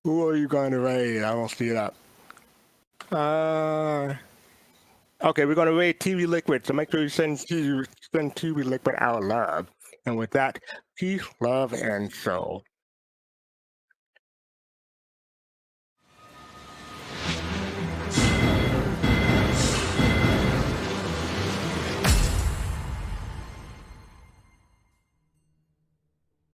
Who are you going to raid? I won't see it up. Okay, we're going to raid TV Liquid. So make sure you send TV Liquid our love. And with that, peace, love, and soul.